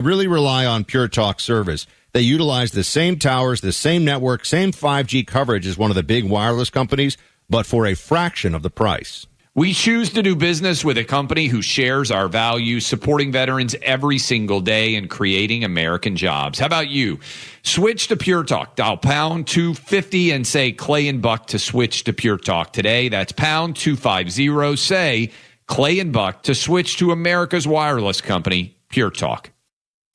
really rely on Pure Talk service. They utilize the same towers, the same network, same 5G coverage as one of the big wireless companies, but for a fraction of the price. We choose to do business with a company who shares our values, supporting veterans every single day and creating American jobs. How about you? Switch to Pure Talk. Dial pound 250 and say Clay and Buck to switch to Pure Talk today. That's pound 250. Say Clay and Buck to switch to America's wireless company, Pure Talk.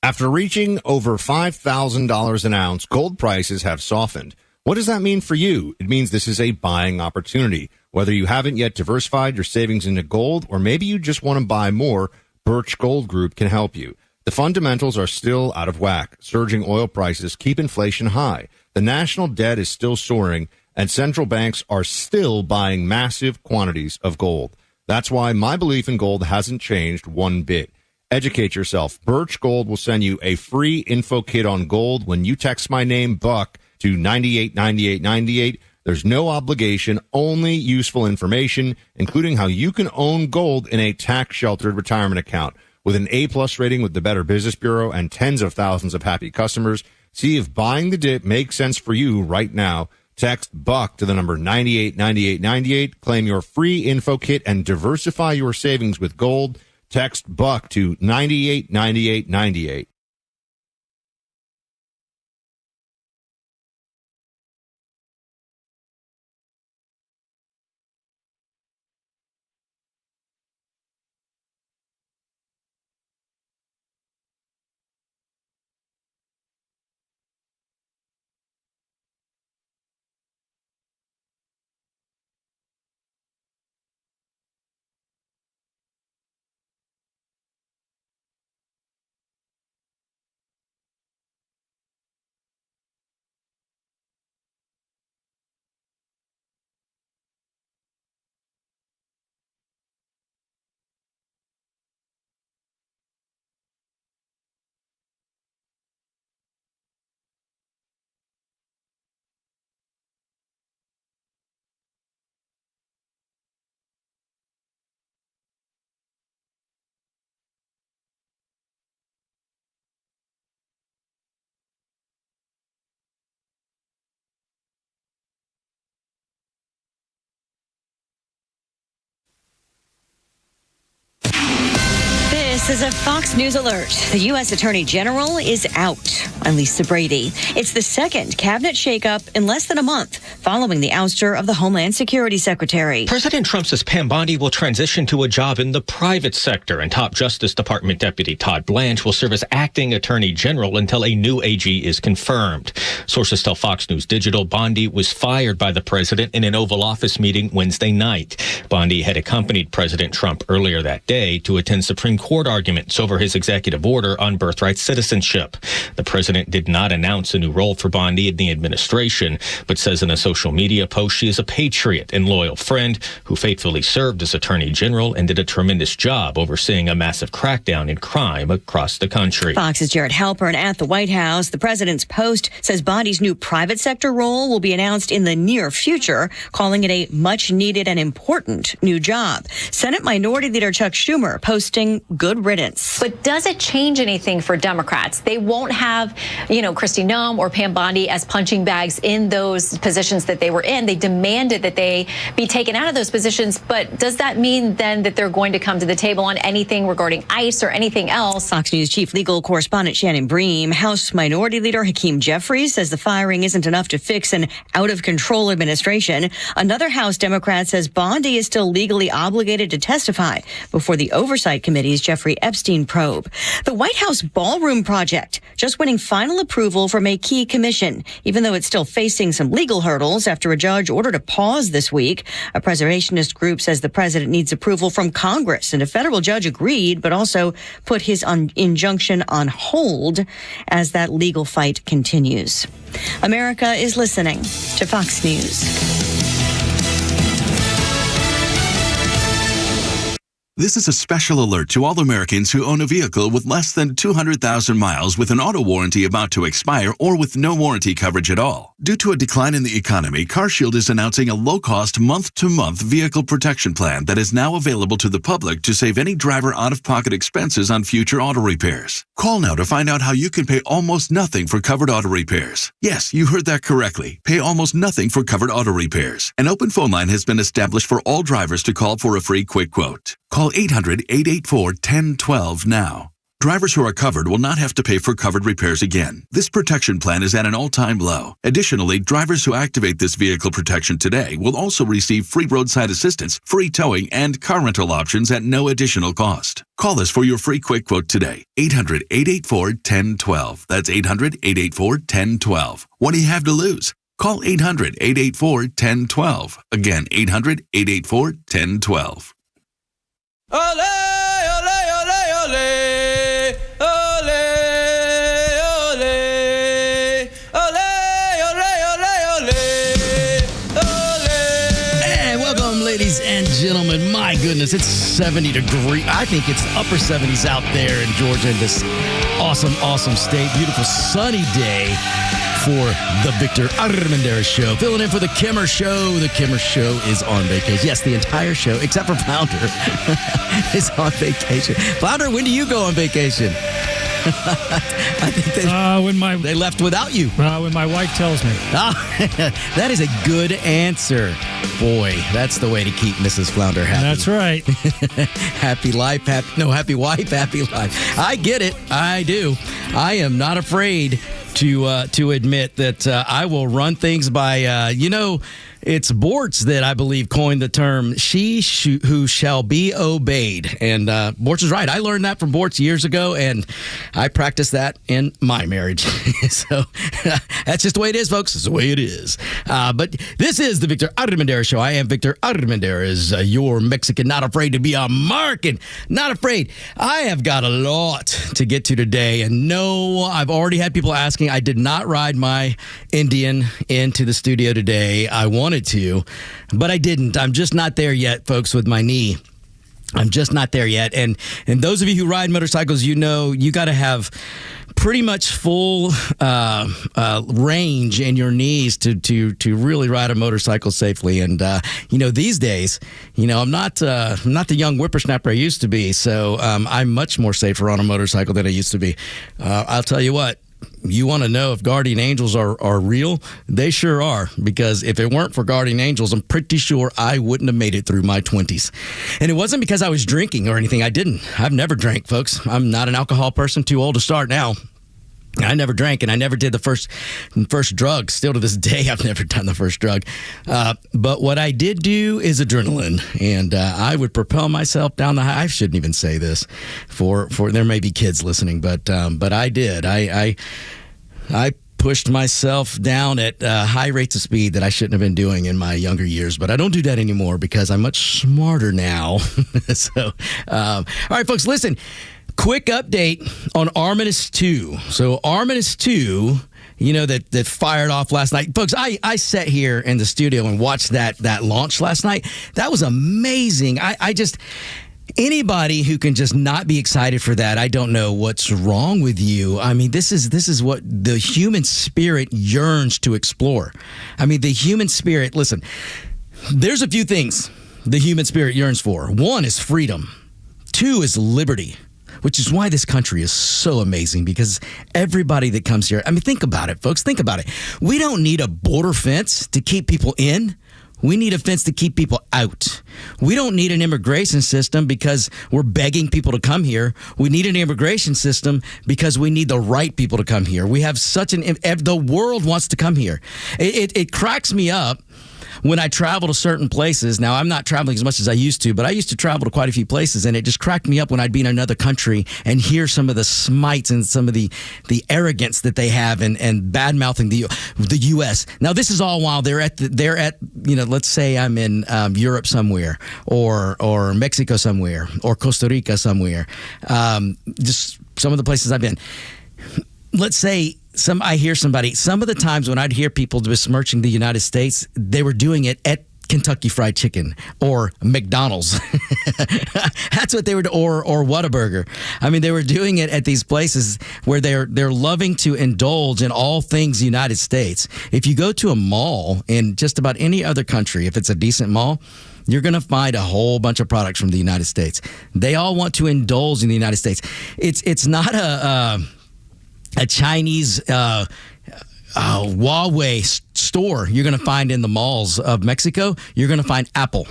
After reaching over $5,000 an ounce, gold prices have softened. What does that mean for you? It means this is a buying opportunity. Whether you haven't yet diversified your savings into gold, or maybe you just want to buy more, Birch Gold Group can help you. The fundamentals are still out of whack. Surging oil prices keep inflation high. The national debt is still soaring, and central banks are still buying massive quantities of gold. That's why my belief in gold hasn't changed one bit. Educate yourself. Birch Gold will send you a free info kit on gold when you text my name, Buck, to 989898. There's no obligation, only useful information, including how you can own gold in a tax-sheltered retirement account. With an A-plus rating with the Better Business Bureau and tens of thousands of happy customers, see if buying the dip makes sense for you right now. Text Buck to the number 989898. Claim your free info kit and diversify your savings with gold. Text Buck to 989898. This is a Fox News alert. The U.S. Attorney General is out. I'm Lisa Brady. It's the second cabinet shakeup in less than a month following the ouster of the Homeland Security Secretary. President Trump says Pam Bondi will transition to a job in the private sector, and top Justice Department Deputy Todd Blanche will serve as acting Attorney General until a new AG is confirmed. Sources tell Fox News Digital Bondi was fired by the president in an Oval Office meeting Wednesday night. Bondi had accompanied President Trump earlier that day to attend Supreme Court arguments over his executive order on birthright citizenship. The president did not announce a new role for Bondi in the administration, but says in a social media post she is a patriot and loyal friend who faithfully served as Attorney General and did a tremendous job overseeing a massive crackdown in crime across the country. Fox's Jared Halpern at the White House. The president's post says Bondi's new private sector role will be announced in the near future, calling it a much needed and important new job. Senate Minority Leader Chuck Schumer posting good riddance. But does it change anything for Democrats? They won't have, Kristi Noem or Pam Bondi as punching bags in those positions that they were in. They demanded that they be taken out of those positions. But does that mean then that they're going to come to the table on anything regarding ICE or anything else? Fox News chief legal correspondent Shannon Bream. House Minority Leader Hakeem Jeffries says the firing isn't enough to fix an out-of-control administration. Another House Democrat says Bondi is still legally obligated to testify before the Oversight Committee's Jeffrey Epstein probe. The White House Ballroom Project just winning final approval from a key commission, even though it's still facing some legal hurdles after a judge ordered a pause this week. A preservationist group says the president needs approval from Congress, and a federal judge agreed, but also put his injunction on hold as that legal fight continues. America is listening to Fox News. This is a special alert to all Americans who own a vehicle with less than 200,000 miles with an auto warranty about to expire or with no warranty coverage at all. Due to a decline in the economy, CarShield is announcing a low-cost month-to-month vehicle protection plan that is now available to the public to save any driver out-of-pocket expenses on future auto repairs. Call now to find out how you can pay almost nothing for covered auto repairs. Yes, you heard that correctly. Pay almost nothing for covered auto repairs. An open phone line has been established for all drivers to call for a free quick quote. Call 800-884-1012 now. Drivers who are covered will not have to pay for covered repairs again. This protection plan is at an all-time low. Additionally, drivers who activate this vehicle protection today will also receive free roadside assistance, free towing, and car rental options at no additional cost. Call us for your free quick quote today. 800-884-1012. That's 800-884-1012. What do you have to lose? Call 800-884-1012. Again, 800-884-1012. Ole, ole, ole, ole, ole, ole, ole, ole, ole. And welcome, ladies and gentlemen. My goodness, it's 70 degrees. I think it's upper 70s out there in Georgia in this awesome, awesome state. Beautiful sunny day for the Victor Armandiaz Show. Filling in for the Kimmer Show. The Kimmer Show is on vacation. Yes, the entire show, except for Flounder, is on vacation. Flounder, when do you go on vacation? I think they left without you. When my wife tells me. That is a good answer. Boy, that's the way to keep Mrs. Flounder happy. That's right. Happy life, happy wife, happy life. I get it. I do. I am not afraid to admit that I will run things by, it's Bortz that I believe coined the term who shall be obeyed. And Bortz is right. I learned that from Bortz years ago, and I practice that in my marriage. So that's just the way it is, folks. It's the way it is. But this is the Victor Armandiaz Show. I am Victor Armandiaz, your Mexican, not afraid to be American, not afraid. I have got a lot to get to today. And no, I've already had people asking. I did not ride my Indian into the studio today. I wanted to, but I didn't. I'm just not there yet, folks, with my knee. I'm just not there yet. And those of you who ride motorcycles, you know you got to have pretty much full range in your knees to really ride a motorcycle safely. And these days, I'm not the young whippersnapper I used to be. So I'm much more safer on a motorcycle than I used to be. I'll tell you what. You want to know if guardian angels are real? They sure are, because if it weren't for guardian angels, I'm pretty sure I wouldn't have made it through my 20s. And it wasn't because I was drinking or anything. I didn't. I've never drank, folks. I'm not an alcohol person, too old to start now. I never drank, and I never did the first drug. Still to this day, I've never done the first drug. But what I did do is adrenaline, and I would propel myself down the high. I shouldn't even say this, for there may be kids listening, but I did. I pushed myself down at high rates of speed that I shouldn't have been doing in my younger years, but I don't do that anymore because I'm much smarter now. So, all right, folks, listen. Quick update on Armandiaz 2. So Armandiaz 2, that fired off last night. Folks, I sat here in the studio and watched that launch last night. That was amazing. I just... Anybody who can just not be excited for that, I don't know what's wrong with you. I mean, this is what the human spirit yearns to explore. I mean, the human spirit, listen, there's a few things the human spirit yearns for. One is freedom. Two is liberty, which is why this country is so amazing, because everybody that comes here, I mean, think about it, folks. Think about it. We don't need a border fence to keep people in. We need a fence to keep people out. We don't need an immigration system because we're begging people to come here. We need an immigration system because we need the right people to come here. We have the world wants to come here. It cracks me up when I travel to certain places. Now, I'm not traveling as much as I used to, but I used to travel to quite a few places, and it just cracked me up when I'd be in another country and hear some of the smites and some of the arrogance that they have and bad-mouthing the U.S. Now, this is all while they're at let's say I'm in Europe somewhere or Mexico somewhere or Costa Rica somewhere, just some of the places I've been. Let's say I hear somebody, some of the times when I'd hear people besmirching the United States, they were doing it at Kentucky Fried Chicken or McDonald's. That's what they were, or Whataburger. I mean, they were doing it at these places where they're loving to indulge in all things United States. If you go to a mall in just about any other country, if it's a decent mall, you're going to find a whole bunch of products from the United States. They all want to indulge in the United States. It's not a Chinese Huawei store you're going to find in the malls of Mexico. You're going to find Apple.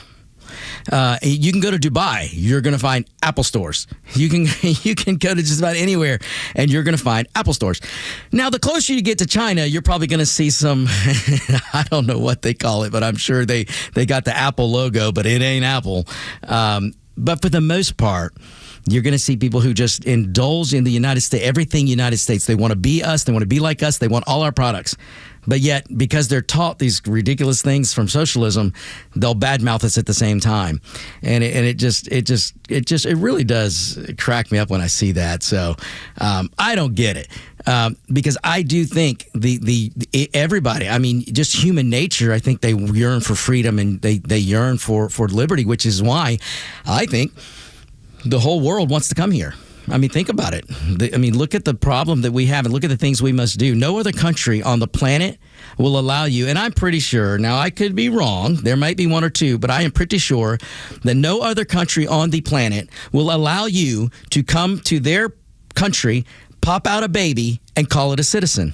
You can go to Dubai. You're going to find Apple stores. You can go to just about anywhere, and you're going to find Apple stores. Now, the closer you get to China, you're probably going to see some, I don't know what they call it, but I'm sure they got the Apple logo, but it ain't Apple. But for the most part, you're going to see people who just indulge in the United States, everything United States. They want to be us. They want to be like us. They want all our products. But yet, because they're taught these ridiculous things from socialism, they'll badmouth us at the same time, and it really does crack me up when I see that. So I don't get it, because I do think everybody. I mean, just human nature. I think they yearn for freedom and they yearn for liberty, which is why I think the whole world wants to come here. I mean, think about it. Look at the problem that we have and look at the things we must do. No other country on the planet will allow you, and I'm pretty sure, now I could be wrong, there might be one or two, but I am pretty sure that no other country on the planet will allow you to come to their country, pop out a baby, and call it a citizen.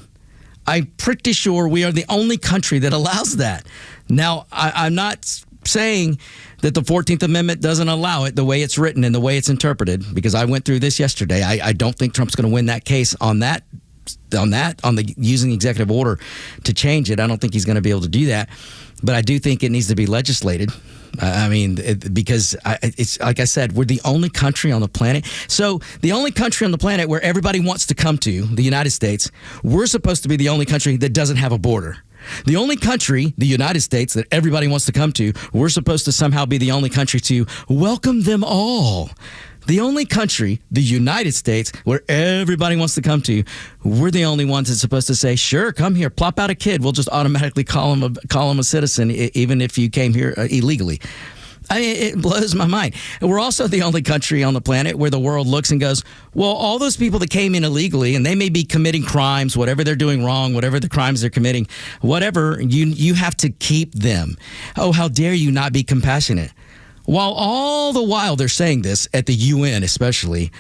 I'm pretty sure we are the only country that allows that. Now, I'm not saying that the 14th Amendment doesn't allow it the way it's written and the way it's interpreted, because I went through this yesterday. I don't think Trump's going to win that case on the using executive order to change it. I don't think he's going to be able to do that, but I do think it needs to be legislated. Because it's like I said, we're the only country on the planet. So the only country on the planet where everybody wants to come to, the United States, we're supposed to be the only country that doesn't have a border. The only country, the United States, that everybody wants to come to, we're supposed to somehow be the only country to welcome them all. The only country, the United States, where everybody wants to come to, we're the only ones that's supposed to say, sure, come here, plop out a kid. We'll just automatically call him a citizen, even if you came here illegally. It blows my mind. And we're also the only country on the planet where the world looks and goes, well, all those people that came in illegally, and they may be committing crimes, whatever they're doing wrong, whatever the crimes they're committing, whatever, you have to keep them. Oh, how dare you not be compassionate? While all the while they're saying this at the UN especially,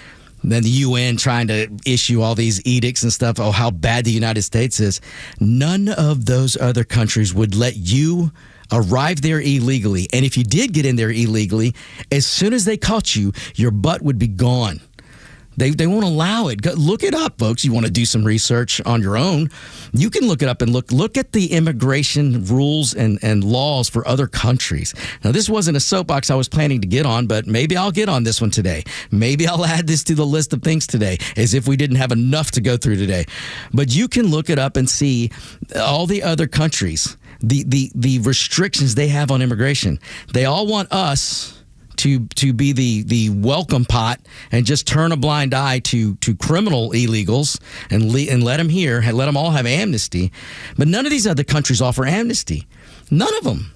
then the UN trying to issue all these edicts and stuff, oh, how bad the United States is, none of those other countries would let you arrive there illegally. And if you did get in there illegally, as soon as they caught you, your butt would be gone. They won't allow it. Look it up, folks. You want to do some research on your own, you can look it up and look at the immigration rules and laws for other countries. Now, this wasn't a soapbox I was planning to get on, but maybe I'll get on this one today. Maybe I'll add this to the list of things today, as if we didn't have enough to go through today. But you can look it up and see all the other countries, the restrictions they have on immigration. They all want us to be the welcome pot and just turn a blind eye to criminal illegals and let them here, let them all have amnesty. But none of these other countries offer amnesty. None of them.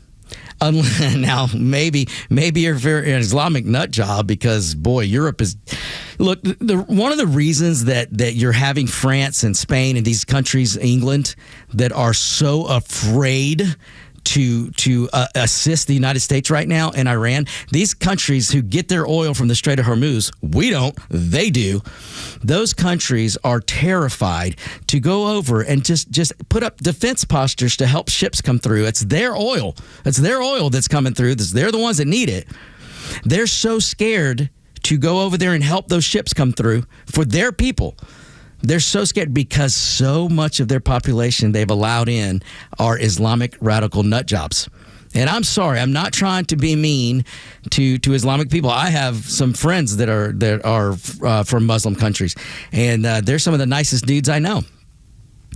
Now, maybe you're an Islamic nut job, because, boy, Europe is... Look, one of the reasons that you're having France and Spain and these countries, England, that are so afraid to assist the United States right now and Iran, these countries who get their oil from the Strait of Hormuz, we don't, they do. Those countries are terrified to go over and just put up defense postures to help ships come through. It's their oil. It's their oil that's coming through. They're the ones that need it. They're so scared to go over there and help those ships come through for their people. They're so scared because so much of their population they've allowed in are Islamic radical nut jobs. And I'm sorry, I'm not trying to be mean to Islamic people. I have some friends that are from Muslim countries, and they're some of the nicest dudes I know.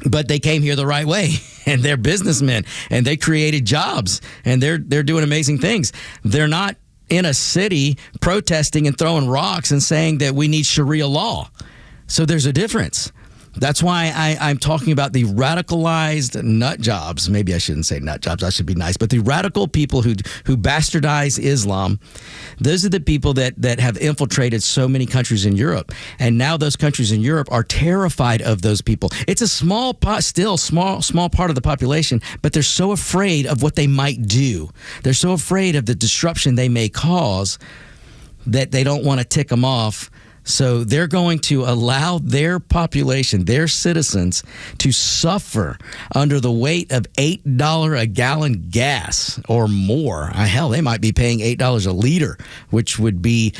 But they came here the right way, and they're businessmen, and they created jobs, and they're doing amazing things. They're not in a city protesting and throwing rocks and saying that we need Sharia law. So there's a difference. That's why I'm talking about the radicalized nut jobs. Maybe I shouldn't say nut jobs. I should be nice. But the radical people who bastardize Islam, those are the people that have infiltrated so many countries in Europe. And now those countries in Europe are terrified of those people. It's a small part of the population, but they're so afraid of what they might do. They're so afraid of the disruption they may cause that they don't want to tick them off. So they're going to allow their population, their citizens, to suffer under the weight of $8 a gallon gas or more. Hell, they might be paying $8 a liter, which would be,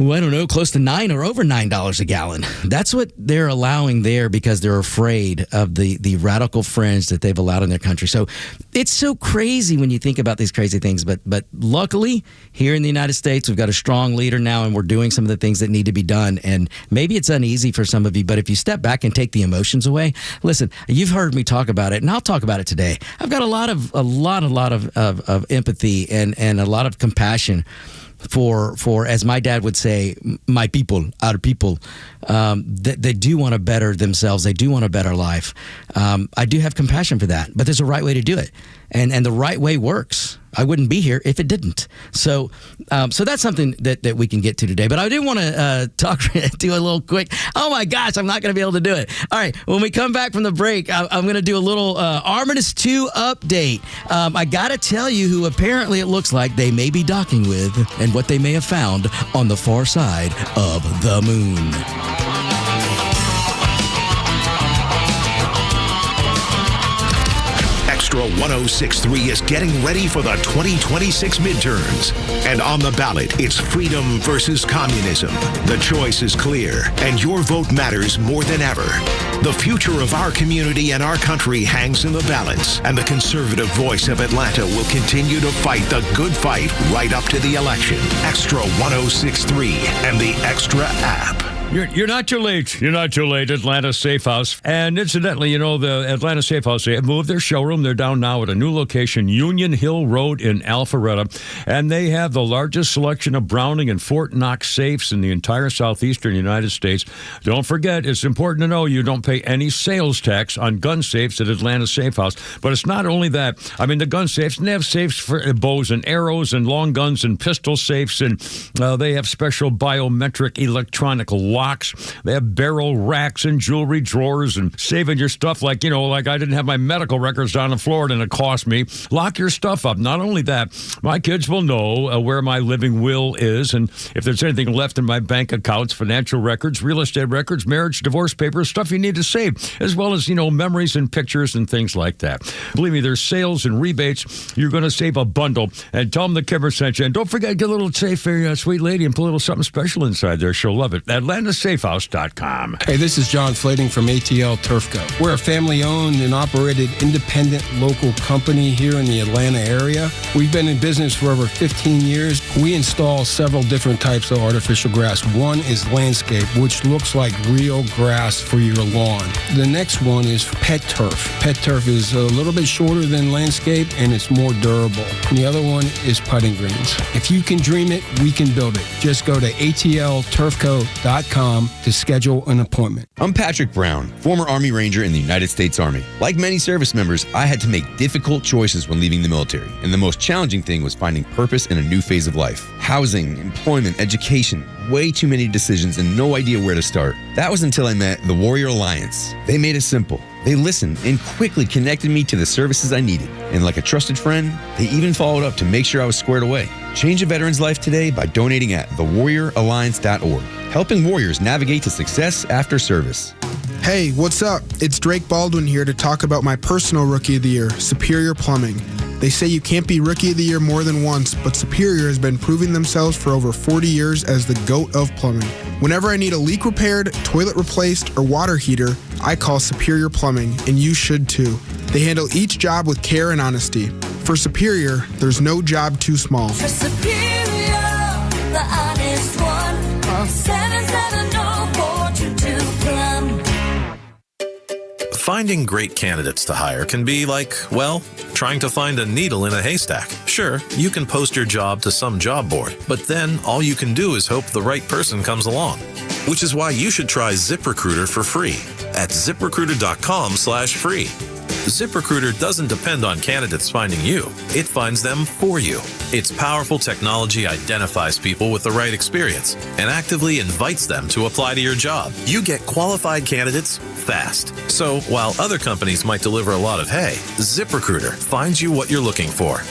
I don't know, close to $9 or over $9 a gallon. That's what they're allowing there because they're afraid of the radical fringe that they've allowed in their country. So it's so crazy when you think about these crazy things. But luckily, here in the United States, we've got a strong leader now, and we're doing some of the things that need to be done. And maybe it's uneasy for some of you, but if you step back and take the emotions away, listen, you've heard me talk about it, and I'll talk about it today. I've got a lot of empathy and a lot of compassion for, as my dad would say, my people, our people, they do want to better themselves. They do want a better life. I do have compassion for that, but there's a right way to do it. And the right way works. I wouldn't be here if it didn't. So that's something that we can get to today. But I do want to do a little quick. Oh my gosh, I'm not going to be able to do it. All right, when we come back from the break, I'm going to do a little Armandiaz 2 update. I got to tell you who apparently it looks like they may be docking with and what they may have found on the far side of the moon. Extra 106.3 is getting ready for the 2026 midterms. And on the ballot, it's freedom versus communism. The choice is clear, and your vote matters more than ever. The future of our community and our country hangs in the balance, and the conservative voice of Atlanta will continue to fight the good fight right up to the election. Extra 106.3 and the Extra app. You're not too late. You're not too late, Atlanta Safe House. And incidentally, you know, the Atlanta Safe House, they have moved their showroom. They're down now at a new location, Union Hill Road in Alpharetta. And they have the largest selection of Browning and Fort Knox safes in the entire southeastern United States. Don't forget, it's important to know you don't pay any sales tax on gun safes at Atlanta Safe House. But it's not only that. I mean, the gun safes, and they have safes for bows and arrows and long guns and pistol safes. And they have special biometric electronic locks. They have barrel racks and jewelry drawers and saving your stuff like I didn't have my medical records down in Florida and it cost me. Lock your stuff up. Not only that, my kids will know where my living will is and if there's anything left in my bank accounts, financial records, real estate records, marriage, divorce papers, stuff you need to save, as well as, memories and pictures and things like that. Believe me, there's sales and rebates. You're going to save a bundle. And tell them the Kimmer sent you. And don't forget, get a little safe for your sweet lady and put a little something special inside there. She'll love it. AtlantaSafeHouse.com. Hey, this is John Flading from ATL Turfco. We're a family-owned and operated independent local company here in the Atlanta area. We've been in business for over 15 years. We install several different types of artificial grass. One is landscape, which looks like real grass for your lawn. The next one is pet turf. Pet turf is a little bit shorter than landscape, and it's more durable. And the other one is putting greens. If you can dream it, we can build it. Just go to atlturfco.com to schedule an appointment. I'm Patrick Brown, former Army Ranger in the United States Army. Like many service members, I had to make difficult choices when leaving the military, and the most challenging thing was finding purpose in a new phase of life. Housing, employment, education, way too many decisions and no idea where to start. That was until I met the Warrior Alliance. They made it simple. They listened and quickly connected me to the services I needed. And like a trusted friend, they even followed up to make sure I was squared away. Change a veteran's life today by donating at thewarrioralliance.org, helping warriors navigate to success after service. Hey, what's up? It's Drake Baldwin here to talk about my personal Rookie of the Year, Superior Plumbing. They say you can't be Rookie of the Year more than once, but Superior has been proving themselves for over 40 years as the GOAT of plumbing. Whenever I need a leak repaired, toilet replaced, or water heater, I call Superior Plumbing, and you should too. They handle each job with care and honesty. For Superior, there's no job too small. For Superior, the honest one, call 770-422-PLUM. Finding great candidates to hire can be like, well, trying to find a needle in a haystack. Sure, you can post your job to some job board, but then all you can do is hope the right person comes along. Which is why you should try ZipRecruiter for free. at ziprecruiter.com/free. ZipRecruiter doesn't depend on candidates finding you. It finds them for you. Its powerful technology identifies people with the right experience and actively invites them to apply to your job. You get qualified candidates fast. So while other companies might deliver a lot of hay, ZipRecruiter finds you what you're looking for.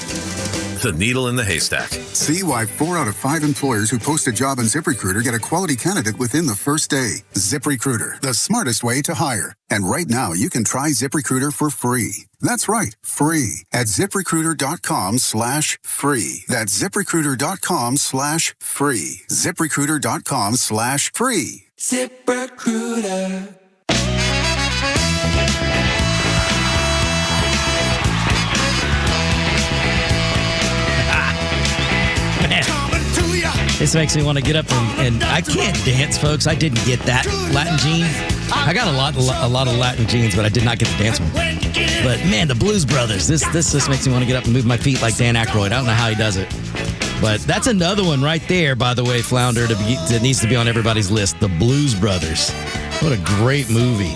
The needle in the haystack. See why 4 out of 5 employers who post a job on ZipRecruiter get a quality candidate within the first day. ZipRecruiter, the smartest way to hire. And right now, you can try ZipRecruiter for free. That's right, free at ZipRecruiter.com/free. That's ZipRecruiter.com/free. ZipRecruiter.com/free. ZipRecruiter. This makes me want to get up and I can't dance, folks. I didn't get that Latin gene. I got a lot of Latin genes, but I did not get the dance one. But man, the Blues Brothers. This just makes me want to get up and move my feet like Dan Aykroyd. I don't know how he does it. But that's another one right there, by the way, Flounder, that needs to be on everybody's list. The Blues Brothers. What a great movie.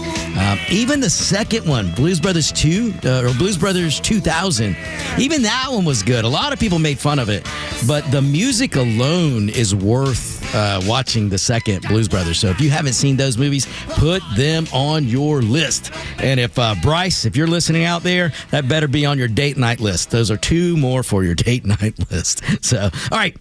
Even the second one, Blues Brothers 2, or Blues Brothers 2000, even that one was good. A lot of people made fun of it, but the music alone is worth watching the second Blues Brothers. So if you haven't seen those movies, put them on your list. And if Bryce, if you're listening out there, that better be on your date night list. Those are 2 more for your date night list. So, all right.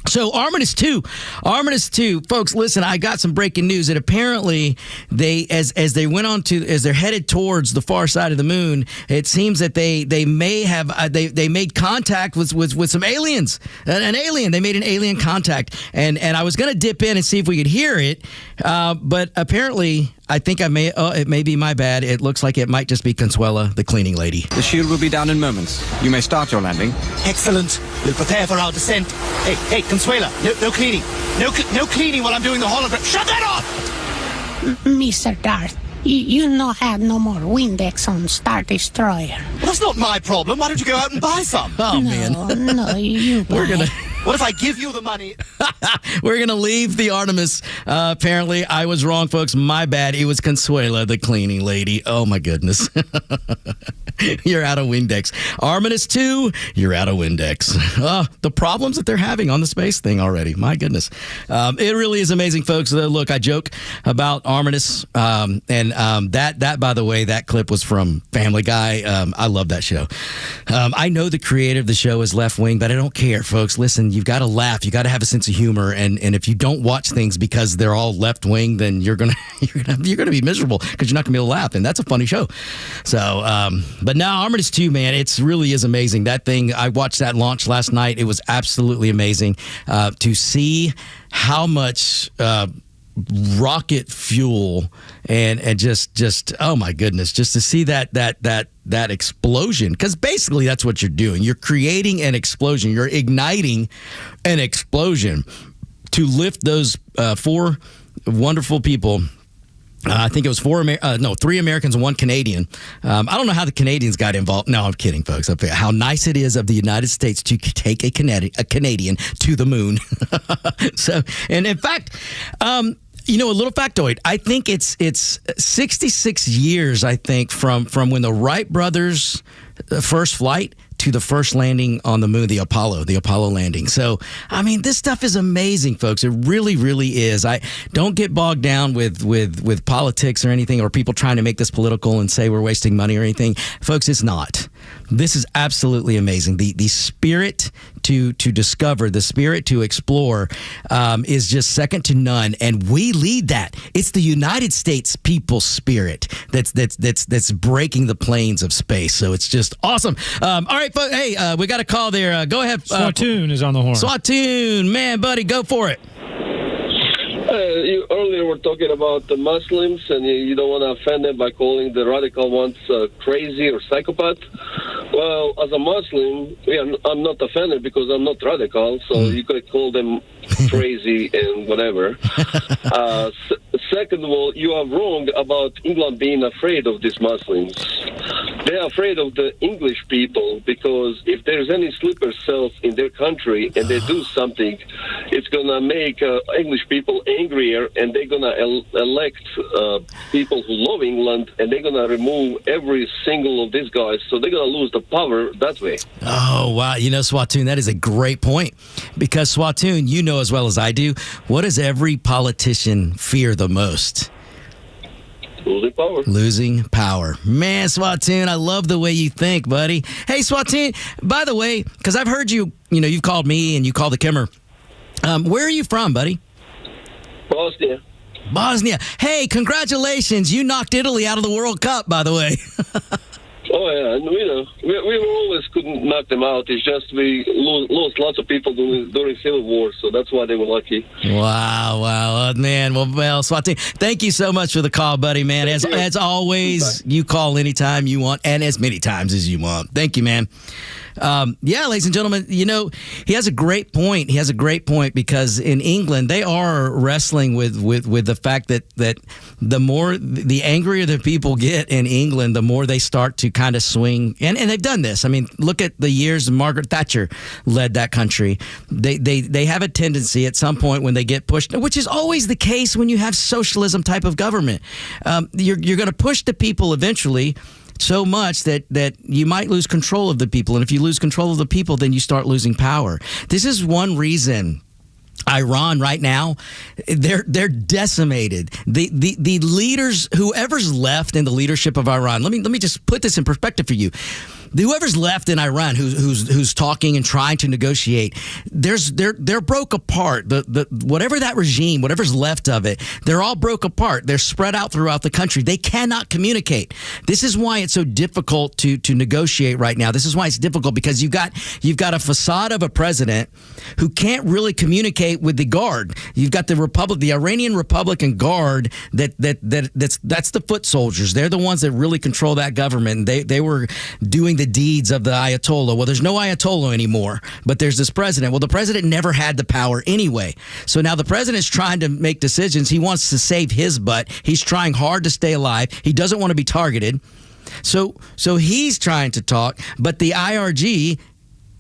So Armandiaz 2, folks, listen, I got some breaking news that apparently they, as they're headed towards the far side of the moon, it seems that they may have, they made contact with some aliens, an alien. They made an alien contact. And I was going to dip in and see if we could hear it. But apparently, I think it may be my bad. It looks like it might just be Consuela, the cleaning lady. The shield will be down in moments. You may start your landing. Excellent. We'll prepare for our descent. Hey, Consuela, no cleaning. No cleaning while I'm doing the hologram. Shut that off! Mr. Darth, you no have no more Windex on Star Destroyer. Well, that's not my problem. Why don't you go out and buy some? Oh, man. No, you buy. What if I give you the money? We're going to leave the Artemis. Apparently, I was wrong, folks. My bad. It was Consuela, the cleaning lady. Oh, my goodness. You're out of Windex. Armandiaz 2, you're out of Windex. The problems that they're having on the space thing already. My goodness. It really is amazing, folks. Look, I joke about Armandiaz. That, by the way, that clip was from Family Guy. I love that show. I know the creator of the show is left wing, but I don't care, folks. Listen, you've got to laugh. You got to have a sense of humor. And if you don't watch things because they're all left wing, then you're gonna be miserable because you're not gonna be able to laugh. And that's a funny show. So, but now Armandiaz 2, man, it really is amazing. That thing, I watched that launch last night. It was absolutely amazing to see how much rocket fuel and just oh my goodness, just to see that explosion, because basically that's what you're doing. You're creating an explosion. You're igniting an explosion to lift those 4 wonderful people. I think it was 3 Americans and 1 Canadian. I don't know how the Canadians got involved. No, I'm kidding, folks. How nice it is of the United States to take a Canadian to the moon. So, and in fact, a little factoid. I think it's 66 years, I think, from when the Wright brothers' first flight to the first landing on the moon, the Apollo landing. So, I mean, this stuff is amazing, folks. It really, really is. I don't get bogged down with politics or anything, or people trying to make this political and say we're wasting money or anything. Folks, it's not. This is absolutely amazing. The spirit to discover, the spirit to explore is just second to none, and we lead that. It's the United States people's spirit that's breaking the plains of space. So it's just awesome. All right, folks. Hey, we got a call there. Go ahead. Swatoon is on the horn. Swatoon, man, buddy, go for it. You earlier were talking about the Muslims, and you don't want to offend them by calling the radical ones crazy or psychopath. Well, as a Muslim, I'm not offended because I'm not radical, so you could call them crazy and whatever. Second of all, you are wrong about England being afraid of these Muslims. They're afraid of the English people because if there's any sleeper cells in their country and they do something, it's going to make English people angrier, and they're going to elect people who love England, and they're going to remove every single of these guys. So they're going to lose the power that way. Oh, wow. You know, Swatoon, that is a great point. Because, Swatoon, you know as well as I do, what does every politician fear the most? Losing power. Losing power. Man, Swatoon, I love the way you think, buddy. Hey, Swatoon, by the way, because I've heard you've called me and you called the Kimmer. Where are you from, buddy? Bosnia. Hey, congratulations. You knocked Italy out of the World Cup, by the way. Oh, yeah. And we always couldn't knock them out. It's just we lost lots of people during Civil War, so that's why they were lucky. Wow. Man, well, Swatoon, thank you so much for the call, buddy, man. As always, you call anytime you want and as many times as you want. Thank you, man. Yeah, ladies and gentlemen, he has a great point. He has a great point because in England, they are wrestling with the fact that the angrier the people get in England, the more they start to kind of swing. And they've done this. I mean, look at the years Margaret Thatcher led that country. They have a tendency at some point when they get pushed, which is always the case when you have socialism type of government. You're going to push the people eventually so much that you might lose control of the people. And if you lose control of the people, then you start losing power. This is one reason Iran right now, they're decimated. The leaders, whoever's left in the leadership of Iran, let me just put this in perspective for you. Whoever's left in Iran who's talking and trying to negotiate, they're broke apart. The whatever that regime, whatever's left of it, they're all broke apart. They're spread out throughout the country. They cannot communicate. This is why it's so difficult to negotiate right now. This is why it's difficult because you've got a facade of a president who can't really communicate with the guard. You've got the Iranian Republican Guard that's the foot soldiers. They're the ones that really control that government. They were doing the deeds of the Ayatollah. Well, there's no Ayatollah anymore, but there's this president. Well, the president never had the power anyway. So now the president's trying to make decisions. He wants to save his butt. He's trying hard to stay alive. He doesn't want to be targeted. So he's trying to talk, but the IRG,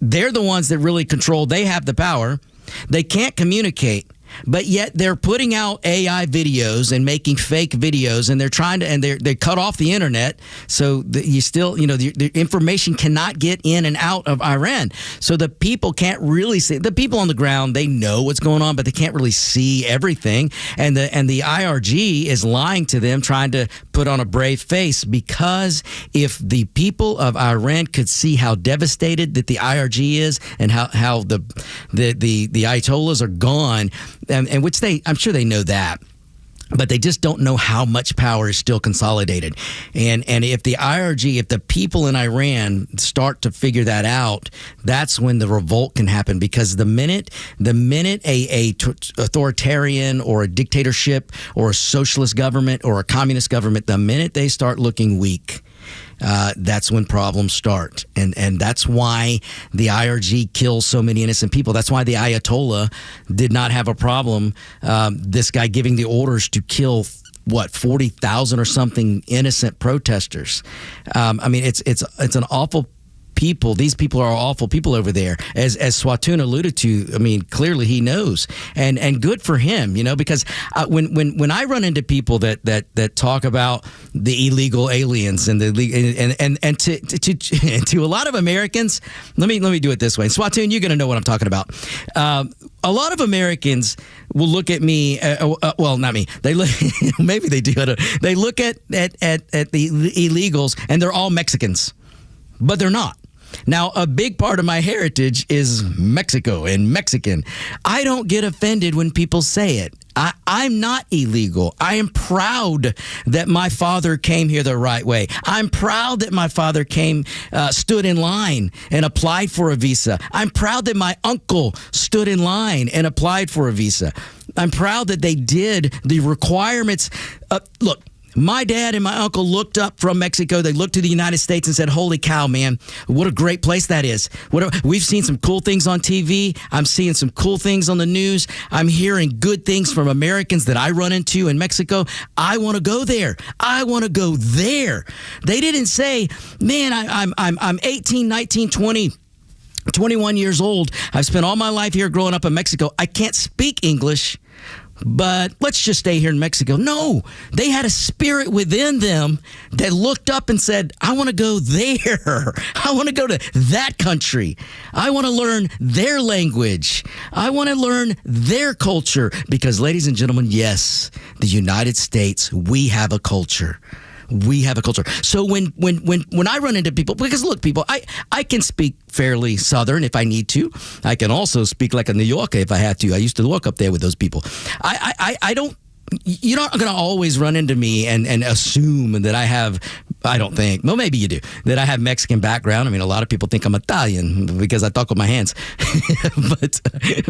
they're the ones that really control. They have the power. They can't communicate. But yet they're putting out AI videos and making fake videos, and they're trying to, and they cut off the internet, so you still, the information cannot get in and out of Iran. So the people can't really see. The people on the ground, they know what's going on, but they can't really see everything. And the IRG is lying to them, trying to put on a brave face, because if the people of Iran could see how devastated that the IRG is and how the Ayatollahs are gone. And which I'm sure they know that, but they just don't know how much power is still consolidated. And if the IRG, if the people in Iran start to figure that out, that's when the revolt can happen. Because the minute a authoritarian or a dictatorship or a socialist government or a communist government, the minute they start looking weak, that's when problems start. And that's why the IRG kills so many innocent people. That's why the Ayatollah did not have a problem, this guy giving the orders to kill 40,000 or something innocent protesters. I mean, it's an awful people. These people are awful people over there. As Swatoon alluded to, I mean, clearly he knows, and good for him, because when I run into people that talk about the illegal aliens and to a lot of Americans, let me do it this way. Swatoon, you're going to know what I'm talking about. A lot of Americans will look at me. Well, not me. They look. Maybe they do. They look at the illegals, and they're all Mexicans, but they're not. Now, a big part of my heritage is Mexico and Mexican. I don't get offended when people say it. I'm not illegal. I am proud that my father came here the right way. I'm proud that my father stood in line and applied for a visa. I'm proud that my uncle stood in line and applied for a visa. I'm proud that they did the requirements. Look, My dad and my uncle looked up from Mexico. They looked to the United States and said, holy cow, man, what a great place that is. We've seen some cool things on TV. I'm seeing some cool things on the news. I'm hearing good things from Americans that I run into in Mexico. I want to go there. I want to go there. They didn't say, man, I'm 18, 19, 20. 21 years old. I've spent all my life here growing up in Mexico. I can't speak English, but let's just stay here in Mexico. No, they had a spirit within them that looked up and said, I want to go there. I want to go to that country. I want to learn their language. I want to learn their culture. Because, ladies and gentlemen, yes, the United States, we have a culture. We have a culture. So when I run into people, because look, people, I can speak fairly Southern if I need to. I can also speak like a New Yorker if I have to. I used to walk up there with those people. I don't. You're not going to always run into me and assume that I have. I don't think. Well, maybe you do. That I have Mexican background. I mean, a lot of people think I'm Italian because I talk with my hands.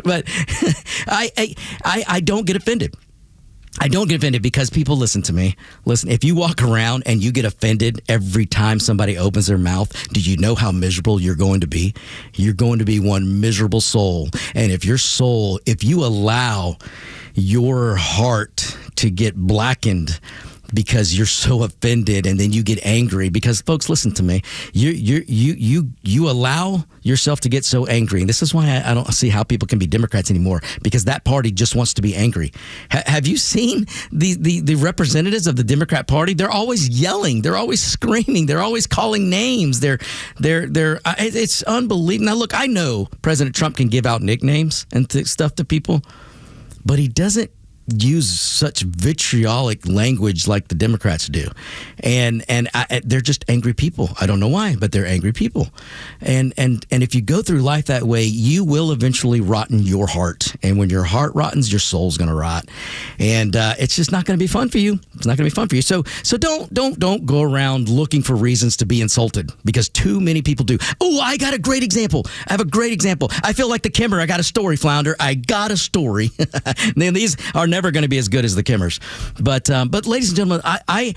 but I don't get offended. I don't get offended because people listen to me. Listen, if you walk around and you get offended every time somebody opens their mouth, do you know how miserable you're going to be? You're going to be one miserable soul. And if you allow your heart to get blackened because you're so offended and then you get angry, because folks, listen to me, you allow yourself to get so angry. And this is why I don't see how people can be Democrats anymore, because that party just wants to be angry. Have you seen the representatives of the Democrat Party? They're always yelling, they're always screaming, they're always calling names. It's unbelievable. Now look, I know President Trump can give out nicknames and stuff to people, but he doesn't use such vitriolic language like the Democrats do. And they're just angry people. I don't know why, but they're angry people. And if you go through life that way, you will eventually rotten your heart. And when your heart rottens, your soul's going to rot. And it's just not going to be fun for you. It's not going to be fun for you. So don't go around looking for reasons to be insulted, because too many people do. Oh, I got a great example. I have a great example. I feel like the Kimmer. I got a story, Flounder. I got a story. Then these are never going to be as good as the Kimmers. But ladies and gentlemen, I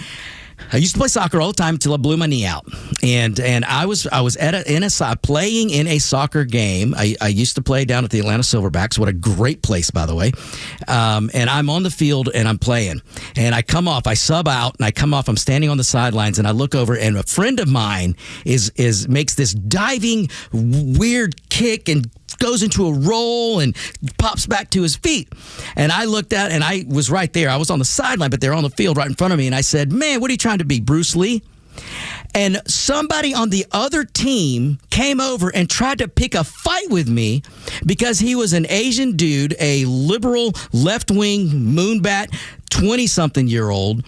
used to play soccer all the time until I blew my knee out. And I was playing in a soccer game. I used to play down at the Atlanta Silverbacks. What a great place, by the way. And I'm on the field and I'm playing. And I sub out and I come off. I'm standing on the sidelines and I look over and a friend of mine makes this diving weird kick and goes into a roll and pops back to his feet. And I looked out and I was right there. I was on the sideline, but they're on the field right in front of me. And I said, man, what are you trying to be, Bruce Lee? And somebody on the other team came over and tried to pick a fight with me because he was an Asian dude, a liberal left-wing moonbat 20-something-year-old.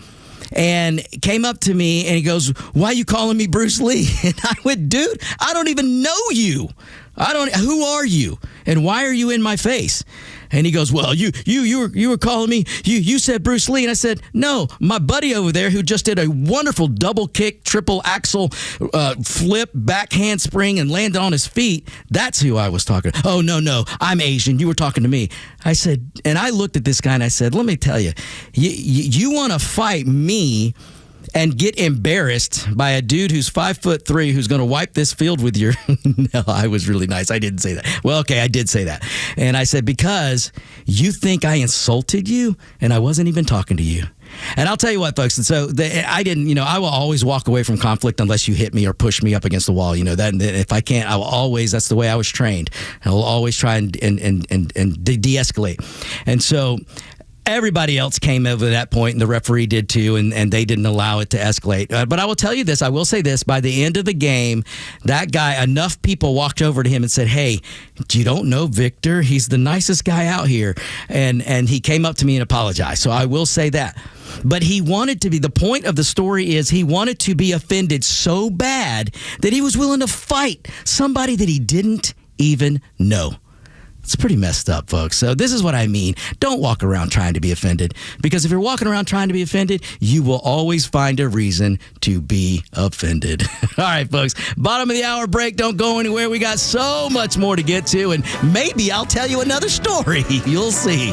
And came up to me and he goes, why are you calling me Bruce Lee? And I went, dude, I don't even know you. Who are you? And why are you in my face? And he goes, well, you were calling me, you said Bruce Lee. And I said, no, my buddy over there who just did a wonderful double kick, triple axel, flip, back handspring and landed on his feet. That's who I was talking to. Oh, no, I'm Asian. You were talking to me. I said, and I looked at this guy and I said, let me tell you, you want to fight me and get embarrassed by a dude who's 5'3" who's going to wipe this field with your... No, I was really nice. I didn't say that. Well, okay, I did say that. And I said, because you think I insulted you and I wasn't even talking to you. And I'll tell you what, folks. And so I will always walk away from conflict unless you hit me or push me up against the wall. That if I can't, I will always, that's the way I was trained. I will always try and de-escalate. And so... everybody else came over that point, and the referee did too, and they didn't allow it to escalate. But I will tell you this, I will say this, by the end of the game, that guy, enough people walked over to him and said, hey, you don't know Victor? He's the nicest guy out here. And he came up to me and apologized. So I will say that. But he wanted to be, the point of the story is he wanted to be offended so bad that he was willing to fight somebody that he didn't even know. It's pretty messed up, folks. So this is what I mean. Don't walk around trying to be offended, because if you're walking around trying to be offended, you will always find a reason to be offended. All right, folks. Bottom of the hour break. Don't go anywhere. We got so much more to get to, and maybe I'll tell you another story. You'll see.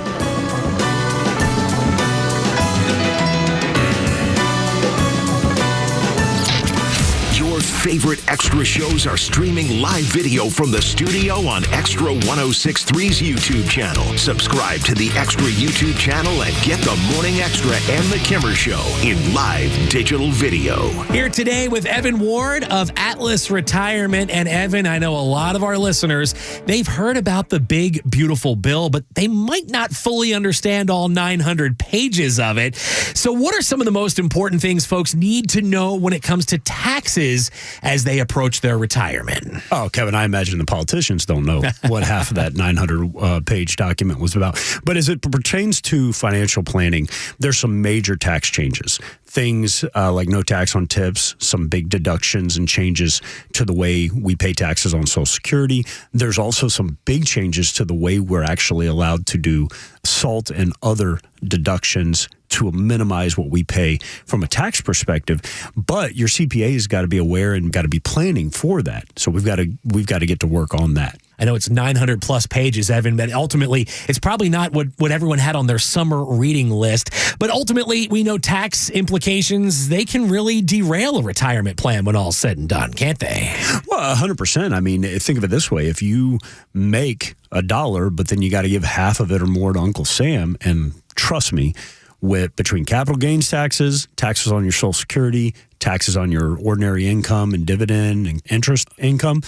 favorite Extra shows are streaming live video from the studio on Extra 106.3's YouTube channel. Subscribe to the Extra YouTube channel and get the Morning Extra and the Kimmer Show in live digital video. Here today with Evan Ward of Atlas Retirement. And Evan, I know a lot of our listeners, they've heard about the big, beautiful bill, but they might not fully understand all 900 pages of it. So what are some of the most important things folks need to know when it comes to taxes as they approach their retirement? Oh, Kevin, I imagine the politicians don't know what half of that 900-page document was about. But as it pertains to financial planning, there's some major tax changes. Things like no tax on tips, some big deductions and changes to the way we pay taxes on Social Security. There's also some big changes to the way we're actually allowed to do SALT and other deductions to minimize what we pay from a tax perspective. But your CPA has got to be aware and got to be planning for that. So we've got to get to work on that. I know it's 900 plus pages, Evan, but ultimately it's probably not what everyone had on their summer reading list. But ultimately, we know tax implications, they can really derail a retirement plan when all's said and done, can't they? Well, 100%. I mean, think of it this way. If you make $1, but then you got to give half of it or more to Uncle Sam, and trust me, between capital gains taxes, taxes on your Social Security, taxes on your ordinary income and dividend and interest income,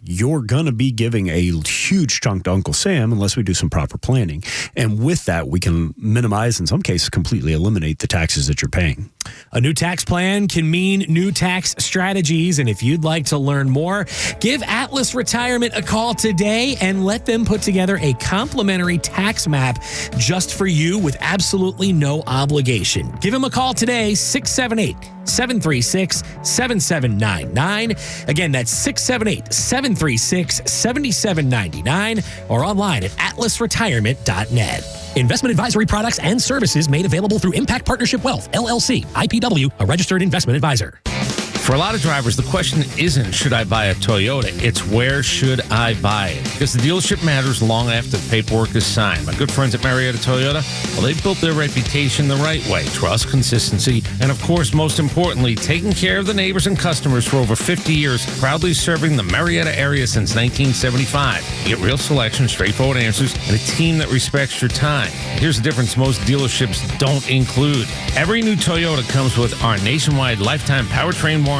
you're going to be giving a huge chunk to Uncle Sam unless we do some proper planning. And with that, we can minimize, in some cases, completely eliminate the taxes that you're paying. A new tax plan can mean new tax strategies. And if you'd like to learn more, give Atlas Retirement a call today and let them put together a complimentary tax map just for you with absolutely no obligation. Give them a call today, 678-736-7799. Again, that's 678-736-7799 or online at atlasretirement.net. Investment advisory products and services made available through Impact Partnership Wealth, LLC, IPW, a registered investment advisor. For a lot of drivers, the question isn't, should I buy a Toyota? It's, where should I buy it? Because the dealership matters long after the paperwork is signed. My good friends at Marietta Toyota, well, they've built their reputation the right way. Trust, consistency, and of course, most importantly, taking care of the neighbors and customers for over 50 years, proudly serving the Marietta area since 1975. You get real selection, straightforward answers, and a team that respects your time. Here's the difference most dealerships don't include. Every new Toyota comes with our nationwide lifetime powertrain warranty.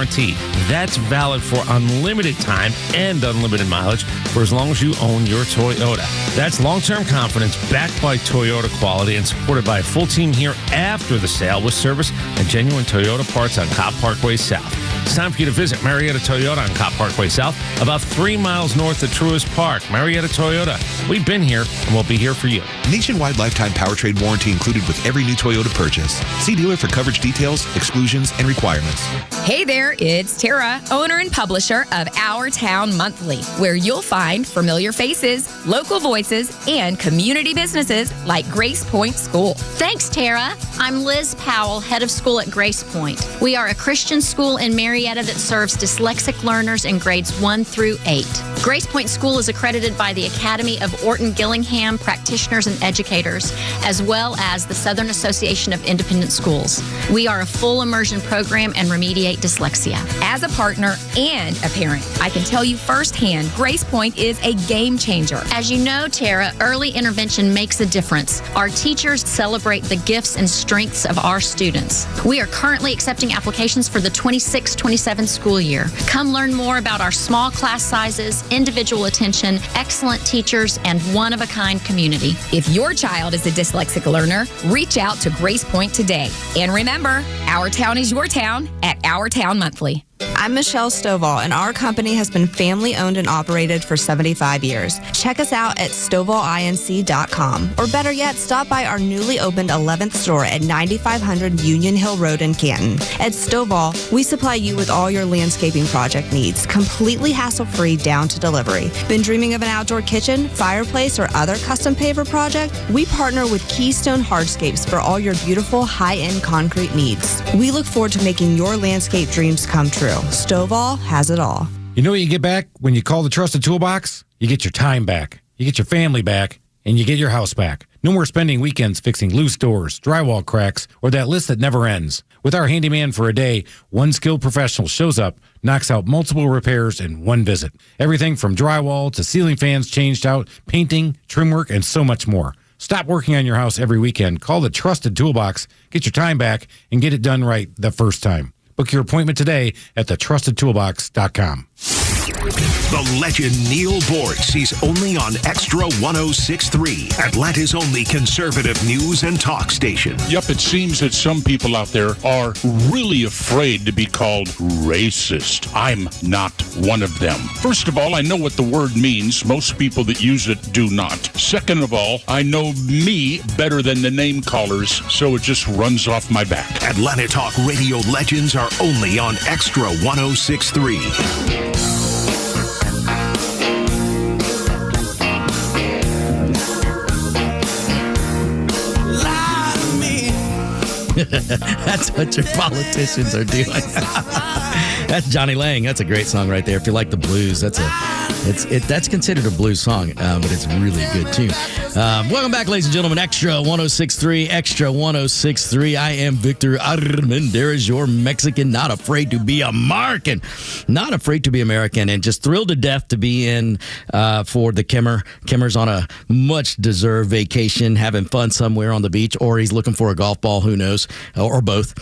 That's valid for unlimited time and unlimited mileage for as long as you own your Toyota. That's long-term confidence backed by Toyota quality and supported by a full team here after the sale with service and genuine Toyota parts on Cobb Parkway South. It's time for you to visit Marietta Toyota on Cobb Parkway South, about 3 miles north of Truist Park. Marietta Toyota. We've been here and we'll be here for you. Nationwide lifetime powertrain warranty included with every new Toyota purchase. See dealer for coverage details, exclusions, and requirements. Hey there, it's Tara, owner and publisher of Our Town Monthly, where you'll find familiar faces, local voices, and community businesses like Grace Point School. Thanks, Tara. I'm Liz Powell, head of school at Grace Point. We are a Christian school in Marietta that serves dyslexic learners in grades 1 through 8. Grace Point School is accredited by the Academy of Orton Gillingham practitioners and educators, as well as the Southern Association of Independent Schools. We are a full immersion program and remediate dyslexia. As a partner and a parent, I can tell you firsthand, Grace Point is a game changer. As you know, Tara, early intervention makes a difference. Our teachers celebrate the gifts and strengths of our students. We are currently accepting applications for the 26-27 school year. Come learn more about our small class sizes, individual attention, excellent teachers, and one-of-a-kind community. If your child is a dyslexic learner, reach out to Grace Point today. And remember, our town is your town at Our Town Monthly. I'm Michelle Stovall, and our company has been family-owned and operated for 75 years. Check us out at StovallINC.com, or better yet, stop by our newly opened 11th store at 9500 Union Hill Road in Canton. At Stovall, we supply you with all your landscaping project needs, completely hassle-free down to delivery. Been dreaming of an outdoor kitchen, fireplace, or other custom paver project? We partner with Keystone Hardscapes for all your beautiful high-end concrete needs. We look forward to making your landscape dreams come true. Stovall has it all. You know what you get back when you call the Trusted Toolbox? You get your time back, you get your family back, and you get your house back. No more spending weekends fixing loose doors, drywall cracks, or that list that never ends. With our handyman for a day, one skilled professional shows up, knocks out multiple repairs in one visit. Everything from drywall to ceiling fans changed out, painting, trim work, and so much more. Stop working on your house every weekend. Call the Trusted Toolbox, get your time back, and get it done right the first time. Book your appointment today at thetrustedtoolbox.com. The legend Neil Bort sees only on Extra 106.3, Atlanta's only conservative news and talk station. Yep, it seems that some people out there are really afraid to be called racist. I'm not one of them. First of all, I know what the word means. Most people that use it do not. Second of all, I know me better than the name callers, so it just runs off my back. Atlanta Talk Radio legends are only on Extra 106.3. That's what your politicians are doing. That's Johnny Lang. That's a great song right there. If you like the blues, that's considered a blues song, but it's really good too. Welcome back, ladies and gentlemen. Extra 106.3, Extra 106.3. I am Victor Armandiaz, your Mexican, not afraid to be American, not afraid to be American, and just thrilled to death to be in for the Kimmer. Kimmer's on a much-deserved vacation, having fun somewhere on the beach, or he's looking for a golf ball. Who knows, or both.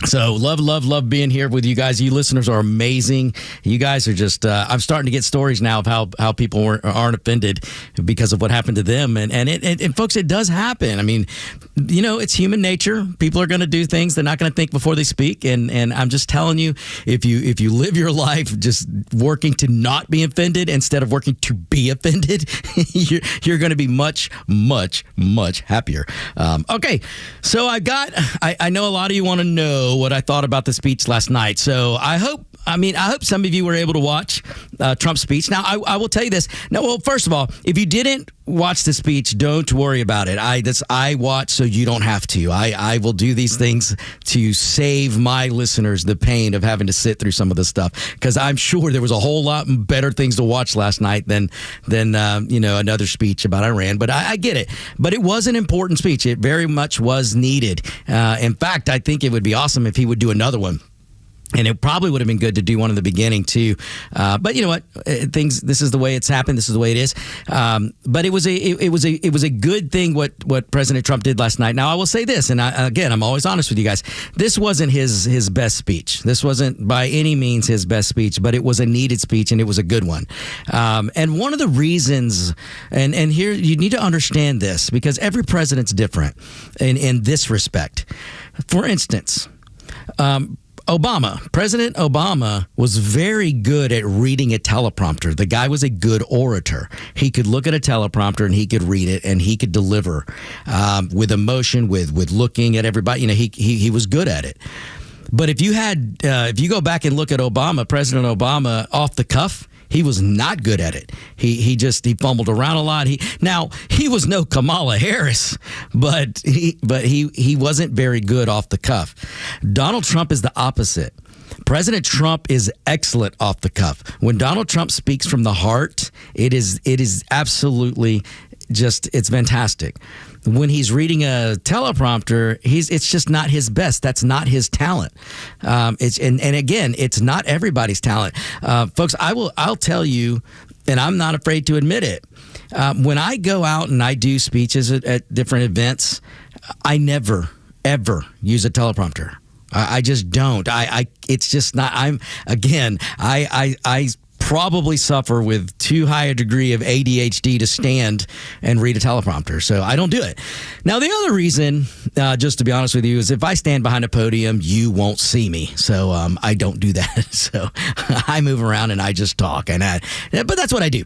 So love being here with you guys. You listeners are amazing. You guys are just, I'm starting to get stories now of how people aren't offended because of what happened to them. And folks, it does happen. I mean, you know, it's human nature. People are going to do things. They're not going to think before they speak. And I'm just telling you, if you live your life just working to not be offended instead of working to be offended, you're going to be much happier. Okay. So I know a lot of you want to know what I thought about the speech last night. So I hope some of you were able to watch Trump's speech. Now, I will tell you this. Now, well, first of all, if you didn't watch the speech, don't worry about it. I watch so you don't have to. I will do these things to save my listeners the pain of having to sit through some of this stuff, because I'm sure there was a whole lot better things to watch last night than another speech about Iran. But I get it. But it was an important speech. It very much was needed. In fact, I think it would be awesome if he would do another one. And it probably would have been good to do one in the beginning too, but you know what? This is the way it's happened. This is the way it is. But it was a good thing what President Trump did last night. Now I will say this, and I'm always honest with you guys. This wasn't his best speech. This wasn't by any means his best speech, but it was a needed speech and it was a good one. And one of the reasons, and here you need to understand this, because every president's different in this respect. For instance, President Obama was very good at reading a teleprompter. The guy was a good orator. He could look at a teleprompter and he could read it and he could deliver with emotion, with looking at everybody. You know, he was good at it. But if you go back and look at President Obama off the cuff, he was not good at it. He fumbled around a lot. He was no Kamala Harris, but he wasn't very good off the cuff. Donald Trump is the opposite. President Trump is excellent off the cuff. When Donald Trump speaks from the heart, it is absolutely it's fantastic. When he's reading a teleprompter, it's just not his best. That's not his talent. Again, it's not everybody's talent. Folks, I'll tell you, and I'm not afraid to admit it. When I go out and I do speeches at different events, I never, ever use a teleprompter. I just don't. It's just not. I probably suffer with too high a degree of ADHD to stand and read a teleprompter. So I don't do it. Now, the other reason, just to be honest with you, is if I stand behind a podium, you won't see me. So I don't do that. So I move around and I just talk. But that's what I do.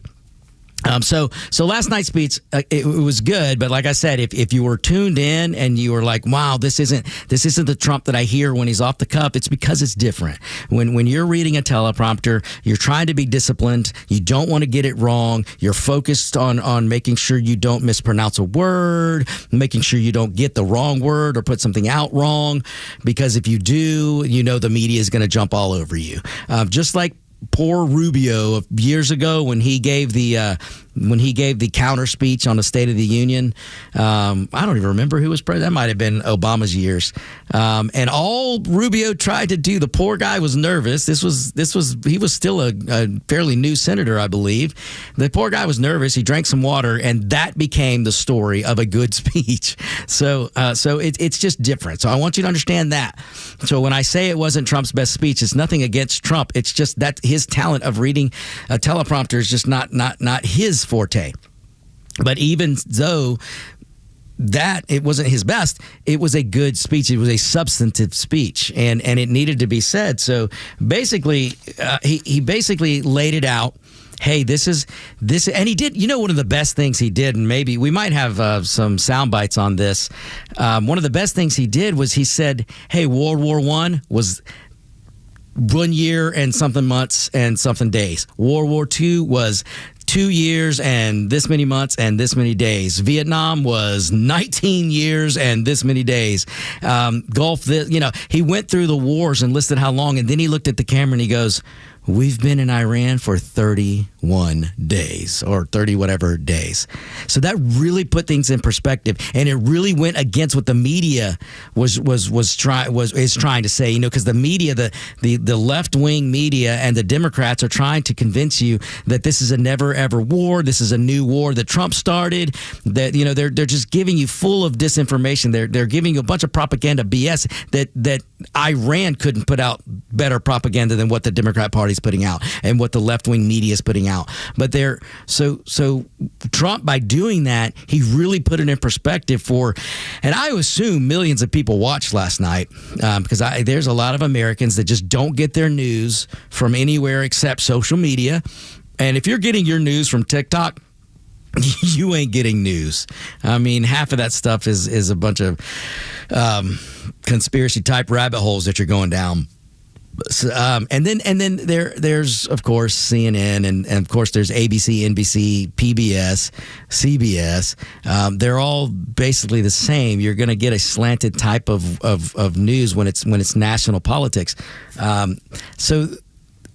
So last night's speech, it was good, but like I said, if you were tuned in and you were like, wow, this isn't the Trump that I hear when he's off the cuff, it's because it's different. When you're reading a teleprompter, you're trying to be disciplined. You don't want to get it wrong. You're focused on making sure you don't mispronounce a word, making sure you don't get the wrong word or put something out wrong, because if you do, the media is going to jump all over you. Just like poor Rubio years ago when he gave the when he gave the counter speech on the State of the Union. I don't even remember who was president. That might have been Obama's years. And all Rubio tried to do, the poor guy was nervous. He was still a fairly new senator, I believe. The poor guy was nervous. He drank some water, and that became the story of a good speech. So it's just different. So I want you to understand that. So when I say it wasn't Trump's best speech, it's nothing against Trump. It's just that his talent of reading a teleprompter is just not his forte. But even though that it wasn't his best, it was a good speech. It was a substantive speech, and it needed to be said. So basically, he basically laid it out. Hey, this is, and he did, one of the best things he did, and maybe we might have some sound bites on this. One of the best things he did was he said, hey, World War I was 1 year and something months and something days. World War II was 2 years and this many months and this many days. Vietnam was 19 years and this many days. Gulf, he went through the wars and listed how long, and then he looked at the camera and he goes, we've been in Iran for 31 days or 30 whatever days. So that really put things in perspective, and it really went against what the media is trying to say. Because the media, the left wing media, and the Democrats are trying to convince you that this is a never ever war. This is a new war that Trump started. That they're just giving you full of disinformation. They're giving you a bunch of propaganda BS that Iran couldn't put out better propaganda than what the Democrat Party's putting out and what the left-wing media is putting out. But so Trump, by doing that, he really put it in perspective and I assume millions of people watched last night, because there's a lot of Americans that just don't get their news from anywhere except social media. And if you're getting your news from TikTok, you ain't getting news. I mean, half of that stuff is a bunch of conspiracy type rabbit holes that you're going down. And then there's of course CNN and of course there's ABC, NBC, PBS, CBS. They're all basically the same. You're going to get a slanted type of news when it's national politics. So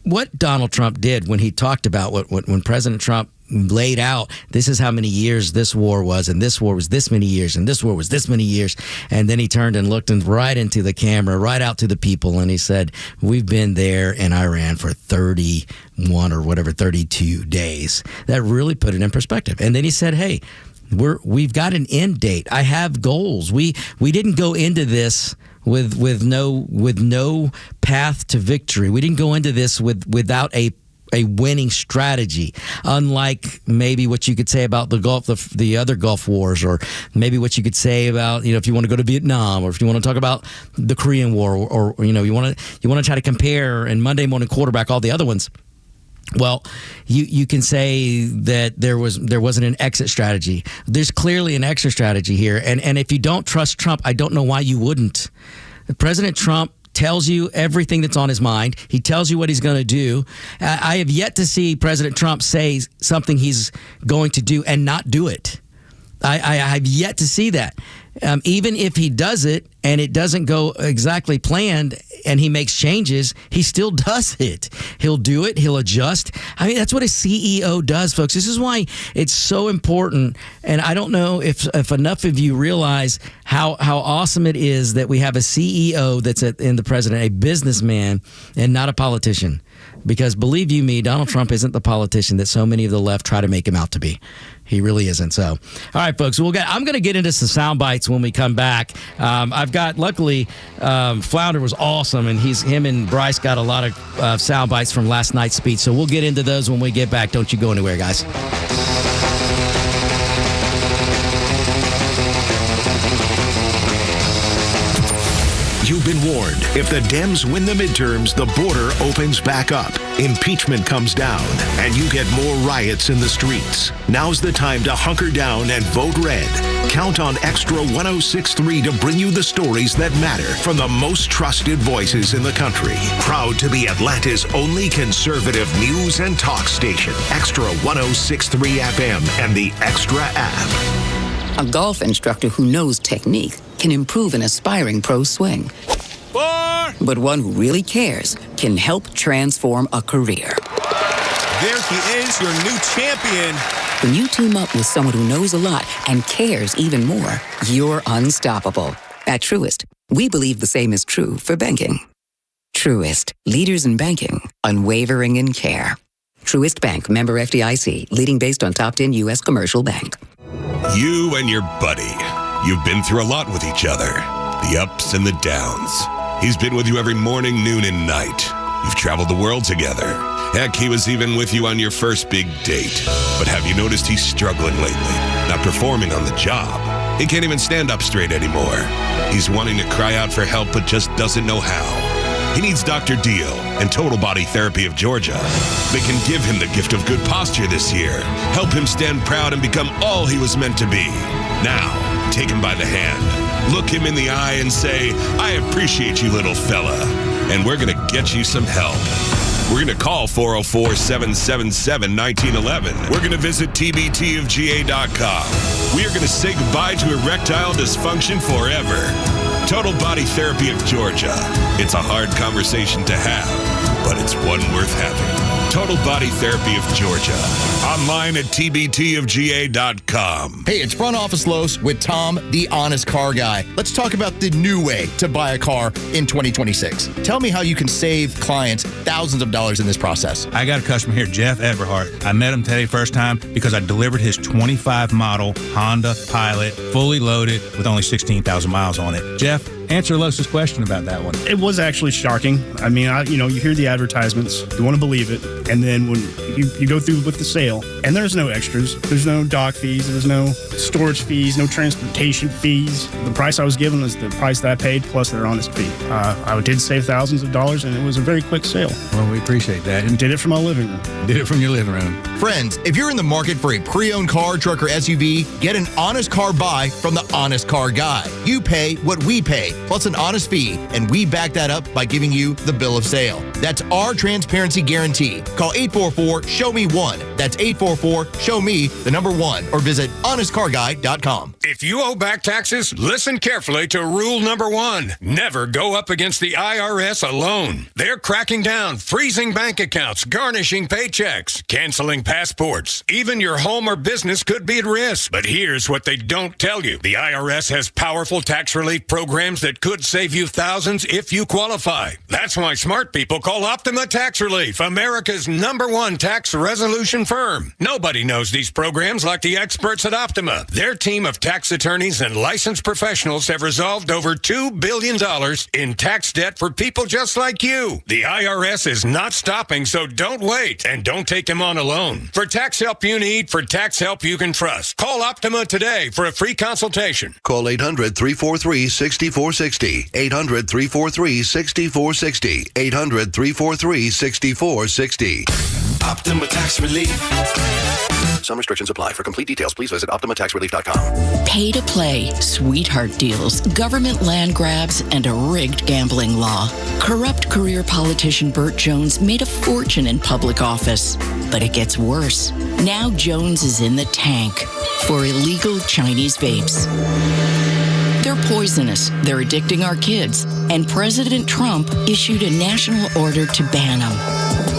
what Donald Trump did when he talked about when President Trump laid out, this is how many years this war was, and this war was this many years, and this war was this many years. And then he turned and looked right into the camera, right out to the people, and he said, we've been there in Iran for 31 or whatever, 32 days. That really put it in perspective. And then he said, hey, we've got an end date. I have goals. We didn't go into this with no path to victory. We didn't go into this without a winning strategy, unlike maybe what you could say about the other Gulf wars, or maybe what you could say about, if you want to go to Vietnam, or if you want to talk about the Korean War, or you want to try to compare and Monday morning quarterback all the other ones. Well, you can say that there wasn't an exit strategy. There's clearly an exit strategy here, and if you don't trust Trump, I don't know why you wouldn't. President Trump tells you everything that's on his mind. He tells you what he's going to do. I have yet to see President Trump say something he's going to do and not do it. I have yet to see that. Even if he does it and it doesn't go exactly planned and he makes changes, he still does it. He'll do it. He'll adjust. I mean, that's what a CEO does, folks. This is why it's so important. And I don't know if enough of you realize how awesome it is that we have a CEO that's in the president, a businessman, and not a politician. Because believe you me, Donald Trump isn't the politician that so many of the left try to make him out to be. He really isn't. So, all right, folks, I'm going to get into some sound bites when we come back. Luckily, Flounder was awesome, and him and Bryce got a lot of sound bites from last night's speech. So we'll get into those when we get back. Don't you go anywhere, guys. You've been warned. If the Dems win the midterms, the border opens back up. Impeachment comes down, and you get more riots in the streets. Now's the time to hunker down and vote red. Count on Extra 106.3 to bring you the stories that matter from the most trusted voices in the country. Proud to be Atlanta's only conservative news and talk station. Extra 106.3 FM and the Extra app. A golf instructor who knows technique can improve an aspiring pro swing. But one who really cares can help transform a career. There he is, your new champion. When you team up with someone who knows a lot and cares even more, you're unstoppable. At Truist, we believe the same is true for banking. Truist, leaders in banking, unwavering in care. Truist Bank, member FDIC, leading based on top 10 U.S. commercial bank. You and your buddy. You've been through a lot with each other. The ups and the downs. He's been with you every morning, noon, and night. You've traveled the world together. Heck, he was even with you on your first big date. But have you noticed he's struggling lately? Not performing on the job. He can't even stand up straight anymore. He's wanting to cry out for help, but just doesn't know how. He needs Dr. Deal and Total Body Therapy of Georgia. They can give him the gift of good posture this year, help him stand proud and become all he was meant to be. Now, take him by the hand, look him in the eye and say, I appreciate you, little fella, and we're going to get you some help. We're going to call 404-777-1911. We're going to visit tbtofga.com. We are going to say goodbye to erectile dysfunction forever. Total Body Therapy of Georgia. It's a hard conversation to have, but it's one worth having. Total Body Therapy of Georgia. Online at tbtofga.com. Hey, it's Front Office Los with Tom, the honest car guy. Let's talk about the new way to buy a car in 2026. Tell me how you can save clients thousands of dollars in this process. I got a customer here, Jeff Everhart. I met him today first time because I delivered his 25 model Honda Pilot, fully loaded with only 16,000 miles on it. Jeff, answer Los's question about that one. It was actually shocking. I mean, you hear the advertisements, you want to believe it, and then when you go through with the sale, and there's no extras, there's no dock fees, there's no storage fees, no transportation fees. The price I was given was the price that I paid plus their honest fee. I did save thousands of dollars, and it was a very quick sale. Well, we appreciate that. And did it from my living room. Did it from your living room. Friends, if you're in the market for a pre-owned car, truck, or SUV, get an honest car buy from the Honest Car Guy. You pay what we pay, plus an honest fee, and we back that up by giving you the bill of sale. That's our transparency guarantee. Call 844-SHOW-ME-1. That's 844-SHOW-ME, the number 1, or visit honestcarguy.com. If you owe back taxes, listen carefully to rule number 1. Never go up against the IRS alone. They're cracking down, freezing bank accounts, garnishing paychecks, canceling passports. Even your home or business could be at risk. But here's what they don't tell you. The IRS has powerful tax relief programs that could save you thousands if you qualify. That's why smart people call Optima Tax Relief America's #1 tax resolution firm. Nobody knows these programs like the experts at Optima. Their team of tax attorneys and licensed professionals have resolved over $2 billion in tax debt for people just like you. The IRS is not stopping, so don't wait, and don't take them on alone. For tax help you need, for tax help you can trust, call Optima today for a free consultation. Call 800-343-6460. 800-343-6460. 800-343-6460. Optima Tax Relief. Some restrictions apply. For complete details, please visit OptimaTaxRelief.com. Pay to play, sweetheart deals, government land grabs, and a rigged gambling law. Corrupt career politician Burt Jones made a fortune in public office. But it gets worse. Now Jones is in the tank for illegal Chinese vapes. They're poisonous, they're addicting our kids, and President Trump issued a national order to ban them.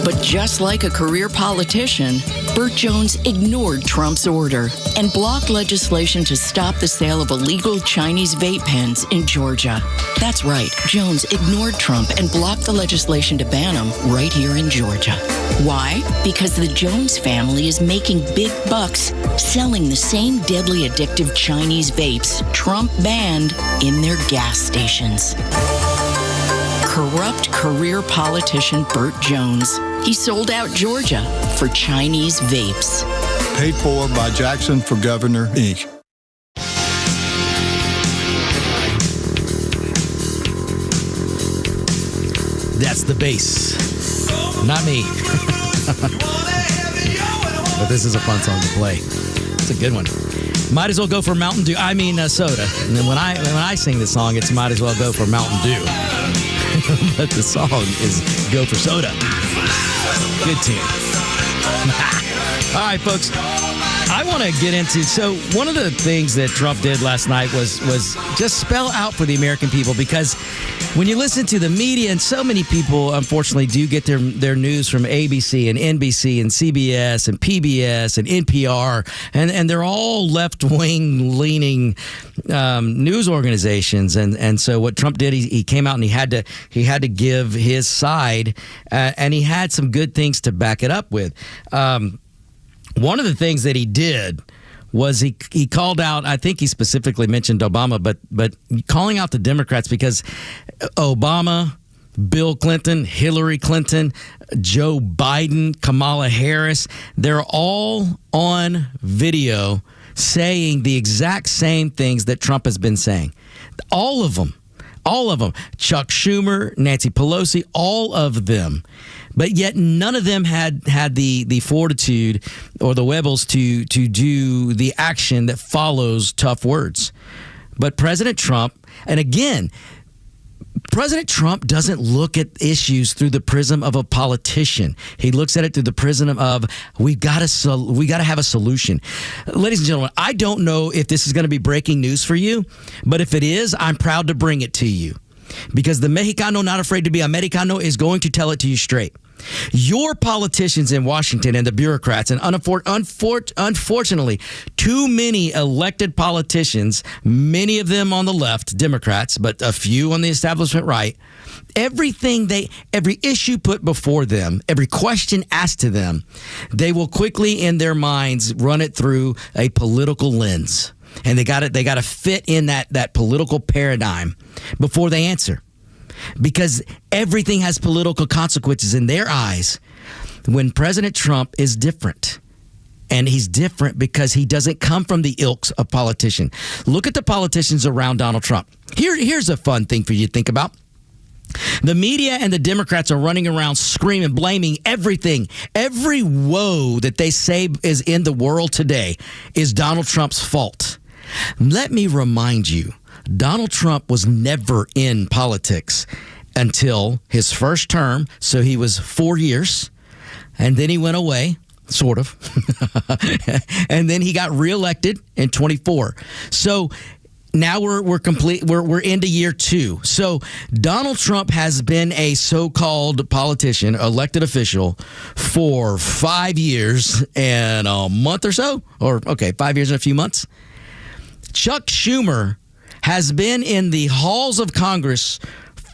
But just like a career politician, Burt Jones ignored Trump's order and blocked legislation to stop the sale of illegal Chinese vape pens in Georgia. That's right, Jones ignored Trump and blocked the legislation to ban them right here in Georgia. Why? Because the Jones family is making big bucks selling the same deadly addictive Chinese vapes Trump banned in their gas stations. Corrupt career politician Burt Jones. He sold out Georgia for Chinese vapes. Paid for by Jackson for Governor, Inc. That's the bass. Not me. But this is a fun song to play. It's a good one. Might as well go for Mountain Dew. I mean soda. And then when I sing this song, it's might as well go for Mountain Dew. But the song is Go for Soda. Good tune. All right, folks. I want to get into, so one of the things that Trump did last night was just spell out for the American people, because when you listen to the media, and so many people unfortunately do get their news from ABC and NBC and CBS and PBS and NPR, and they're all left-wing leaning news organizations, and so what Trump did, he came out and he had to give his side, and he had some good things to back it up with. One of the things that he did was he called out, I think he specifically mentioned Obama, but calling out the Democrats, because Obama, Bill Clinton, Hillary Clinton, Joe Biden, Kamala Harris, they're all on video saying the exact same things that Trump has been saying. All of them. Chuck Schumer, Nancy Pelosi, all of them. But yet none of them had the fortitude or the webbles to do the action that follows tough words. But President Trump, and again, President Trump doesn't look at issues through the prism of a politician. He looks at it through the prism of we got to have a solution. Ladies and gentlemen, I don't know if this is going to be breaking news for you, but if it is, I'm proud to bring it to you, because the Mexicano not afraid to be Americano is going to tell it to you straight. Your politicians in Washington and the bureaucrats, and unfortunately, too many elected politicians, many of them on the left, Democrats, but a few on the establishment right, every issue put before them, every question asked to them, they will quickly in their minds run it through a political lens. And they got to fit in that political paradigm before they answer. Because everything has political consequences in their eyes. When President Trump is different, and he's different because he doesn't come from the ilks of politician. Look at the politicians around Donald Trump. Here's a fun thing for you to think about. The media and the Democrats are running around screaming, blaming everything. Every woe that they say is in the world today is Donald Trump's fault. Let me remind you, Donald Trump was never in politics until his first term. So he was 4 years, and then he went away, sort of. And then he got reelected in 24. So now we're complete. We're into year 2. So Donald Trump has been a so-called politician, elected official, for 5 years and a month or so, 5 years and a few months. Chuck Schumer has been in the halls of Congress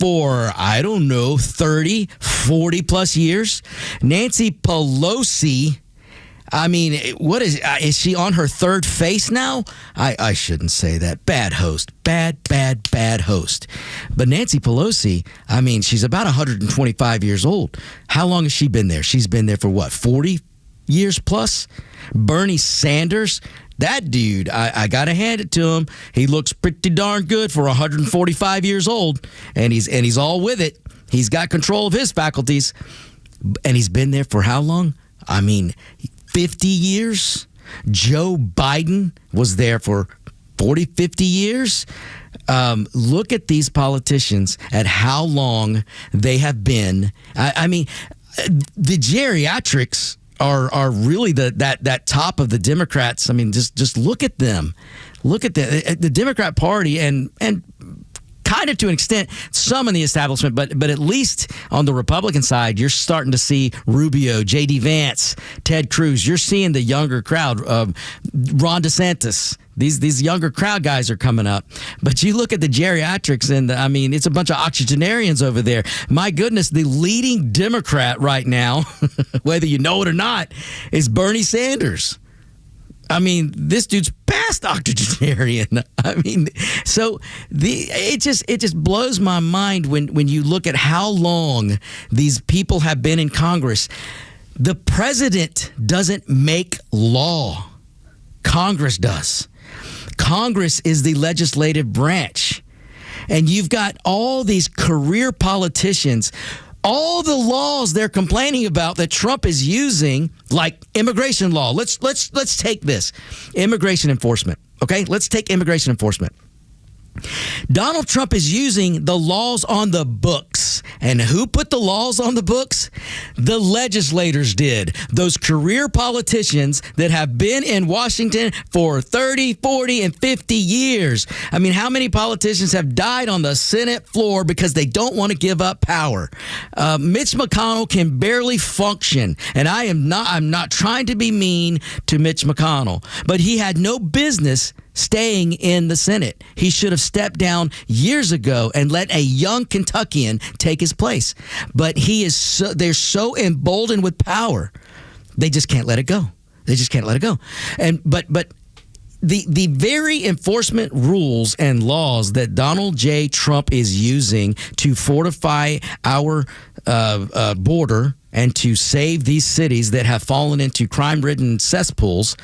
for, 30, 40 plus years. Nancy Pelosi, what is she on her third face now? I shouldn't say that. Bad host. Bad host. But Nancy Pelosi, she's about 125 years old. How long has she been there? She's been there for what, 40 years plus? Bernie Sanders, that dude, I got to hand it to him. He looks pretty darn good for 145 years old, and he's all with it. He's got control of his faculties, and he's been there for how long? 50 years. Joe Biden was there for 40, 50 years. Look at these politicians, at how long they have been. The geriatrics are really that top of the Democrats. Just look at them. Look at the Democrat Party and kind of to an extent some in the establishment, but at least on the Republican side, you're starting to see Rubio, J.D. Vance, Ted Cruz. You're seeing the younger crowd, Ron DeSantis. These younger crowd guys are coming up. But you look at the geriatrics, and it's a bunch of octogenarians over there. My goodness, the leading Democrat right now, whether you know it or not, is Bernie Sanders. This dude's past octogenarian. It just blows my mind when you look at how long these people have been in Congress. The president doesn't make law. Congress does. Congress is the legislative branch. And you've got all these career politicians, all the laws they're complaining about that Trump is using, like immigration law. Let's take this. Immigration enforcement. Okay? Let's take immigration enforcement. Donald Trump is using the laws on the books. And who put the laws on the books? The legislators did. Those career politicians that have been in Washington for 30, 40, and 50 years. I mean, how many politicians have died on the Senate floor because they don't want to give up power? Mitch McConnell can barely function. And I'm not trying to be mean to Mitch McConnell, but he had no business staying in the Senate. He should have stepped down years ago and let a young Kentuckian take his place. But they're so emboldened with power, they just can't let it go. They just can't let it go. And but the very enforcement rules and laws that Donald J. Trump is using to fortify our border and to save these cities that have fallen into crime-ridden cesspools.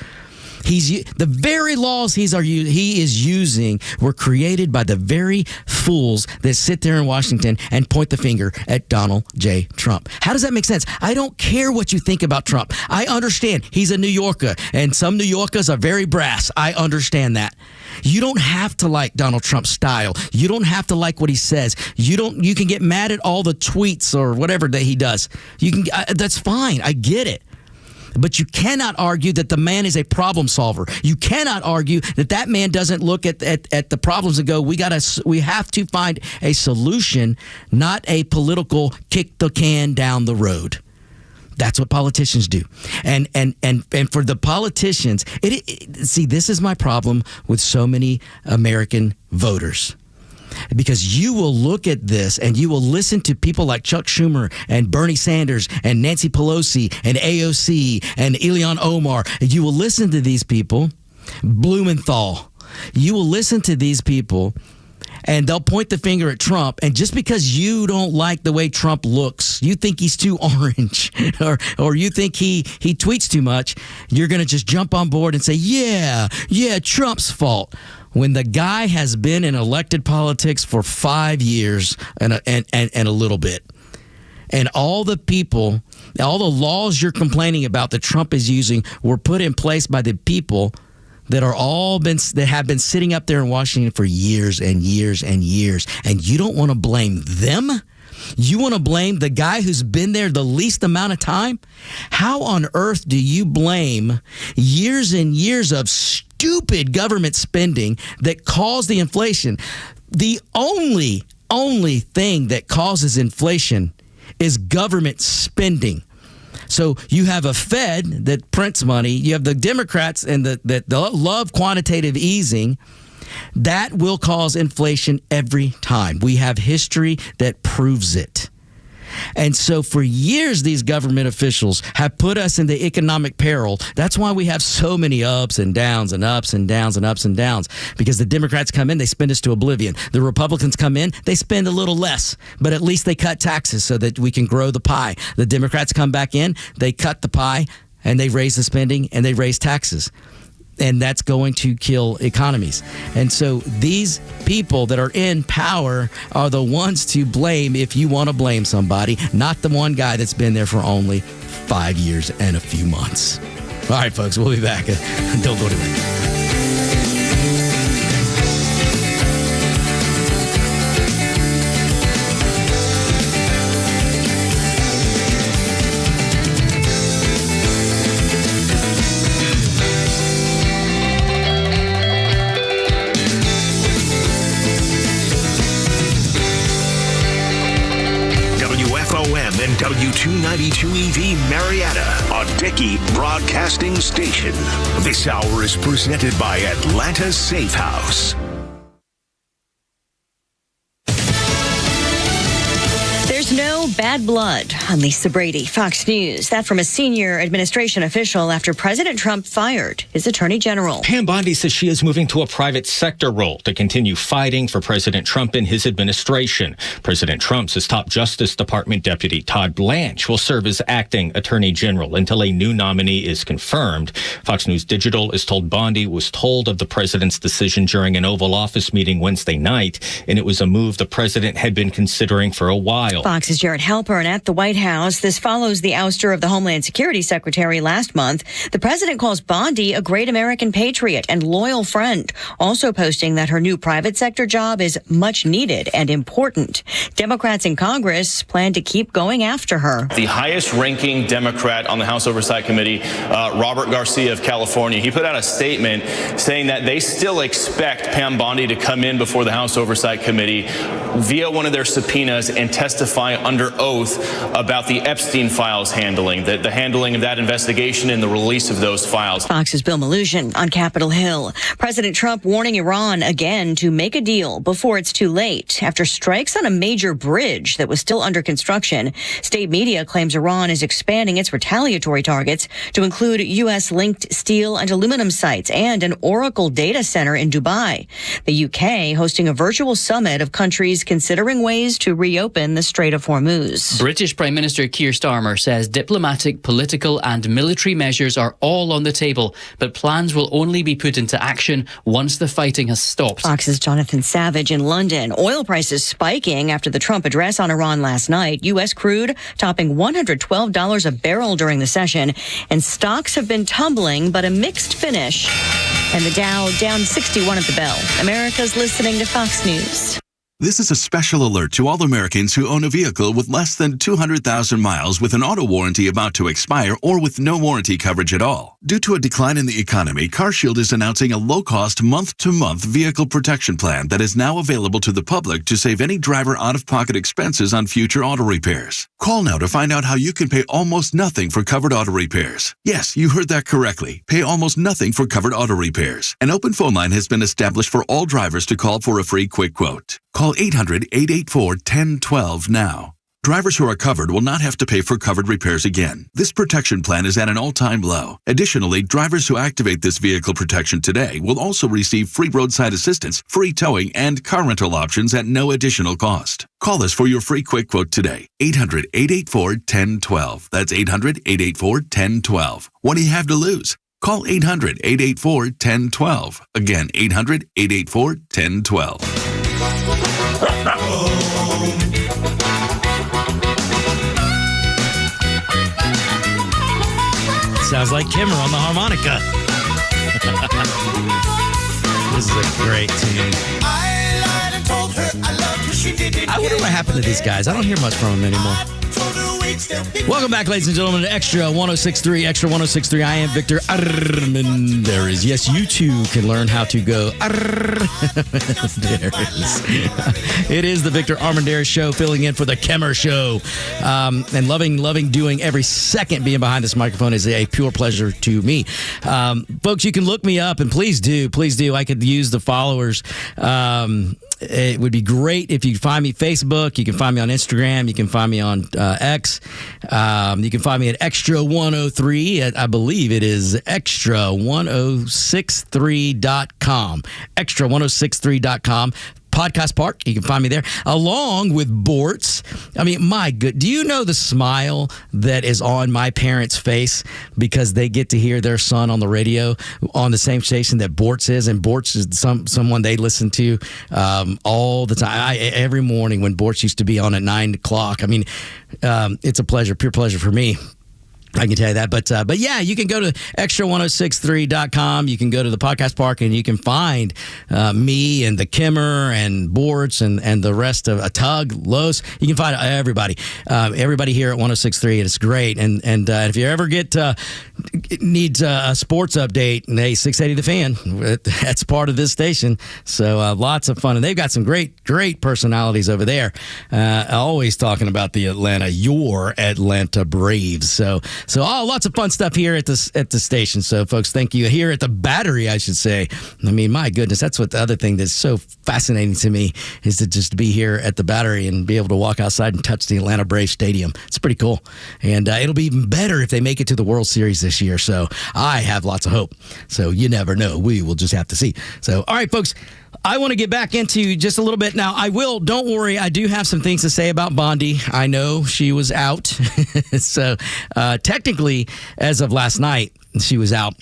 The very laws he is using were created by the very fools that sit there in Washington and point the finger at Donald J. Trump. How does that make sense? I don't care what you think about Trump. I understand he's a New Yorker, and some New Yorkers are very brass. I understand that. You don't have to like Donald Trump's style. You don't have to like what he says. You can get mad at all the tweets or whatever that he does. That's fine. I get it. But you cannot argue that the man is a problem solver. You cannot argue that man doesn't look at the problems and go, we have to find a solution, not a political kick the can down the road. That's what politicians do. And for the politicians, see, this is my problem with so many American voters. Because you will look at this and you will listen to people like Chuck Schumer and Bernie Sanders and Nancy Pelosi and AOC and Ilhan Omar. You will listen to these people, Blumenthal. You will listen to these people and they'll point the finger at Trump. And just because you don't like the way Trump looks, you think he's too orange or you think he tweets too much, you're going to just jump on board and say, yeah, Trump's fault. When the guy has been in elected politics for 5 years and a little bit. And all the laws you're complaining about that Trump is using were put in place by the people that have been sitting up there in Washington for years and years and years. And you don't want to blame them? You want to blame the guy who's been there the least amount of time? How on earth do you blame years and years of stupid government spending that caused the inflation? The only thing that causes inflation is government spending. So you have a Fed that prints money. You have the Democrats that love quantitative easing. That will cause inflation every time. We have history that proves it. And so for years, these government officials have put us into economic peril. That's why we have so many ups and downs and ups and downs and ups and downs, because the Democrats come in, they spend us to oblivion. The Republicans come in, they spend a little less, but at least they cut taxes so that we can grow the pie. The Democrats come back in, they cut the pie, and they raise the spending, and they raise taxes. And that's going to kill economies. And so these people that are in power are the ones to blame if you want to blame somebody, not the one guy that's been there for only 5 years and a few months. All right, folks, we'll be back. Don't go to it. W292 EV Marietta, a Dickey Broadcasting Station. This hour is presented by Atlanta Safe House. There's no bad blood on Lisa Brady, Fox News. That from a senior administration official after President Trump fired his attorney general. Pam Bondi says she is moving to a private sector role to continue fighting for President Trump and his administration. President Trump's top Justice Department deputy, Todd Blanche, will serve as acting attorney general until a new nominee is confirmed. Fox News Digital is told Bondi was told of the president's decision during an Oval Office meeting Wednesday night, and it was a move the president had been considering for a while. Fox's Jared Halpern at the White House. This follows the ouster of the Homeland Security Secretary last month. The president calls Bondi a great American patriot and loyal friend, also posting that her new private sector job is much needed and important. Democrats in Congress plan to keep going after her. The highest-ranking Democrat on the House Oversight Committee, Robert Garcia of California, he put out a statement saying that they still expect Pam Bondi to come in before the House Oversight Committee via one of their subpoenas and testify under oath about the Epstein files handling, the handling of that investigation and the release of those files. Fox's Bill Malugin on Capitol Hill. President Trump warning Iran again to make a deal before it's too late after strikes on a major bridge that was still under construction. State media claims Iran is expanding its retaliatory targets to include U.S.-linked steel and aluminum sites and an Oracle data center in Dubai. The UK hosting a virtual summit of countries considering ways to reopen the Strait of Hormuz. British Prime Minister Keir Starmer says diplomatic, political and military measures are all on the table, but plans will only be put into action once the fighting has stopped. Fox's Jonathan Savage in London. Oil prices spiking after the Trump address on Iran last night. U.S. crude topping $112 a barrel during the session, and stocks have been tumbling, but a mixed finish. And the Dow down 61 at the bell. America's listening to Fox News. This is a special alert to all Americans who own a vehicle with less than 200,000 miles with an auto warranty about to expire or with no warranty coverage at all. Due to a decline in the economy, CarShield is announcing a low-cost month-to-month vehicle protection plan that is now available to the public to save any driver out-of-pocket expenses on future auto repairs. Call now to find out how you can pay almost nothing for covered auto repairs. Yes, you heard that correctly. Pay almost nothing for covered auto repairs. An open phone line has been established for all drivers to call for a free quick quote. Call 800-884-1012 now. Drivers who are covered will not have to pay for covered repairs again. This protection plan is at an all-time low. Additionally, drivers who activate this vehicle protection today will also receive free roadside assistance, free towing, and car rental options at no additional cost. Call us for your free quick quote today. 800-884-1012. That's 800-884-1012. What do you have to lose? Call 800-884-1012. Again, 800-884-1012. Sounds like Kimmer on the harmonica. This is a great tune. I wonder what happened to these guys. I don't hear much from them anymore. Welcome back, ladies and gentlemen, to Extra 106.3. Extra 106.3. I am Victor Armandiaz. Yes, you too can learn how to go Armandiaz. It is the Victor Armandiaz Show, filling in for the Kemmer Show. And loving doing every second being behind this microphone is a pure pleasure to me. Folks, you can look me up, and please do. I could use the followers. It would be great if you could find me Facebook. You can find me on Instagram. You can find me on X. You can find me at Extra 103. I believe it is extra1063.com. Extra1063.com. Podcast Park. You can find me there, along with Bortz. I mean, my good. Do you know the smile that is on my parents' face because they get to hear their son on the radio on the same station that Bortz is, and Bortz is someone they listen to all the time. Every morning when Bortz used to be on at 9 o'clock. I mean, it's a pleasure, pure pleasure for me. I can tell you that. But yeah, you can go to extra1063.com. You can go to the Podcast Park, and you can find me and the Kimmer and Bortz and the rest of Tug, Los. You can find everybody here at 106.3, and it's great. And if you ever needs a sports update, hey, 680 The Fan, that's part of this station. So lots of fun. And they've got some great personalities over there, always talking about your Atlanta Braves. So lots of fun stuff here at the station. So, folks, thank you. Here at the Battery, I should say. I mean, my goodness, that's what the other thing that's so fascinating to me is to just be here at the Battery and be able to walk outside and touch the Atlanta Braves Stadium. It's pretty cool. And it'll be even better if they make it to the World Series this year. So I have lots of hope. So you never know. We will just have to see. So, all right, folks. I want to get back into just a little bit. Now, don't worry, I do have some things to say about Bondi. I know she was out. So, technically, as of last night, she was out.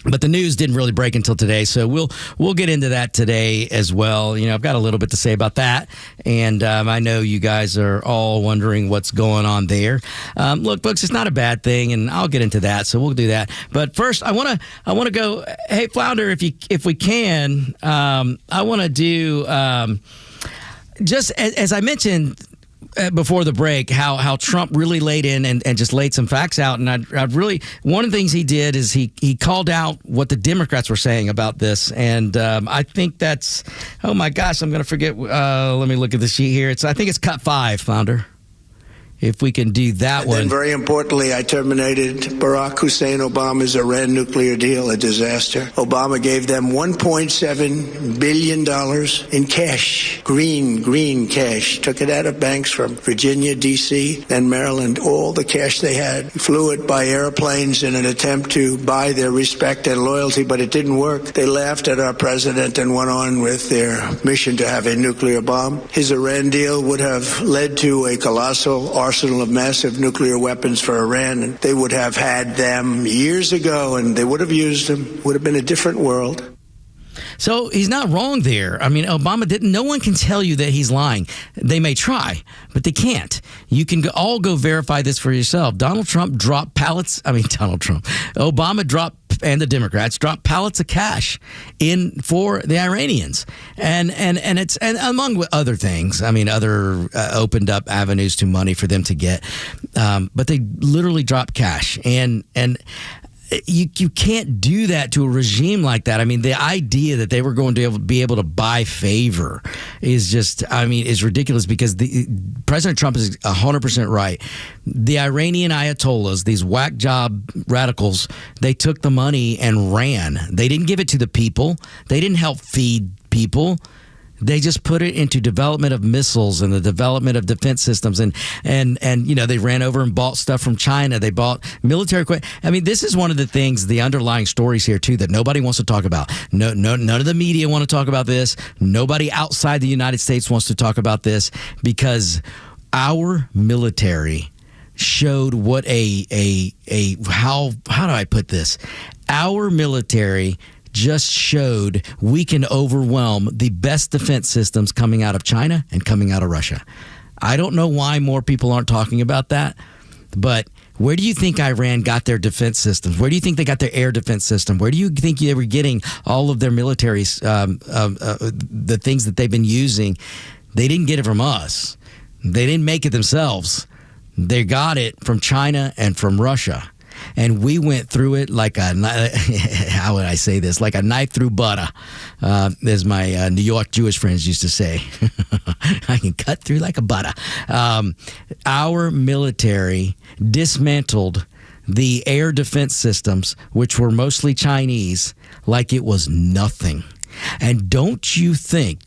But the news didn't really break until today, so we'll get into that today as well. You know, I've got a little bit to say about that, and I know you guys are all wondering what's going on there. Look, folks, it's not a bad thing, and I'll get into that, so we'll do that. But first, I want to go. Hey, Flounder, if we can, I want to do just as I mentioned before the break, how Trump really laid in and just laid some facts out. And I really, one of the things he did is he called out what the Democrats were saying about this. And I think that's, oh my gosh, I'm going to forget. Let me look at the sheet here. I think it's cut 5, Flounder. If we can do that one. And very importantly, I terminated Barack Hussein Obama's Iran nuclear deal, a disaster. Obama gave them $1.7 billion in cash, green cash. Took it out of banks from Virginia, D.C., and Maryland, all the cash they had. Flew it by airplanes in an attempt to buy their respect and loyalty, but it didn't work. They laughed at our president and went on with their mission to have a nuclear bomb. His Iran deal would have led to a colossal arsenal of massive nuclear weapons for Iran, and they would have had them years ago, and they would have used them. Would have been a different world. So he's not wrong there. I mean, Obama didn't. No one can tell you that he's lying. They may try, but they can't. You can all go verify this for yourself. Obama dropped, and the Democrats dropped pallets of cash in for the Iranians, and it's among other things. I mean, other opened up avenues to money for them to get, but they literally dropped cash and. You can't do that to a regime like that. I mean, the idea that they were going to be able to buy favor is just, is ridiculous because President Trump is 100% right. The Iranian Ayatollahs, these whack job radicals, they took the money and ran. They didn't give it to the people. They didn't help feed people. They just put it into development of missiles and the development of defense systems, and they ran over and bought stuff from China. They bought military equipment. I mean, this is one of the things, the underlying stories here too, that nobody wants to talk about. No, none of the media want to talk about this. Nobody outside the United States wants to talk about this because our military showed what how do I put this? Our military just showed we can overwhelm the best defense systems coming out of China and coming out of Russia. I don't know why more people aren't talking about that, but where do you think Iran got their defense systems? Where do you think they got their air defense system? Where do you think they were getting all of their military, the things that they've been using? They didn't get it from us. They didn't make it themselves. They got it from China and from Russia. And we went through it like how would I say this? Like a knife through butter, as my New York Jewish friends used to say. I can cut through like a butter. Our military dismantled the air defense systems, which were mostly Chinese, like it was nothing. And don't you think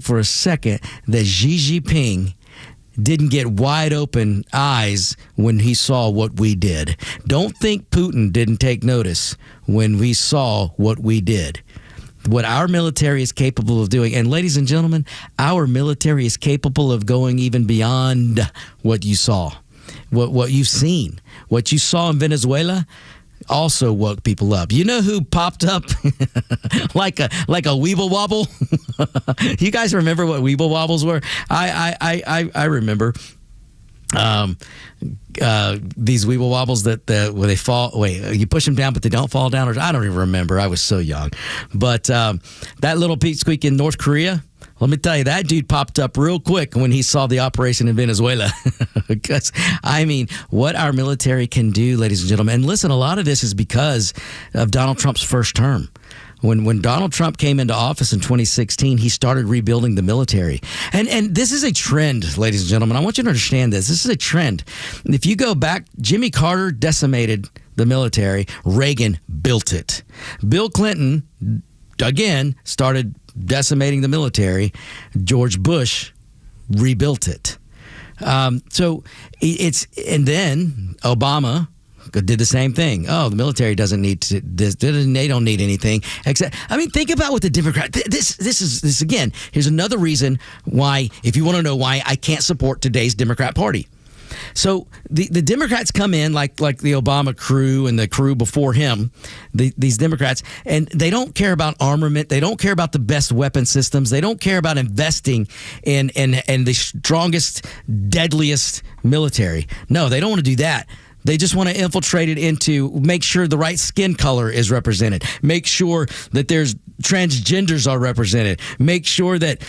for a second that Xi Jinping didn't get wide open eyes when he saw what we did. Don't think Putin didn't take notice when we saw what we did. What our military is capable of doing. And ladies and gentlemen, our military is capable of going even beyond what you saw, what you've seen. What you saw in Venezuela also woke people up. You know who popped up like a Weeble Wobble? You guys remember what Weeble Wobbles were? I remember these Weeble Wobbles that where they fall. Wait, you push them down, but they don't fall down. Or I don't even remember. I was so young. But that little Pete Squeak in North Korea. Let me tell you, that dude popped up real quick when he saw the operation in Venezuela. Because, what our military can do, ladies and gentlemen. And listen, a lot of this is because of Donald Trump's first term. When Donald Trump came into office in 2016, he started rebuilding the military. And this is a trend, ladies and gentlemen. I want you to understand this. This is a trend. If you go back, Jimmy Carter decimated the military. Reagan built it. Bill Clinton, again, started decimating the military. George Bush rebuilt it. And then Obama did the same thing. Oh, the military doesn't need to this. They don't need anything. Except, think about what the Democrat. This is again. Here's another reason why. If you want to know why I can't support today's Democrat Party, So the Democrats come in like the Obama crew and the crew before him, these Democrats, and they don't care about armament. They don't care about the best weapon systems. They don't care about investing in the strongest, deadliest military. No, they don't want to do that. They just want to infiltrate it into make sure the right skin color is represented. Make sure that there's transgenders are represented. Make sure that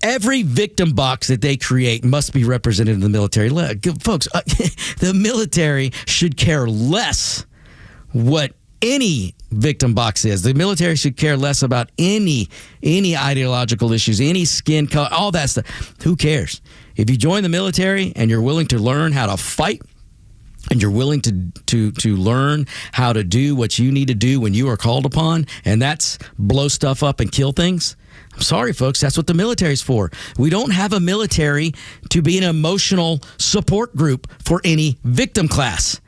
every victim box that they create must be represented in the military. Folks, the military should care less what any victim box is. The military should care less about any ideological issues, any skin color, all that stuff. Who cares? If you join the military and you're willing to learn how to fight, and you're willing to learn how to do what you need to do when you are called upon, and that's blow stuff up and kill things, I'm sorry, folks, that's what the military's for. We don't have a military to be an emotional support group for any victim class.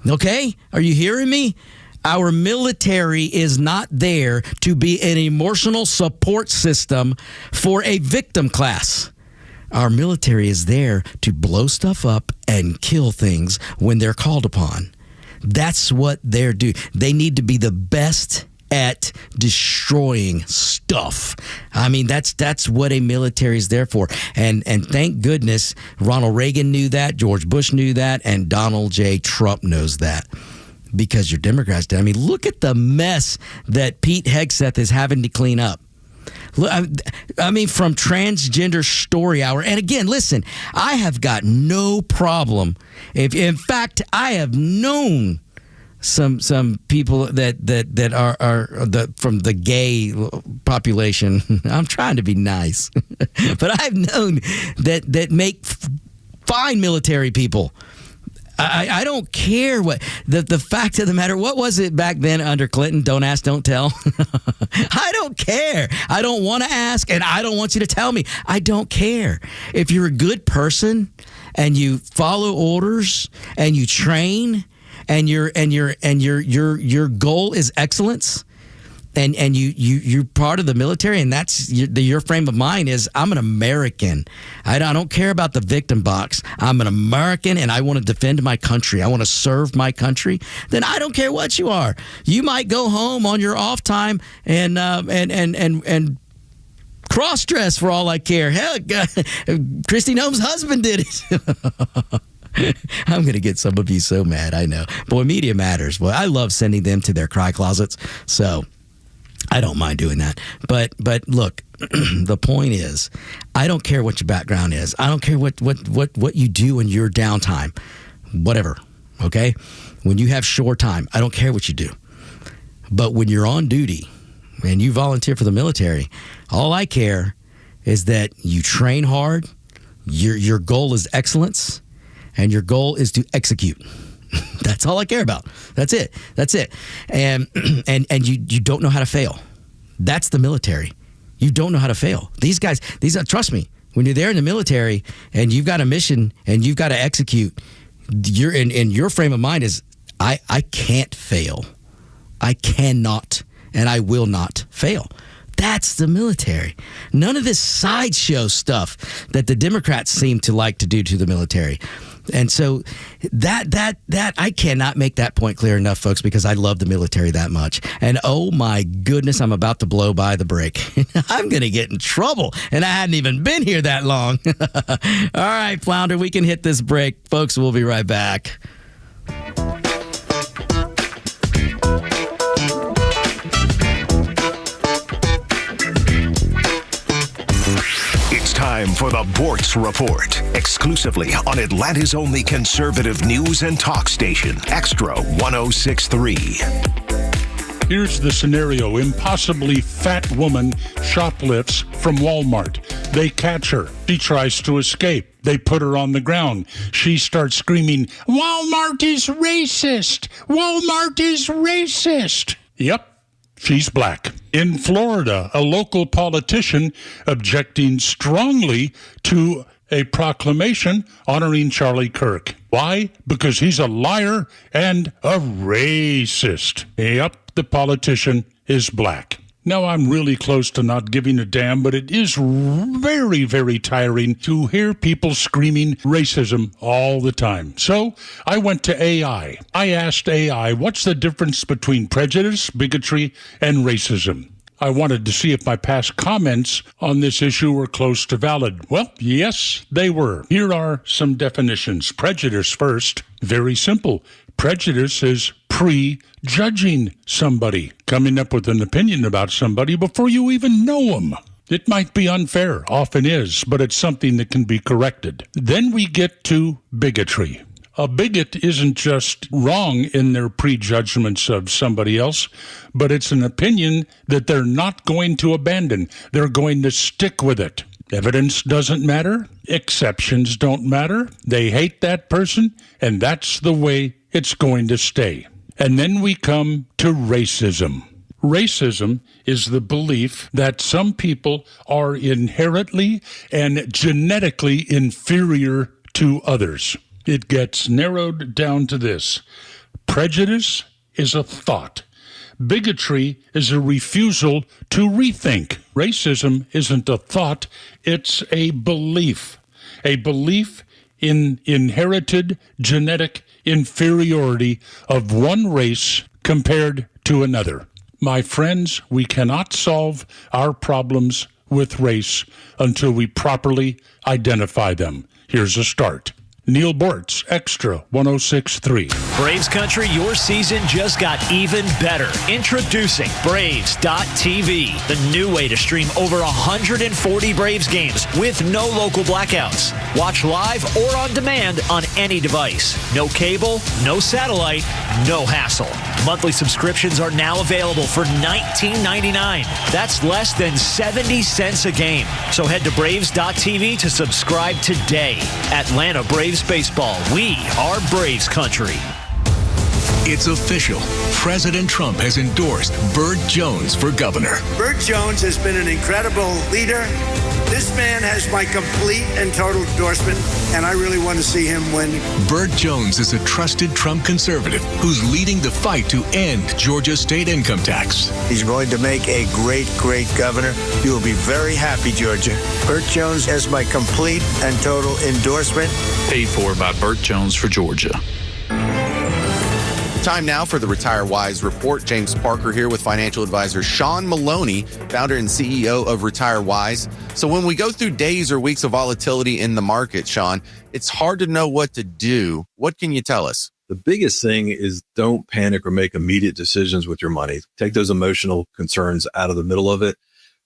Okay? Are you hearing me? Our military is not there to be an emotional support system for a victim class. Our military is there to blow stuff up and kill things when they're called upon. That's what they're doing. They need to be the best at destroying stuff. I mean, that's what a military is there for. And thank goodness Ronald Reagan knew that, George Bush knew that, and Donald J. Trump knows that. Because your Democrats did. I mean, look at the mess that Pete Hegseth is having to clean up. I mean, from transgender story hour. And again, listen, I have got no problem. In fact, I have known some people that are from the gay population. I'm trying to be nice, but I've known that make fine military people. I don't care what the fact of the matter. What was it back then under Clinton? Don't ask, don't tell. I don't care. I don't want to ask, and I don't want you to tell me. I don't care. If you're a good person and you follow orders and you train and your goal is excellence, and you're part of the military, and that's your frame of mind is I'm an American. I don't care about the victim box. I'm an American, and I want to defend my country. I want to serve my country. Then I don't care what you are. You might go home on your off time and cross dress for all I care. Hell, Kristi Noem's husband did it. I'm going to get some of you so mad. I know. Boy, media matters. Boy, I love sending them to their cry closets. So I don't mind doing that. But look, the point is, I don't care what your background is. I don't care what you do in your downtime. Whatever. Okay? When you have shore time, I don't care what you do. But when you're on duty and you volunteer for the military, all I care is that you train hard, your goal is excellence, and your goal is to execute. That's all I care about. That's it. And you don't know how to fail. That's the military. You don't know how to fail. These guys, trust me, when you're there in the military and you've got a mission and you've got to execute, you're in your frame of mind is I can't fail. I cannot and I will not fail. That's the military. None of this sideshow stuff that the Democrats seem to like to do to the military. And so that I cannot make that point clear enough, folks, because I love the military that much. And oh my goodness, I'm about to blow by the break. I'm going to get in trouble. And I hadn't even been here that long. All right, Flounder, we can hit this break. Folks, we'll be right back. Time for the Bortz Report, exclusively on Atlanta's only conservative news and talk station, Extra 106.3. Here's the scenario. Impossibly fat woman shoplifts from Walmart. They catch her. She tries to escape. They put her on the ground. She starts screaming, "Walmart is racist! Walmart is racist!" Yep. She's black. In Florida, a local politician objecting strongly to a proclamation honoring Charlie Kirk. Why? Because he's a liar and a racist. Yep, the politician is black. Now, I'm really close to not giving a damn, but it is very, very tiring to hear people screaming racism all the time. So I went to AI. I asked AI, what's the difference between prejudice, bigotry, and racism? I wanted to see if my past comments on this issue were close to valid. Well, yes, they were. Here are some definitions. Prejudice first. Very simple. Prejudice is prejudging somebody, coming up with an opinion about somebody before you even know them. It might be unfair, often is, but it's something that can be corrected. Then we get to bigotry. A bigot isn't just wrong in their prejudgments of somebody else, but it's an opinion that they're not going to abandon. They're going to stick with it. Evidence doesn't matter. Exceptions don't matter. They hate that person, and that's the way it's going to stay. And then we come to racism. Racism is the belief that some people are inherently and genetically inferior to others. It gets narrowed down to this. Prejudice is a thought. Bigotry is a refusal to rethink. Racism isn't a thought, it's a belief. A belief in inherited genetic inferiority of one race compared to another. My friends, we cannot solve our problems with race until we properly identify them. Here's a start. Neil Bortz, Extra 106.3. Braves Country, your season just got even better. Introducing Braves.tv, the new way to stream over 140 Braves games with no local blackouts. Watch live or on demand on any device. No cable, no satellite, no hassle. Monthly subscriptions are now available for $19.99. That's less than 70 cents a game. So head to Braves.tv to subscribe today. Atlanta Braves Baseball. We are Braves Country. It's official. President Trump has endorsed Burt Jones for governor. Burt Jones has been an incredible leader. This man has my complete and total endorsement, and I really want to see him win. Burt Jones is a trusted Trump conservative who's leading the fight to end Georgia's state income tax. He's going to make a great, great governor. You will be very happy, Georgia. Burt Jones has my complete and total endorsement. Paid for by Burt Jones for Georgia. Time now for the Retire Wise Report. James Parker here with financial advisor Sean Maloney, founder and CEO of Retire Wise. So when we go through days or weeks of volatility in the market, Sean, it's hard to know what to do. What can you tell us? The biggest thing is don't panic or make immediate decisions with your money. Take those emotional concerns out of the middle of it.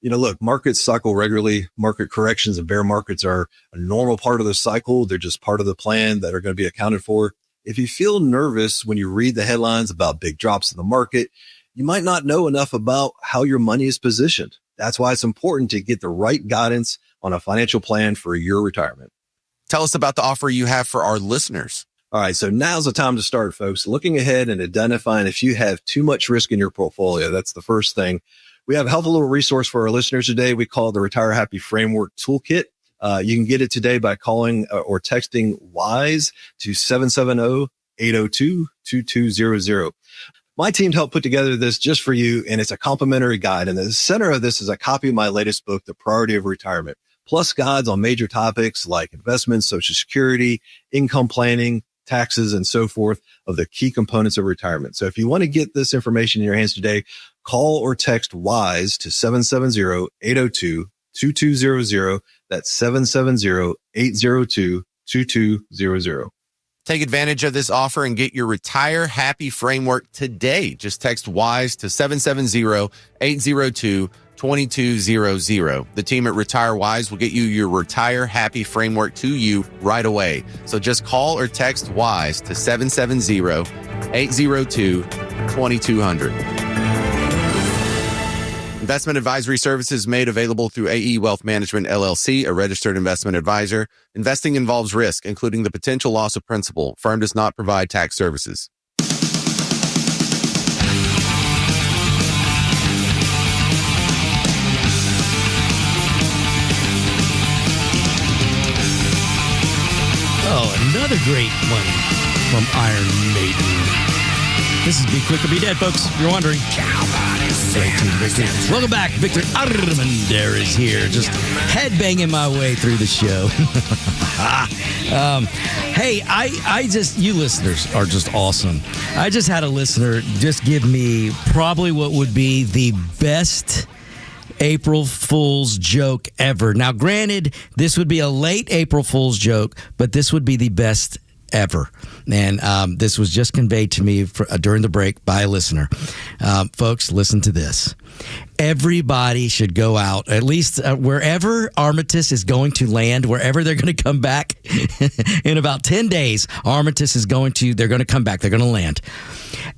You know, look, markets cycle regularly. Market corrections and bear markets are a normal part of the cycle. They're just part of the plan that are going to be accounted for. If you feel nervous when you read the headlines about big drops in the market, you might not know enough about how your money is positioned. That's why it's important to get the right guidance on a financial plan for your retirement. Tell us about the offer you have for our listeners. All right, so now's the time to start, folks. Looking ahead and identifying if you have too much risk in your portfolio. That's the first thing. We have a helpful little resource for our listeners today. We call it the Retire Happy Framework Toolkit. You can get it today by calling or texting WISE to 770-802-2200. My team helped put together this just for you, and it's a complimentary guide. And the center of this is a copy of my latest book, The Priority of Retirement, plus guides on major topics like investments, Social Security, income planning, taxes, and so forth of the key components of retirement. So if you want to get this information in your hands today, call or text WISE to 770-802-2200. That's 770-802-2200. Take advantage of this offer and get your Retire Happy Framework today. Just text WISE to 770-802-2200. The team at Retire Wise will get you your Retire Happy Framework to you right away. So just call or text WISE to 770-802-2200. Investment advisory services made available through AE Wealth Management, LLC, a registered investment advisor. Investing involves risk, including the potential loss of principal. Firm does not provide tax services. Oh, another great one from Iron Maiden. This is Be Quick or Be Dead, folks, if you're wondering. great team. Welcome back. Victor Armandiaz is here, just headbanging my way through the show. Hey, you listeners are just awesome. I just had a listener just give me probably what would be the best April Fool's joke ever. Now, granted, this would be a late April Fool's joke, but this would be the best ever. And this was just conveyed to me during the break by a listener. Folks, listen to this. Everybody should go out, at least wherever Armistice is going to land, wherever they're going to come back in about 10 days. Armistice is they're going to come back. They're going to land.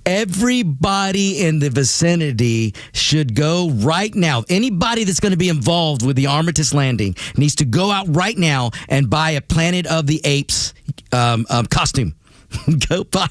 Everybody in the vicinity should go right now. Anybody that's going to be involved with the Armistice landing needs to go out right now and buy a Planet of the Apes costume. Go buy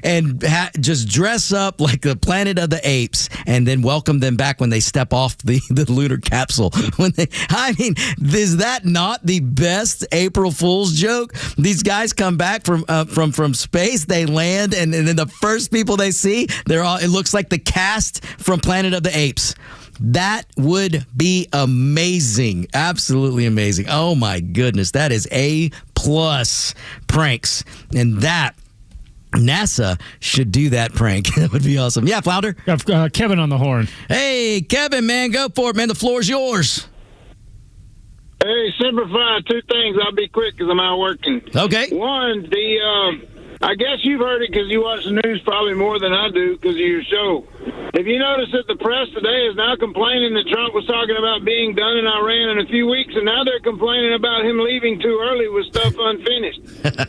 and just dress up like the Planet of the Apes, and then welcome them back when they step off the lunar capsule. Is that not the best April Fool's joke? These guys come back from space, they land, and then the first people they see, it looks like the cast from Planet of the Apes. That would be amazing. Absolutely amazing. Oh, my goodness. That is A+ pranks. And that, NASA should do that prank. That would be awesome. Yeah, Flounder? Got Kevin on the horn. Hey, Kevin, man, go for it, man. The floor is yours. Hey, simplify two things. I'll be quick because I'm out working. Okay. One, I guess you've heard it because you watch the news probably more than I do because of your show. If you notice that the press today is now complaining that Trump was talking about being done in Iran in a few weeks, and now they're complaining about him leaving too early with stuff unfinished.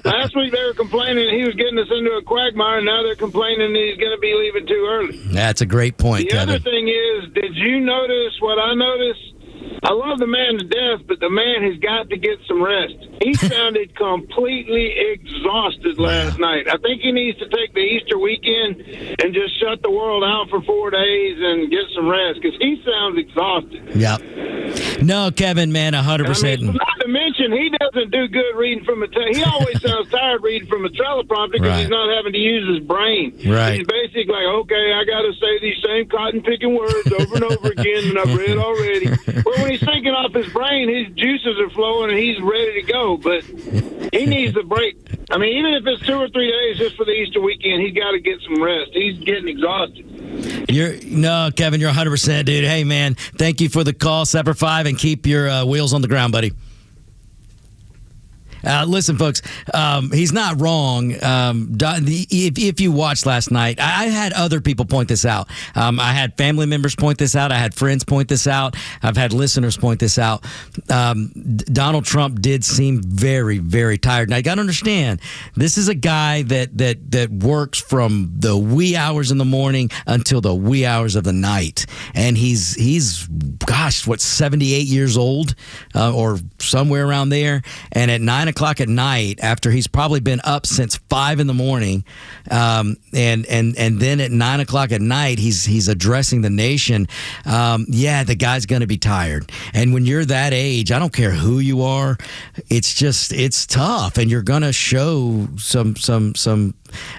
Last week they were complaining that he was getting us into a quagmire, and now they're complaining that he's going to be leaving too early. That's a great point, Kevin. The other thing is, did you notice what I noticed? I love the man to death, but the man has got to get some rest. He sounded completely exhausted last night. I think he needs to take the Easter weekend and just shut the world out for 4 days and get some rest because he sounds exhausted. Yep. No, Kevin, man, 100%. Not to mention, he doesn't do good reading from he always sounds tired reading from a teleprompter because he's not having to use his brain. Right. He's basically like, okay, I got to say these same cotton-picking words over and over again that I've read already. Well, when he's thinking off his brain, his juices are flowing and he's ready to go. But he needs a break. I mean, even if it's 2 or 3 days just for the Easter weekend, he's got to get some rest. He's getting exhausted. Kevin, you're 100%, dude. Hey, man, thank you for the call, Semper Fi, and keep your wheels on the ground, buddy. Listen, folks, he's not wrong. If you watched last night, I had other people point this out. I had family members point this out. I had friends point this out. I've had listeners point this out. Donald Trump did seem very, very tired. Now, you got to understand, this is a guy that works from the wee hours in the morning until the wee hours of the night. And he's 78 years old or somewhere around there. And at 9 o'clock at night, after he's probably been up since 5 in the morning, and then at 9 o'clock at night, he's addressing the nation. The guy's going to be tired. And when you're that age, I don't care who you are, it's tough, and you're going to show some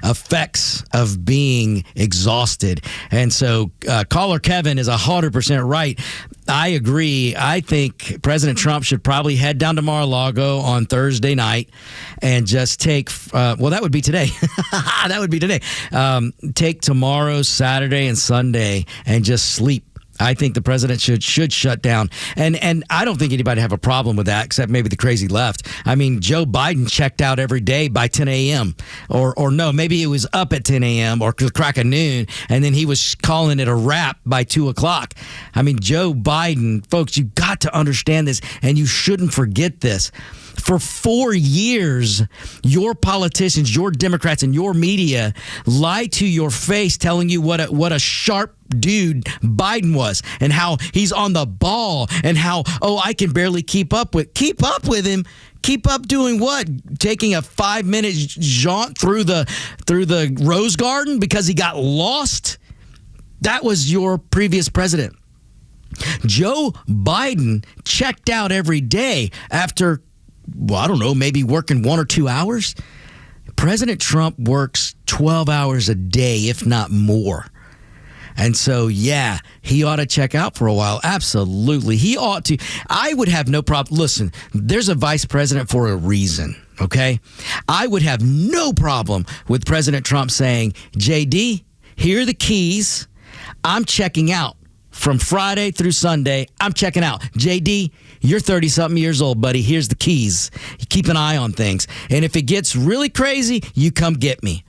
effects of being exhausted. And so caller Kevin is 100% right. I agree. I think President Trump should probably head down to Mar-a-Lago on Thursday night and just take, that would be today. That would be today. Take tomorrow, Saturday, and Sunday and just sleep. I think the president should shut down. And I don't think anybody have a problem with that, except maybe the crazy left. I mean, Joe Biden checked out every day by 10 a.m. Or no, maybe it was up at 10 a.m. or the crack of noon, and then he was calling it a wrap by 2 o'clock. I mean, Joe Biden, folks, you got to understand this, and you shouldn't forget this. For 4 years, your politicians, your Democrats, and your media lied to your face, telling you what a sharp dude Biden was, and how he's on the ball, and how I can barely keep up with him. Keep up doing what? Taking a 5-minute jaunt through the Rose Garden because he got lost? That was your previous president. Joe Biden checked out every day after, I don't know, maybe working 1 or 2 hours. President Trump works 12 hours a day, if not more. And so, yeah, he ought to check out for a while. Absolutely. He ought to. I would have no problem. Listen, there's a vice president for a reason, okay? I would have no problem with President Trump saying, JD, here are the keys. I'm checking out. From Friday through Sunday, I'm checking out. JD, you're 30-something years old, buddy. Here's the keys. You keep an eye on things. And if it gets really crazy, you come get me.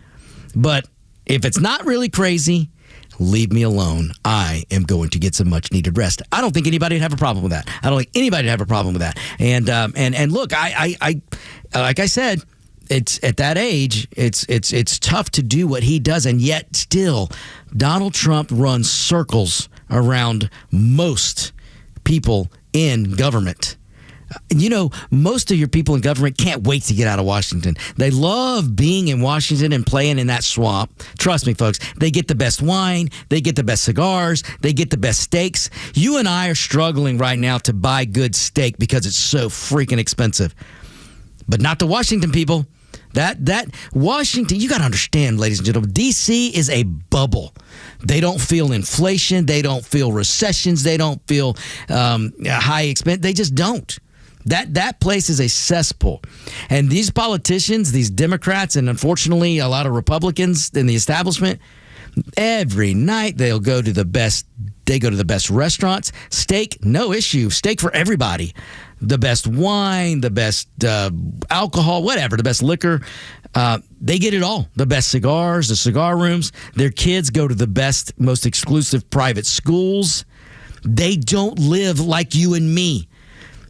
But if it's not really crazy, leave me alone. I am going to get some much-needed rest. I don't think anybody would have a problem with that. I don't think anybody would have a problem with that. And look, I like I said, it's at that age, it's tough to do what he does, and yet still, Donald Trump runs circles around most people in government. You know, most of your people in government can't wait to get out of Washington. They love being in Washington and playing in that swamp. Trust me, folks, they get the best wine, they get the best cigars, they get the best steaks. You and I are struggling right now to buy good steak because it's so freaking expensive. But not the Washington people. That Washington, you got to understand, ladies and gentlemen, D.C. is a bubble. They don't feel inflation. They don't feel recessions. They don't feel high expense. They just don't. That place is a cesspool. And these politicians, these Democrats, and unfortunately a lot of Republicans in the establishment, every night they go to the best restaurants. Steak, no issue. Steak for everybody. The best wine, the best alcohol, whatever, the best liquor. They get it all. The best cigars, the cigar rooms. Their kids go to the best, most exclusive private schools. They don't live like you and me.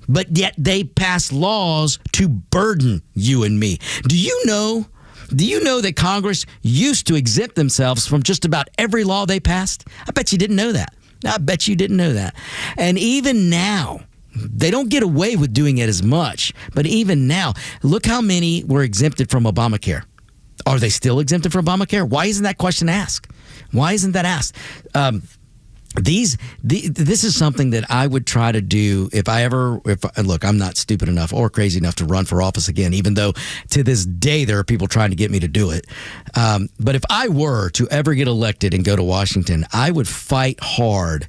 But yet they pass laws to burden you and me. Do you know that Congress used to exempt themselves from just about every law they passed? I bet you didn't know that. I bet you didn't know that. And even now, they don't get away with doing it as much. But even now, look how many were exempted from Obamacare. Are they still exempted from Obamacare? Why isn't that question asked? Why isn't that asked? This is something that I would try to do if look, I'm not stupid enough or crazy enough to run for office again, even though to this day there are people trying to get me to do it. But if I were to ever get elected and go to Washington, I would fight hard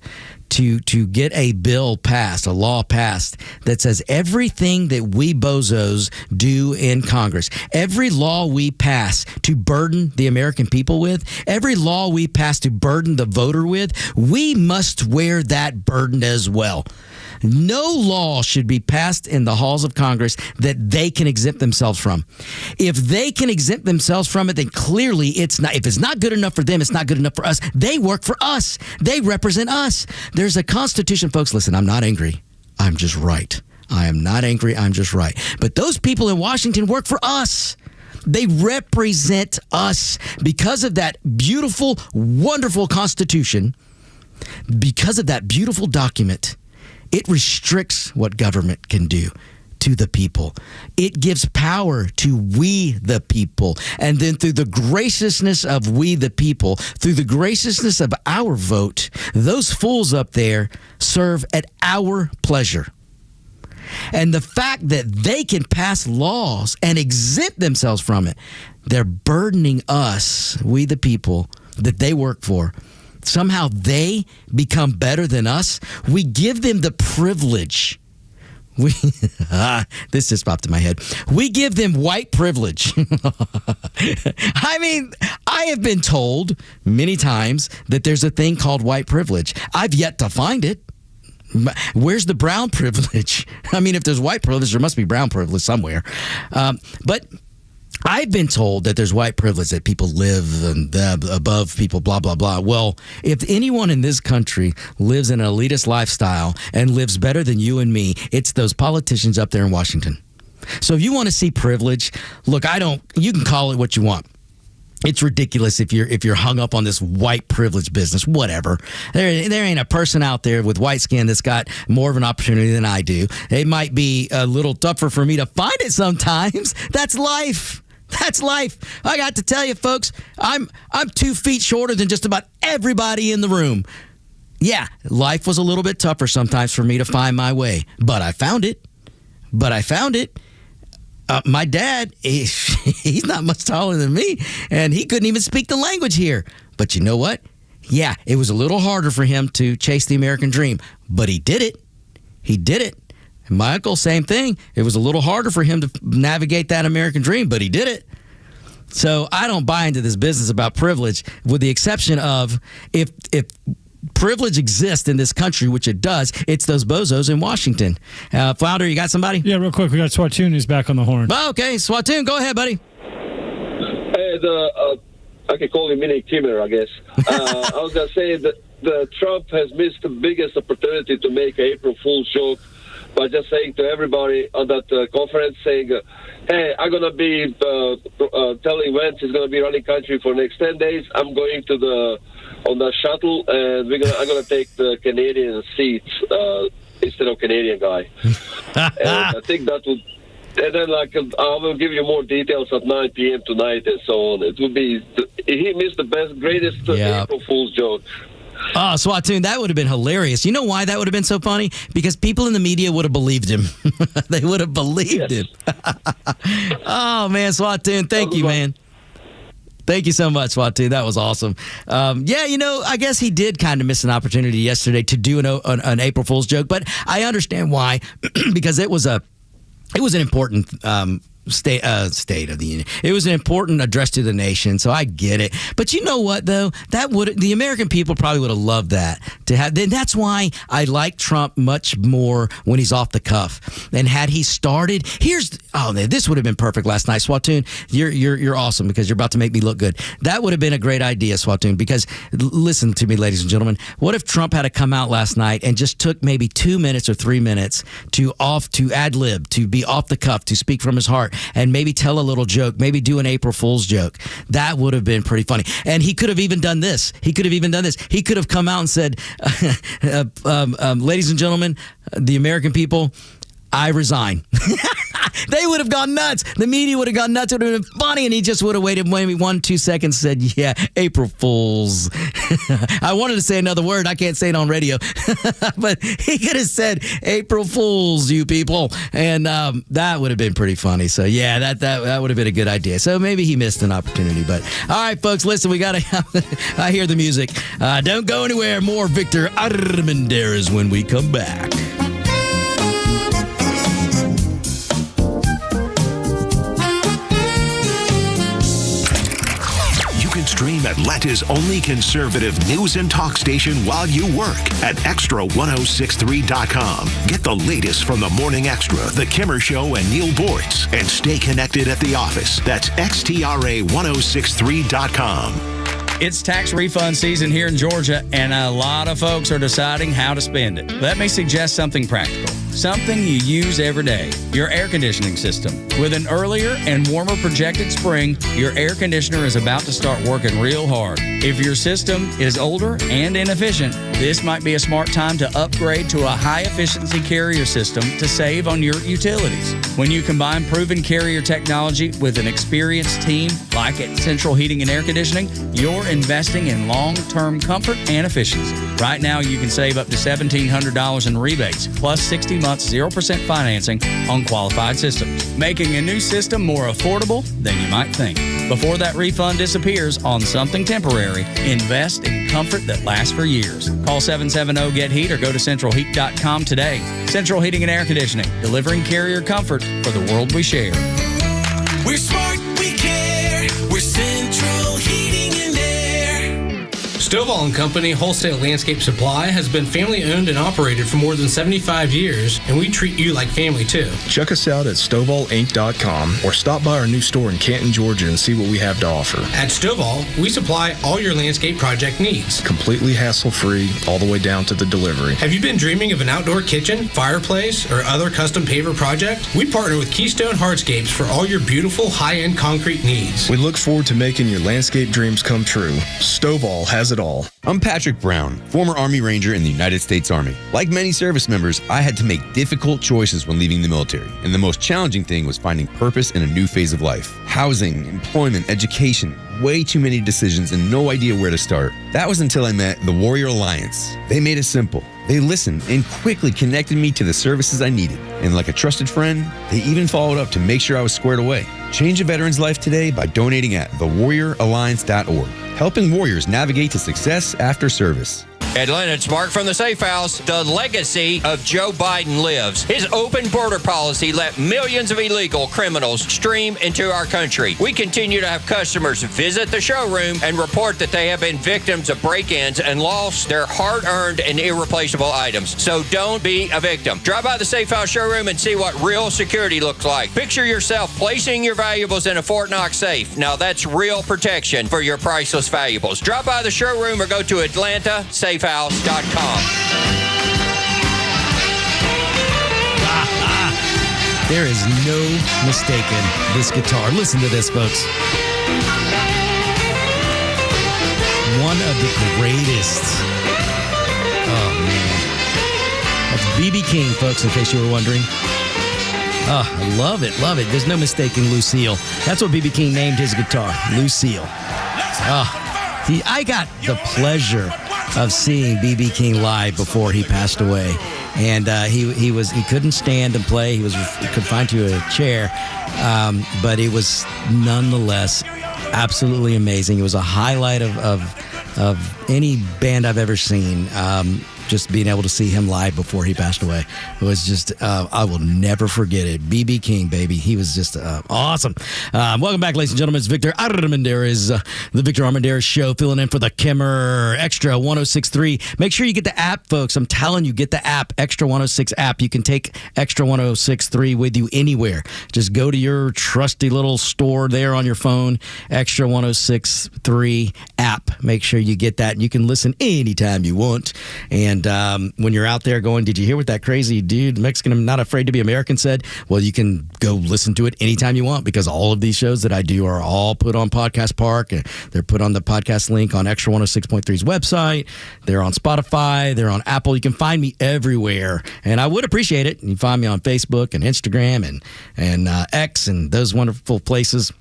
to get a bill passed, a law passed that says everything that we bozos do in Congress, every law we pass to burden the American people with, every law we pass to burden the voter with, we must wear that burden as well. No law should be passed in the halls of Congress that they can exempt themselves from. If they can exempt themselves from it, then clearly it's not. If it's not good enough for them, it's not good enough for us. They work for us. They represent us. There's a Constitution, folks. Listen, I'm not angry. I'm just right. I am not angry. I'm just right. But those people in Washington work for us. They represent us because of that beautiful, wonderful Constitution. Because of that beautiful document, it restricts what government can do to the people. It gives power to we the people. And then through the graciousness of we the people, through the graciousness of our vote, those fools up there serve at our pleasure. And the fact that they can pass laws and exempt themselves from it, they're burdening us, we the people, that they work for. Somehow they become better than us. We give them the privilege. This just popped in my head. We give them white privilege. I mean, I have been told many times that there's a thing called white privilege. I've yet to find it. Where's the brown privilege? I mean, if there's white privilege, there must be brown privilege somewhere. But I've been told that there's white privilege, that people live above people, blah, blah, blah. Well, if anyone in this country lives in an elitist lifestyle and lives better than you and me, it's those politicians up there in Washington. So if you want to see privilege, look, you can call it what you want. It's ridiculous if you're hung up on this white privilege business, whatever. There ain't a person out there with white skin that's got more of an opportunity than I do. It might be a little tougher for me to find it sometimes. That's life. That's life. I got to tell you, folks, I'm 2 feet shorter than just about everybody in the room. Yeah, life was a little bit tougher sometimes for me to find my way, but I found it. My dad, he's not much taller than me, and he couldn't even speak the language here. But you know what? Yeah, it was a little harder for him to chase the American dream, but he did it. He did it. And my uncle, same thing. It was a little harder for him to navigate that American dream, but he did it. So I don't buy into this business about privilege, with the exception of if privilege exists in this country, which it does, it's those bozos in Washington. Flounder, you got somebody? Yeah, real quick. We got Swatoon who's back on the horn. Oh, okay, Swatoon, go ahead, buddy. Hey, I can call him Mini Kimmer, I guess. I was going to say that the Trump has missed the biggest opportunity to make an April Fool's joke by just saying to everybody on that conference, saying, hey, I'm going to be telling Vance he's going to be running country for the next 10 days. I'm going on the shuttle, and I'm going to take the Canadian seats instead of Canadian guy. And I think that would... And then, I will give you more details at 9 p.m. tonight and so on. It would be... He missed the greatest April Fool's joke. Oh, Swatoon, that would have been hilarious. You know why that would have been so funny? Because people in the media would have believed him. They would have believed him. Oh, man, Swatoon, thank you, man. Thank you so much, Swatoon. That was awesome. I guess he did kind of miss an opportunity yesterday to do an April Fool's joke, but I understand why, because it was an important State of the Union. It was an important address to the nation, so I get it. But you know what, though? The American people probably would have loved that to have. Then that's why I like Trump much more when he's off the cuff. And had he started, this would have been perfect last night. Swatoon, you're awesome because you're about to make me look good. That would have been a great idea, Swatoon. Because listen to me, ladies and gentlemen. What if Trump had to come out last night and just took maybe 2 minutes or 3 minutes to ad lib, to be off the cuff, to speak from his heart, and maybe tell a little joke, maybe do an April Fool's joke? That would have been pretty funny. And he could have even done this. He could have come out and said, ladies and gentlemen, the American people, I resign. They would have gone nuts. The media would have gone nuts. It would have been funny, and he just would have waited maybe 1-2 seconds and said, yeah, April Fools. I wanted to say another word. I can't say it on radio. But he could have said, April Fools, you people. And that would have been pretty funny. So, yeah, that would have been a good idea. So maybe he missed an opportunity. But, all right, folks, listen, we got to I hear the music. Don't go anywhere. More Victor Armandiaz when we come back. Stream Atlanta's only conservative news and talk station while you work at extra1063.com. Get the latest from the Morning Extra, The Kimmer Show, and Neil Bortz, and stay connected at the office. That's xtra1063.com. It's tax refund season here in Georgia, and a lot of folks are deciding how to spend it. Let me suggest something practical. Something you use every day. Your air conditioning system. With an earlier and warmer projected spring, your air conditioner is about to start working real hard. If your system is older and inefficient, this might be a smart time to upgrade to a high-efficiency Carrier system to save on your utilities. When you combine proven Carrier technology with an experienced team like at Central Heating and Air Conditioning, you're investing in long-term comfort and efficiency. Right now, you can save up to $1,700 in rebates, plus 60 months 0% financing on qualified systems, making a new system more affordable than you might think. Before that refund disappears on something temporary, invest in comfort that lasts for years. Call 770-GET-HEAT or go to centralheat.com today. Central Heating and Air Conditioning, delivering Carrier comfort for the world we share. We're smart, we care. We're Central Heating and Air. Stovall & Company Wholesale Landscape Supply has been family owned and operated for more than 75 years, and we treat you like family too. Check us out at StovallInc.com or stop by our new store in Canton, Georgia and see what we have to offer. At Stovall, we supply all your landscape project needs. Completely hassle-free, all the way down to the delivery. Have you been dreaming of an outdoor kitchen, fireplace, or other custom paver project? We partner with Keystone Hardscapes for all your beautiful high-end concrete needs. We look forward to making your landscape dreams come true. Stovall has it all. I'm Patrick Brown, former Army Ranger in the United States Army. Like many service members, I had to make difficult choices when leaving the military, and the most challenging thing was finding purpose in a new phase of life. Housing, employment, education, way too many decisions and no idea where to start. That was until I met the Warrior Alliance. They made it simple. They listened and quickly connected me to the services I needed. And like a trusted friend, they even followed up to make sure I was squared away. Change a veteran's life today by donating at thewarrioralliance.org. helping warriors navigate to success after service. Atlanta, it's Mark from the Safe House. The legacy of Joe Biden lives. His open border policy let millions of illegal criminals stream into our country. We continue to have customers visit the showroom and report that they have been victims of break-ins and lost their hard-earned and irreplaceable items. So don't be a victim. Drive by the Safe House showroom and see what real security looks like. Picture yourself placing your valuables in a Fort Knox safe. Now that's real protection for your priceless valuables. Drop by the showroom or go to AtlantaSafeHouse.com. There is no mistaking this guitar. Listen to this, folks. One of the greatest. Oh, man. That's B.B. King, folks, in case you were wondering. Oh, I love it, love it. There's no mistaking Lucille. That's what B.B. King named his guitar, Lucille. I got the pleasure of seeing B.B. King live before he passed away, and he couldn't stand and play. He was confined to a chair, but it was nonetheless absolutely amazing. It was a highlight of any band I've ever seen. Just being able to see him live before he passed away. It was just, I will never forget it. B.B. King, baby. He was just awesome. Welcome back, ladies and gentlemen. It's Victor Armandiaz, the Victor Armandiaz Show, filling in for the Kimmer Extra 106.3. Make sure you get the app, folks. I'm telling you, get the app, Extra 106 app. You can take Extra 106.3 with you anywhere. Just go to your trusty little store there on your phone, Extra 106.3 app. Make sure you get that. You can listen anytime you want. And when you're out there going, did you hear what that crazy dude, Mexican, I'm not afraid to be American, said? Well, you can go listen to it anytime you want, because all of these shows that I do are all put on Podcast Park. They're put on the podcast link on Extra 106.3's website. They're on Spotify. They're on Apple. You can find me everywhere. And I would appreciate it. You can find me on Facebook and Instagram and X and those wonderful places.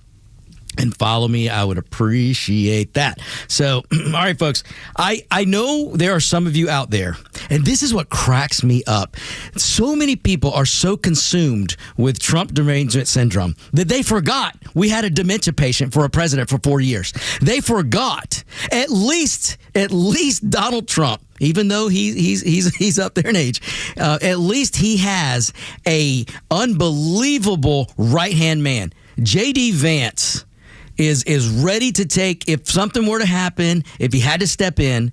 And follow me. I would appreciate that. So, all right, folks, I know there are some of you out there, and this is what cracks me up. So many people are so consumed with Trump derangement syndrome that they forgot we had a dementia patient for a president for 4 years. They forgot at least Donald Trump, even though he's up there in age, at least he has a unbelievable right-hand man. J.D. Vance is ready to take, if something were to happen, if he had to step in,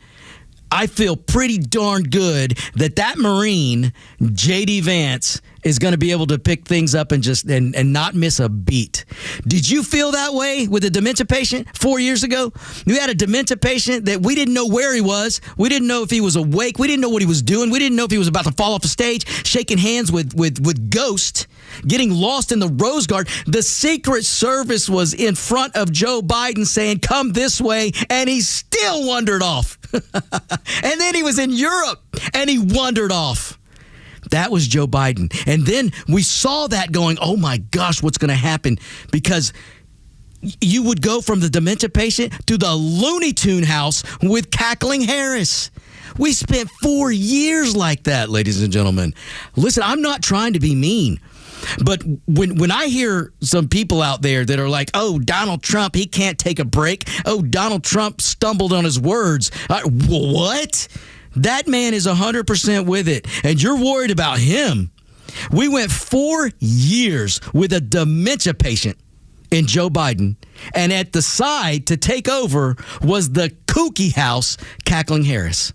I feel pretty darn good that Marine, J.D. Vance, is going to be able to pick things up and not miss a beat. Did you feel that way with a dementia patient 4 years ago? We had a dementia patient that we didn't know where he was. We didn't know if he was awake. We didn't know what he was doing. We didn't know if he was about to fall off the stage, shaking hands with Ghost, getting lost in the Rose Garden. The Secret Service was in front of Joe Biden saying, come this way, and he still wandered off. And then he was in Europe, and he wandered off. That was Joe Biden. And then we saw that going, oh my gosh, what's going to happen? Because you would go from the dementia patient to the Looney Tune house with Cackling Harris. We spent 4 years like that, ladies and gentlemen. Listen, I'm not trying to be mean, but when I hear some people out there that are like, oh, Donald Trump, he can't take a break. Oh, Donald Trump stumbled on his words. What? That man is 100% with it, and you're worried about him. We went 4 years with a dementia patient in Joe Biden, and at the side to take over was the kooky house, Cackling Harris.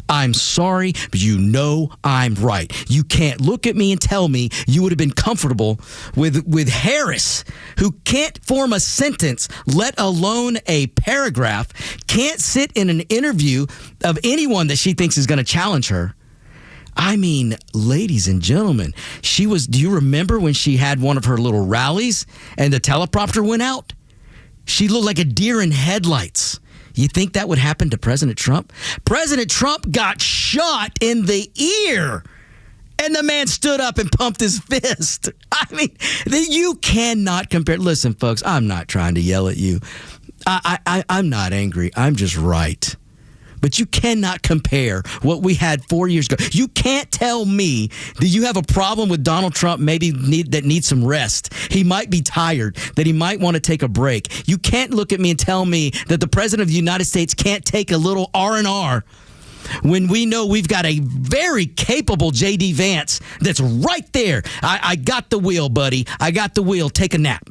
I'm sorry, but you know I'm right. You can't look at me and tell me you would have been comfortable with Harris, who can't form a sentence, let alone a paragraph, can't sit in an interview of anyone that she thinks is going to challenge her. I mean, ladies and gentlemen, do you remember when she had one of her little rallies and the teleprompter went out? She looked like a deer in headlights. You think that would happen to President Trump? President Trump got shot in the ear, and the man stood up and pumped his fist. I mean, you cannot compare. Listen, folks, I'm not trying to yell at you. I'm not angry. I'm just right. But you cannot compare what we had 4 years ago. You can't tell me that you have a problem with Donald Trump that needs some rest. He might be tired, that he might want to take a break. You can't look at me and tell me that the President of the United States can't take a little R&R when we know we've got a very capable J.D. Vance that's right there. I got the wheel, buddy. I got the wheel. Take a nap.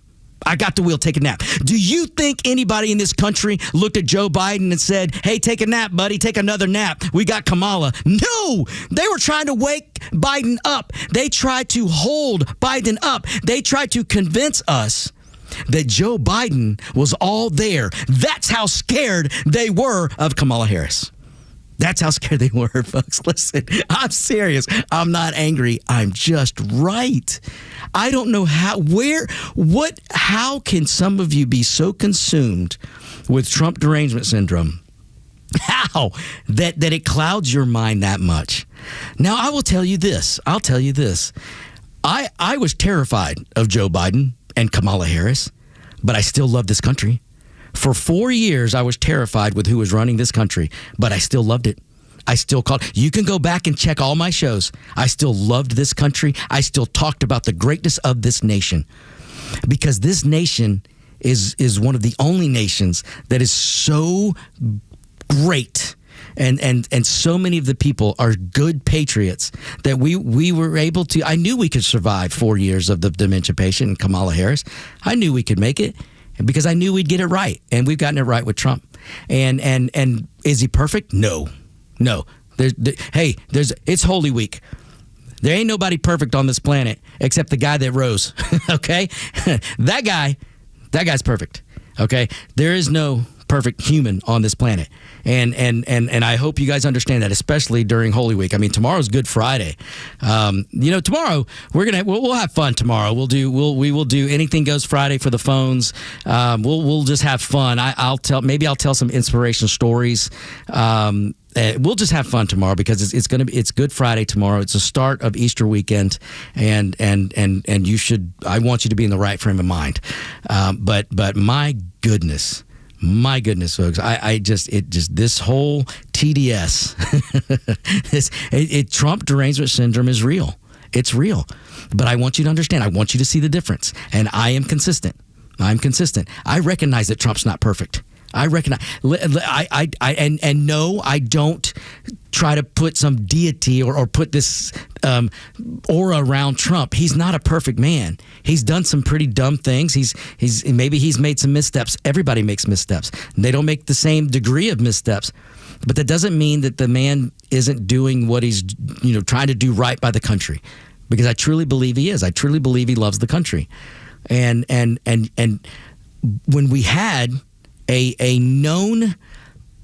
I got the wheel, take a nap. Do you think anybody in this country looked at Joe Biden and said, hey, take a nap, buddy, take another nap? We got Kamala. No, they were trying to wake Biden up. They tried to hold Biden up. They tried to convince us that Joe Biden was all there. That's how scared they were of Kamala Harris. That's how scared they were, folks. Listen, I'm serious. I'm not angry. I'm just right. I don't know how can some of you be so consumed with Trump derangement syndrome? How? That it clouds your mind that much. Now, I will tell you this. I'll tell you this. I was terrified of Joe Biden and Kamala Harris, but I still love this country. For 4 years, I was terrified with who was running this country, but I still loved it. I still called. You can go back and check all my shows. I still loved this country. I still talked about the greatness of this nation, because this nation is one of the only nations that is so great. And so many of the people are good patriots that we were able to. I knew we could survive 4 years of the dementia patient and Kamala Harris. I knew we could make it, because I knew we'd get it right, and we've gotten it right with Trump. And is he perfect? No. It's Holy Week. There ain't nobody perfect on this planet except the guy that rose. Okay, that guy's perfect. Okay, there is no perfect human on this planet, and I hope you guys understand that, especially during Holy Week. I mean, tomorrow's Good Friday. Tomorrow we'll have fun. Tomorrow we will do Anything Goes Friday for the phones. We'll just have fun. I'll tell some inspirational stories. We'll just have fun tomorrow, because it's Good Friday tomorrow. It's the start of Easter weekend, and I want you to be in the right frame of mind. But my goodness, folks, this whole TDS, Trump derangement syndrome is real. It's real. But I want you to understand. I want you to see the difference. And I am consistent. I recognize that Trump's not perfect. I recognize. No, I don't try to put some deity or put this aura around Trump. He's not a perfect man. He's done some pretty dumb things. He's made some missteps. Everybody makes missteps. They don't make the same degree of missteps, but that doesn't mean that the man isn't doing what he's trying to do right by the country. Because I truly believe he is. I truly believe he loves the country. And when we had a known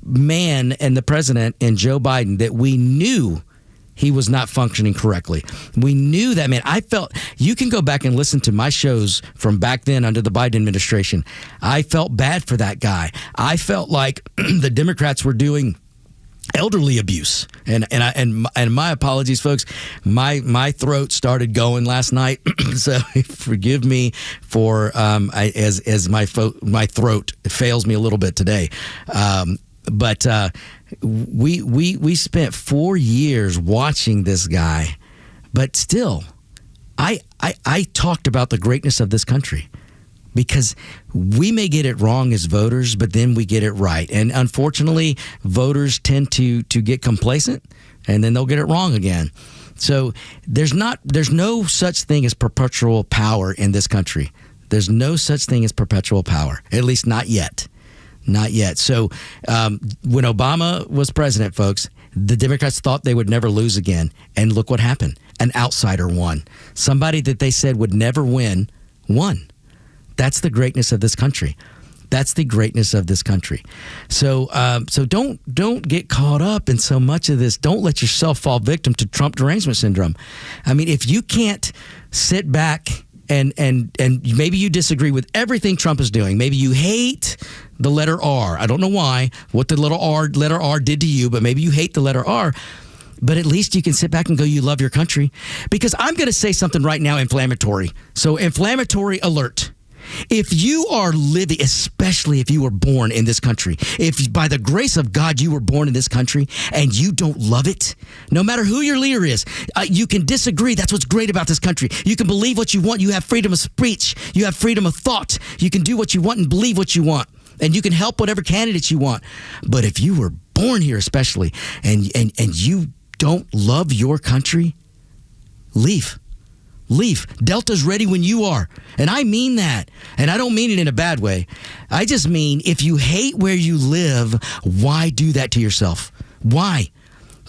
man and the president and Joe Biden that we knew he was not functioning correctly. We knew that, man. I felt, you can go back and listen to my shows from back then under the Biden administration. I felt bad for that guy. I felt like the Democrats were doing elderly abuse, and my apologies, folks. My throat started going last night, so forgive me for as my throat fails me a little bit today. But we spent 4 years watching this guy, but still, I talked about the greatness of this country. Because we may get it wrong as voters, but then we get it right. And unfortunately, voters tend to get complacent, and then they'll get it wrong again. So there's no such thing as perpetual power in this country. There's no such thing as perpetual power, at least not yet. Not yet. So when Obama was president, folks, the Democrats thought they would never lose again. And look what happened. An outsider won. Somebody that they said would never win, won. That's the greatness of this country. That's the greatness of this country. So don't get caught up in so much of this. Don't let yourself fall victim to Trump derangement syndrome. I mean, if you can't sit back and maybe you disagree with everything Trump is doing. Maybe you hate the letter R. I don't know why, what the letter R did to you, but maybe you hate the letter R. But at least you can sit back and go, you love your country. Because I'm going to say something right now inflammatory. So inflammatory alert. If you are living, especially if you were born in this country, if by the grace of God you were born in this country and you don't love it, no matter who your leader is, you can disagree. That's what's great about this country. You can believe what you want. You have freedom of speech. You have freedom of thought. You can do what you want and believe what you want. And you can help whatever candidates you want. But if you were born here especially and you don't love your country, leave. Leave. Delta's ready when you are. And I mean that. And I don't mean it in a bad way. I just mean if you hate where you live, why do that to yourself? Why?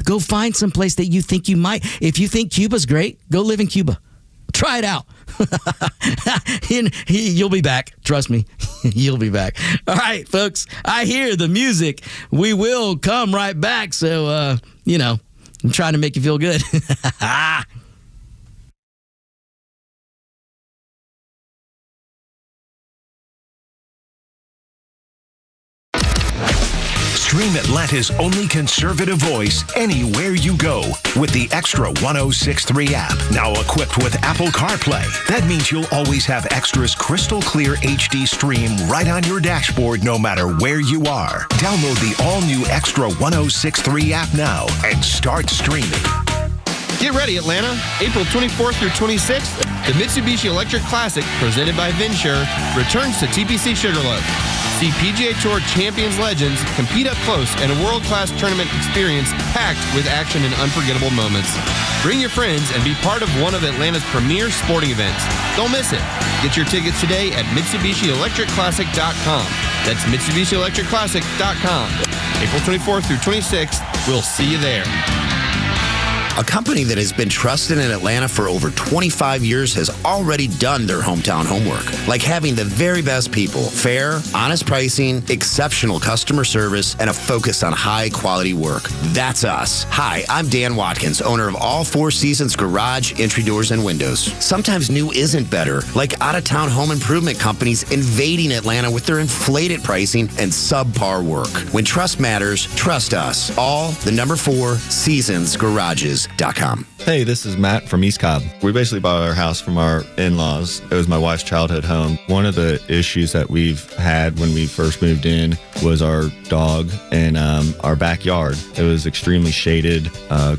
Go find some place that you think you might. If you think Cuba's great, go live in Cuba. Try it out. You'll be back. Trust me. You'll be back. All right, folks. I hear the music. We will come right back. So, I'm trying to make you feel good. Stream Atlanta's only conservative voice anywhere you go with the Extra 106.3 app. Now equipped with Apple CarPlay. That means you'll always have Extra's crystal clear HD stream right on your dashboard no matter where you are. Download the all-new Extra 106.3 app now and start streaming. Get ready, Atlanta. April 24th through 26th, the Mitsubishi Electric Classic, presented by Vinsure, returns to TPC Sugarloaf. See PGA Tour champions legends compete up close in a world-class tournament experience packed with action and unforgettable moments. Bring your friends and be part of one of Atlanta's premier sporting events. Don't miss it. Get your tickets today at MitsubishiElectricClassic.com. That's MitsubishiElectricClassic.com. April 24th through 26th. We'll see you there. A company that has been trusted in Atlanta for over 25 years has already done their hometown homework, like having the very best people, fair, honest pricing, exceptional customer service, and a focus on high-quality work. That's us. Hi, I'm Dan Watkins, owner of All Four Seasons Garage, Entry Doors, and Windows. Sometimes new isn't better, like out-of-town home improvement companies invading Atlanta with their inflated pricing and subpar work. When trust matters, trust us. All the number 4 Seasons Garages. Hey, this is Matt from East Cobb. We basically bought our house from our in-laws. It was my wife's childhood home. One of the issues that we've had when we first moved in was our dog and our backyard. It was extremely shaded,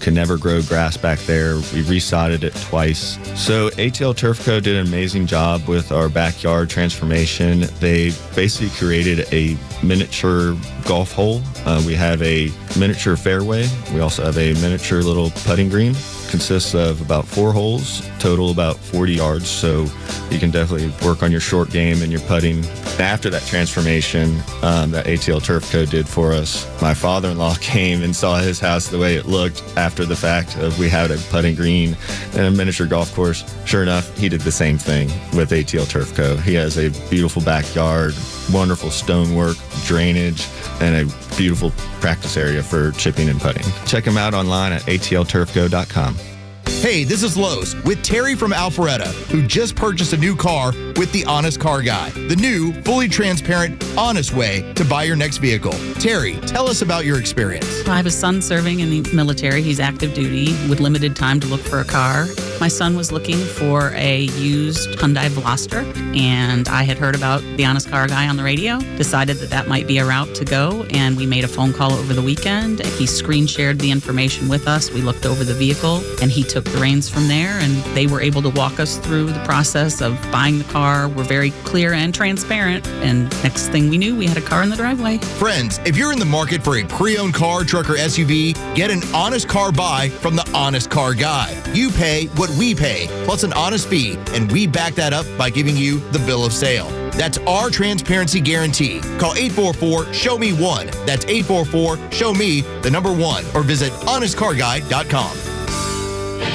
could never grow grass back there. We resodded it twice. So ATL Turf Co. did an amazing job with our backyard transformation. They basically created a miniature golf hole. We have a miniature fairway. We also have a miniature little putting green. Consists of about 4 holes, total about 40 yards, so you can definitely work on your short game and your putting. After that transformation that ATL Turf Co. did for us, my father-in-law came and saw his house the way it looked after the fact of we had a putting green and a miniature golf course. Sure enough, he did the same thing with ATL Turf Co. He has a beautiful backyard, wonderful stonework, drainage, and a beautiful practice area for chipping and putting. Check him out online at atlturfco.com. Hey, this is Lowe's with Terry from Alpharetta, who just purchased a new car with the Honest Car Guy, the new, fully transparent, honest way to buy your next vehicle. Terry, tell us about your experience. I have a son serving in the military. He's active duty with limited time to look for a car. My son was looking for a used Hyundai Veloster, and I had heard about the Honest Car Guy on the radio, decided that might be a route to go, and we made a phone call over the weekend. He screen shared the information with us. We looked over the vehicle, and he took the reins from there, and they were able to walk us through the process of buying the car. We're very clear and transparent, and next thing we knew, we had a car in the driveway. Friends, if you're in the market for a pre-owned car, truck, or SUV, get an honest car buy from the Honest Car Guy. You pay what we pay, plus an honest fee, and we back that up by giving you the bill of sale. That's our transparency guarantee. Call 844-SHOW-ME-1. That's 844-SHOW-ME-1, or visit honestcarguy.com.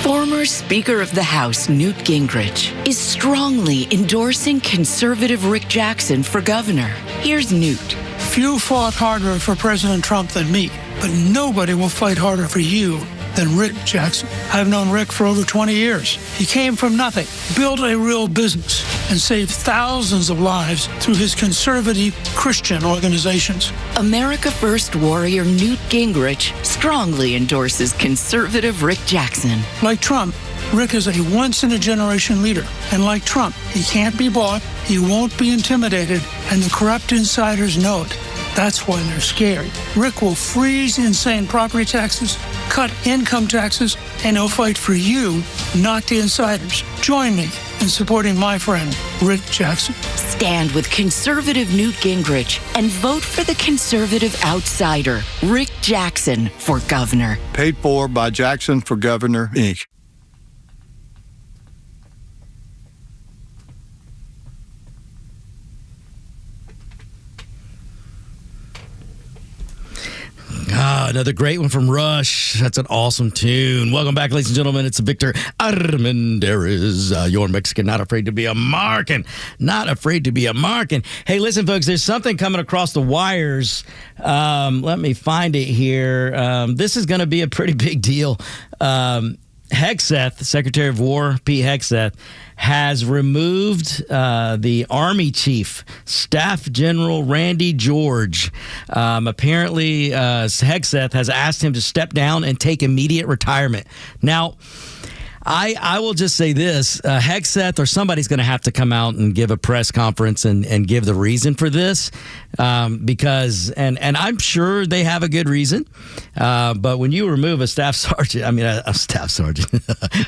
Former Speaker of the House Newt Gingrich is strongly endorsing conservative Rick Jackson for governor. Here's Newt. Few fought harder for President Trump than me, but nobody will fight harder for you than Rick Jackson. I've known Rick for over 20 years. He came from nothing, built a real business, and saved thousands of lives through his conservative Christian organizations. America First warrior Newt Gingrich strongly endorses conservative Rick Jackson. Like Trump, Rick is a once-in-a-generation leader, and like Trump, he can't be bought, he won't be intimidated, and the corrupt insiders know it. That's why they're scared. Rick will freeze insane property taxes, cut income taxes, and he'll fight for you, not the insiders. Join me in supporting my friend, Rick Jackson. Stand with conservative Newt Gingrich and vote for the conservative outsider, Rick Jackson, for governor. Paid for by Jackson for Governor, Inc. Another great one from Rush. That's an awesome tune. Welcome back, ladies and gentlemen. It's Victor Armandiaz, your Mexican, not afraid to be a Markin. Not afraid to be a Markin. Hey, listen, folks, there's something coming across the wires. Let me find it here. This is going to be a pretty big deal. Hegseth, Secretary of War, Pete Hegseth, has removed the Army Chief, Staff General Randy George. Apparently, Hegseth has asked him to step down and take immediate retirement. Now, I will just say this. Hegseth or somebody's going to have to come out and give a press conference and give the reason for this because, and I'm sure they have a good reason, but when you remove a staff sergeant, a staff sergeant,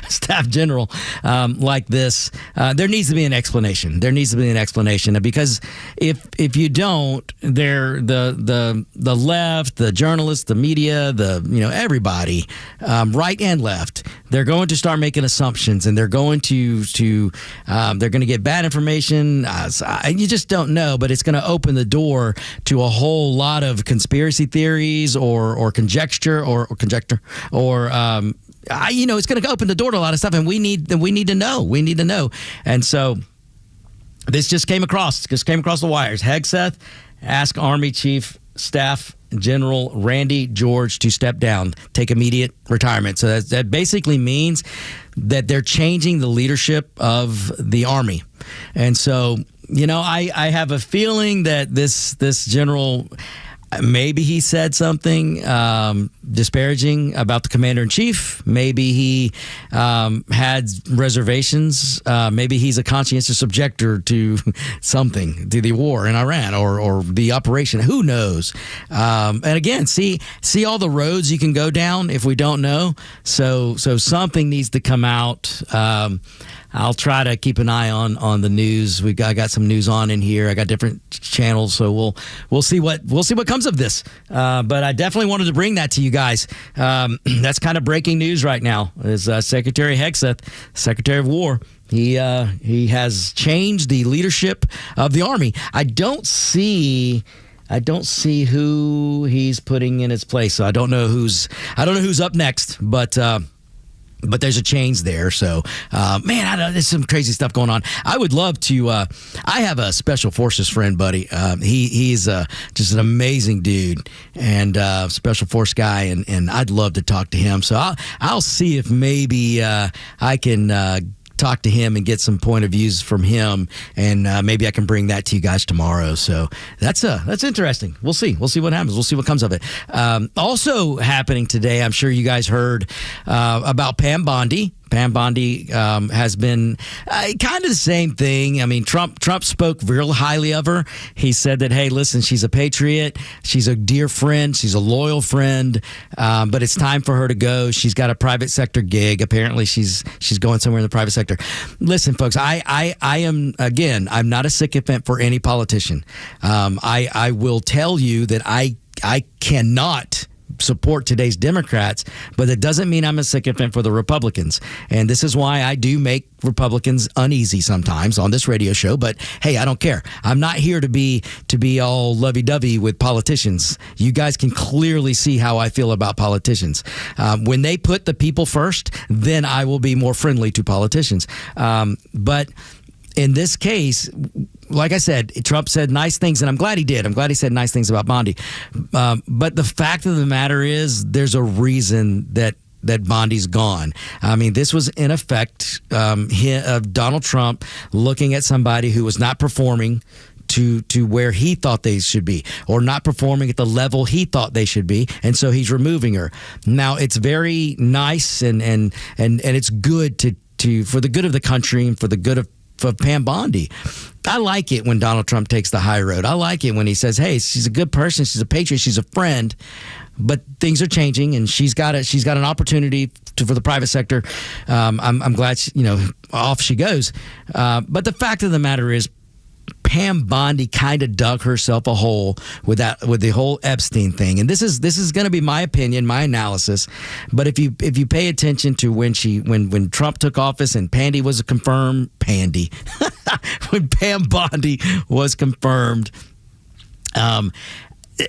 staff general like this, there needs to be an explanation. There needs to be an explanation because if you don't, the left, the journalists, the media, everybody, right and left, they're going to start making assumptions, and they're going to get bad information. You just don't know, but it's going to open the door to a whole lot of conspiracy theories or conjecture or it's going to open the door to a lot of stuff, and we need to know. We need to know, and so this just came across the wires. Hegseth asked Army Chief Staff General Randy George to step down, take immediate retirement. So that basically means that they're changing the leadership of the Army. And so, I have a feeling that this general, maybe he said something disparaging about the commander-in-chief. Maybe he had reservations. Maybe he's a conscientious objector to something, to the war in Iran or the operation. Who knows? And again, see all the roads you can go down if we don't know. So something needs to come out. I'll try to keep an eye on the news. I got some news on in here. I got different channels, so we'll see what comes of this. But I definitely wanted to bring that to you guys. That's kind of breaking news right now. Is Secretary Hegseth, Secretary of War, he has changed the leadership of the Army. I don't see who he's putting in his place. So I don't know who's up next, but there's a change there. So, there's some crazy stuff going on. I would love to. I have a Special Forces friend, buddy. He's just an amazing dude and Special Force guy, and I'd love to talk to him. So I'll see if maybe I can talk to him and get some point of views from him, and maybe I can bring that to you guys tomorrow. So that's interesting. We'll see what happens. We'll see what comes of it. Also happening today, I'm sure you guys heard about Pam Bondi. Pam Bondi has been kind of the same thing. I mean, Trump spoke real highly of her. He said that, hey, listen, she's a patriot. She's a dear friend. She's a loyal friend. But it's time for her to go. She's got a private sector gig. Apparently, she's going somewhere in the private sector. Listen, folks, I am, again, I'm not a sycophant for any politician. I will tell you that I cannot support today's Democrats, but that doesn't mean I'm a sycophant for the Republicans. And this is why I do make Republicans uneasy sometimes on this radio show. But hey, I don't care. I'm not here to be all lovey-dovey with politicians. You guys can clearly see how I feel about politicians. When they put the people first, then I will be more friendly to politicians. But in this case, like I said, Trump said nice things, and I'm glad he did. I'm glad he said nice things about Bondi. But the fact of the matter is, there's a reason that Bondi's gone. I mean, this was in effect of Donald Trump looking at somebody who was not performing to where he thought they should be, or not performing at the level he thought they should be, and so he's removing her. Now it's very nice and it's good to for the good of the country and for the good of Pam Bondi. I like it when Donald Trump takes the high road. I like it when he says, "Hey, she's a good person, she's a patriot, she's a friend." But things are changing, and she's got an opportunity for the private sector. I'm glad off she goes. But the fact of the matter is, Pam Bondi kind of dug herself a hole with the whole Epstein thing, and this is going to be my opinion, my analysis. But if you pay attention to when Trump took office and when Pam Bondi was confirmed.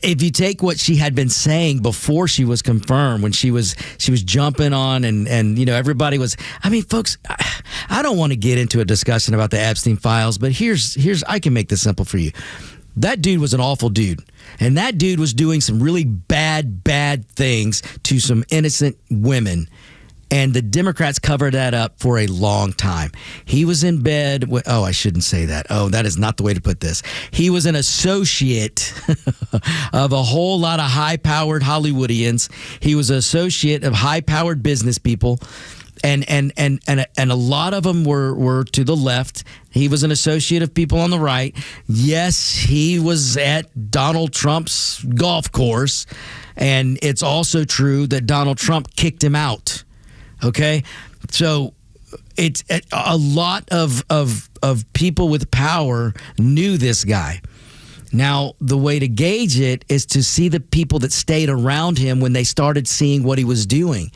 If you take what she had been saying before she was confirmed, when she was jumping on and everybody was, I mean, folks, I don't want to get into a discussion about the Epstein files, but here's I can make this simple for you. That dude was an awful dude, and that dude was doing some really bad things to some innocent women. And the Democrats covered that up for a long time. He was in bed with, I shouldn't say that. That is not the way to put this. He was an associate of a whole lot of high-powered Hollywoodians. He was an associate of high-powered business people. And a lot of them were to the left. He was an associate of people on the right. Yes, he was at Donald Trump's golf course. And it's also true that Donald Trump kicked him out. Okay, so it's a lot of people with power knew this guy. Now, the way to gauge it is to see the people that stayed around him when they started seeing what he was doing.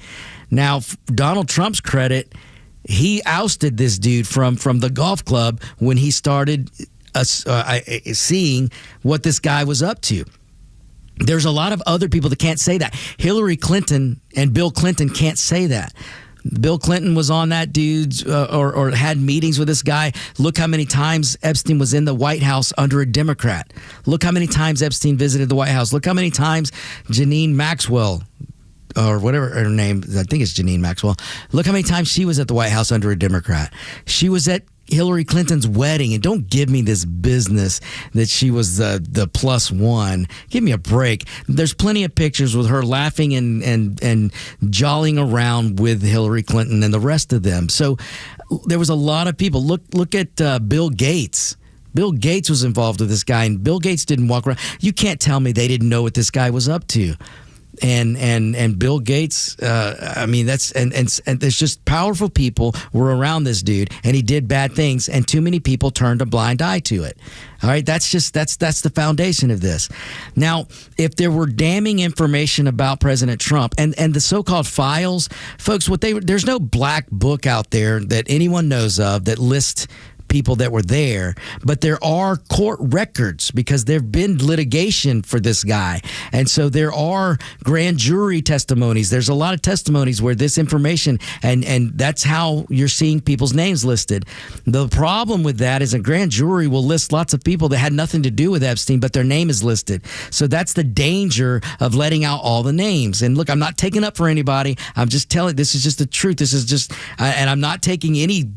Now, Donald Trump's credit, he ousted this dude from the golf club when he started seeing what this guy was up to. There's a lot of other people that can't say that. Hillary Clinton and Bill Clinton can't say that. Bill Clinton was on that dude's or had meetings with this guy. Look how many times Epstein was in the White House under a Democrat. Look how many times Epstein visited the White House. Look how many times Janine Maxwell, or whatever her name, I think it's Janine Maxwell. Look how many times she was at the White House under a Democrat. She was at Hillary Clinton's wedding, and don't give me this business that she was the plus one. Give me a break. There's plenty of pictures with her laughing and jollying around with Hillary Clinton and the rest of them. So there was a lot of people. Look at Bill Gates. Bill Gates was involved with this guy, and Bill Gates didn't walk around. You can't tell me they didn't know what this guy was up to. And Bill Gates, that's there's just powerful people were around this dude, and he did bad things, and too many people turned a blind eye to it. All right, that's the foundation of this. Now, if there were damning information about President Trump and the so-called files, folks, there's no black book out there that anyone knows of that lists people that were there, but there are court records because there have been litigation for this guy, and so there are grand jury testimonies. There's a lot of testimonies where this information, and that's how you're seeing people's names listed. The problem with that is a grand jury will list lots of people that had nothing to do with Epstein, but their name is listed. So that's the danger of letting out all the names. And look, I'm not taking up for anybody. I'm just telling, this is just the truth. This is just, and I'm not taking any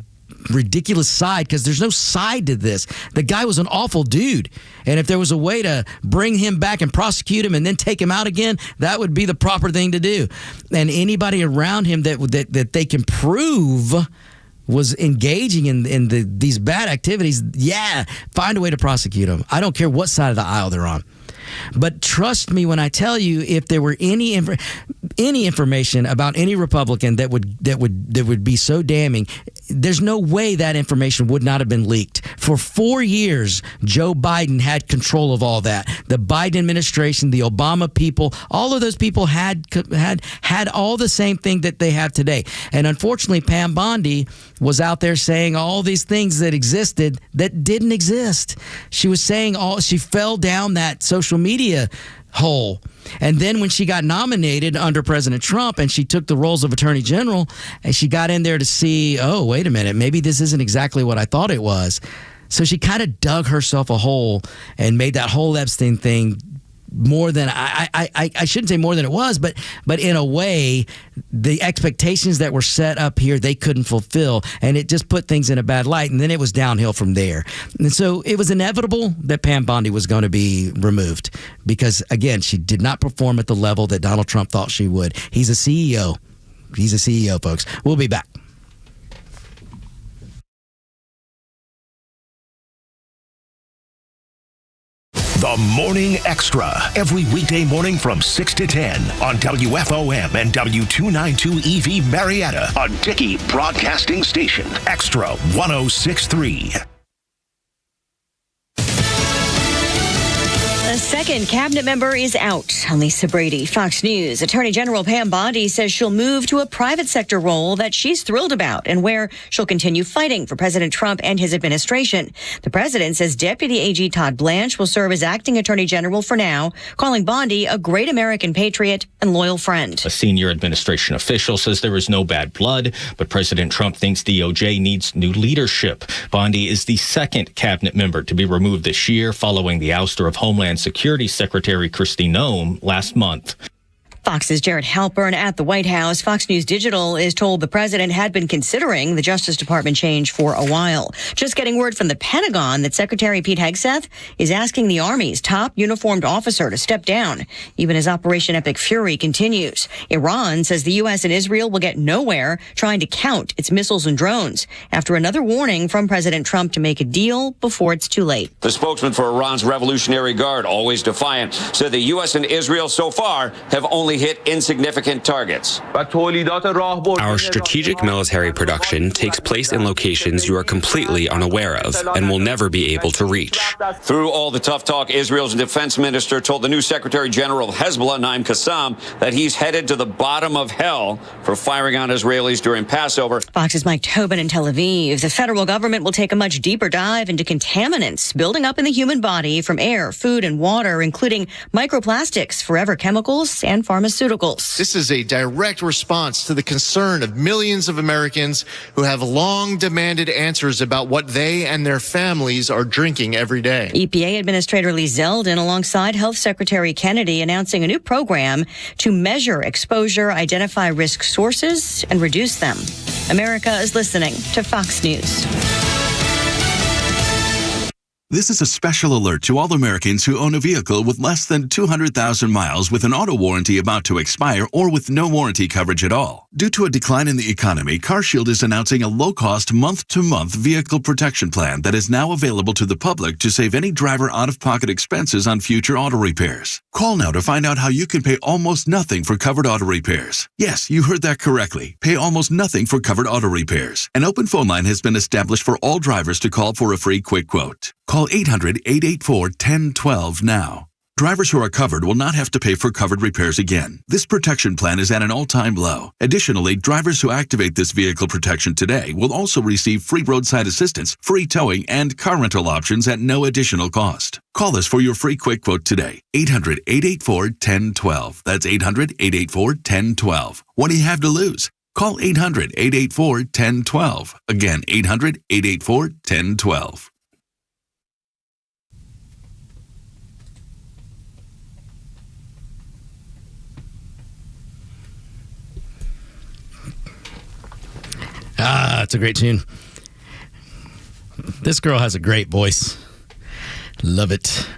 ridiculous side, because there's no side to this. The guy was an awful dude, and if there was a way to bring him back and prosecute him and then take him out again, that would be the proper thing to do. And anybody around him that they can prove was engaging in these bad activities, find a way to prosecute them. I don't care what side of the aisle they're on. But trust me when I tell you, if there were any information about any Republican that would be so damning, there's no way that information would not have been leaked. For 4 years, Joe Biden had control of all that. The Biden administration, the Obama people, all of those people had all the same thing that they have today. And unfortunately, Pam Bondi was out there saying all these things that existed that didn't exist. She was saying she fell down that social media hole. And then when she got nominated under President Trump and she took the roles of Attorney General, and she got in there to see, oh, wait a minute, maybe this isn't exactly what I thought it was. So she kind of dug herself a hole and made that whole Epstein thing more than I shouldn't say more than it was, but in a way, the expectations that were set up here, they couldn't fulfill, and it just put things in a bad light, and then it was downhill from there. And so it was inevitable that Pam Bondi was going to be removed because, again, she did not perform at the level that Donald Trump thought she would. He's a CEO. He's a CEO, folks. We'll be back. The Morning Extra, every weekday morning from 6 to 10 on WFOM and W292 EV Marietta, a Dickey Broadcasting Station. Extra 106.3. A second cabinet member is out. Lisa Brady, Fox News. Attorney General Pam Bondi says she'll move to a private sector role that she's thrilled about and where she'll continue fighting for President Trump and his administration. The president says Deputy AG Todd Blanche will serve as acting attorney general for now, calling Bondi a great American patriot and loyal friend. A senior administration official says there is no bad blood, but President Trump thinks DOJ needs new leadership. Bondi is the second cabinet member to be removed this year following the ouster of Homeland Security Secretary Kristi Noem last month. Fox's Jared Halpern at the White House. Fox News Digital is told the president had been considering the Justice Department change for a while. Just getting word from the Pentagon that Secretary Pete Hegseth is asking the Army's top uniformed officer to step down, even as Operation Epic Fury continues. Iran says the U.S. and Israel will get nowhere trying to count its missiles and drones after another warning from President Trump to make a deal before it's too late. The spokesman for Iran's Revolutionary Guard, always defiant, said the U.S. and Israel so far have only hit insignificant targets. Our strategic military production takes place in locations you are completely unaware of and will never be able to reach. Through all the tough talk, Israel's defense minister told the new Secretary General of Hezbollah, Naim Qassam, that he's headed to the bottom of hell for firing on Israelis during Passover. Fox's Mike Tobin in Tel Aviv. The federal government will take a much deeper dive into contaminants building up in the human body from air, food, and water, including microplastics, forever chemicals, and pharmaceuticals. This is a direct response to the concern of millions of Americans who have long demanded answers about what they and their families are drinking every day. EPA Administrator Lee Zeldin alongside Health Secretary Kennedy announcing a new program to measure exposure, identify risk sources, and reduce them. America is listening to Fox News. This is a special alert to all Americans who own a vehicle with less than 200,000 miles with an auto warranty about to expire or with no warranty coverage at all. Due to a decline in the economy, CarShield is announcing a low-cost month-to-month vehicle protection plan that is now available to the public to save any driver out-of-pocket expenses on future auto repairs. Call now to find out how you can pay almost nothing for covered auto repairs. Yes, you heard that correctly. Pay almost nothing for covered auto repairs. An open phone line has been established for all drivers to call for a free quick quote. Call 800-884-1012 now. Drivers who are covered will not have to pay for covered repairs again. This protection plan is at an all-time low. Additionally, drivers who activate this vehicle protection today will also receive free roadside assistance, free towing, and car rental options at no additional cost. Call us for your free quick quote today. 800-884-1012. That's 800-884-1012. What do you have to lose? Call 800-884-1012. Again, 800-884-1012. Ah, it's a great tune. This girl has a great voice. Love it.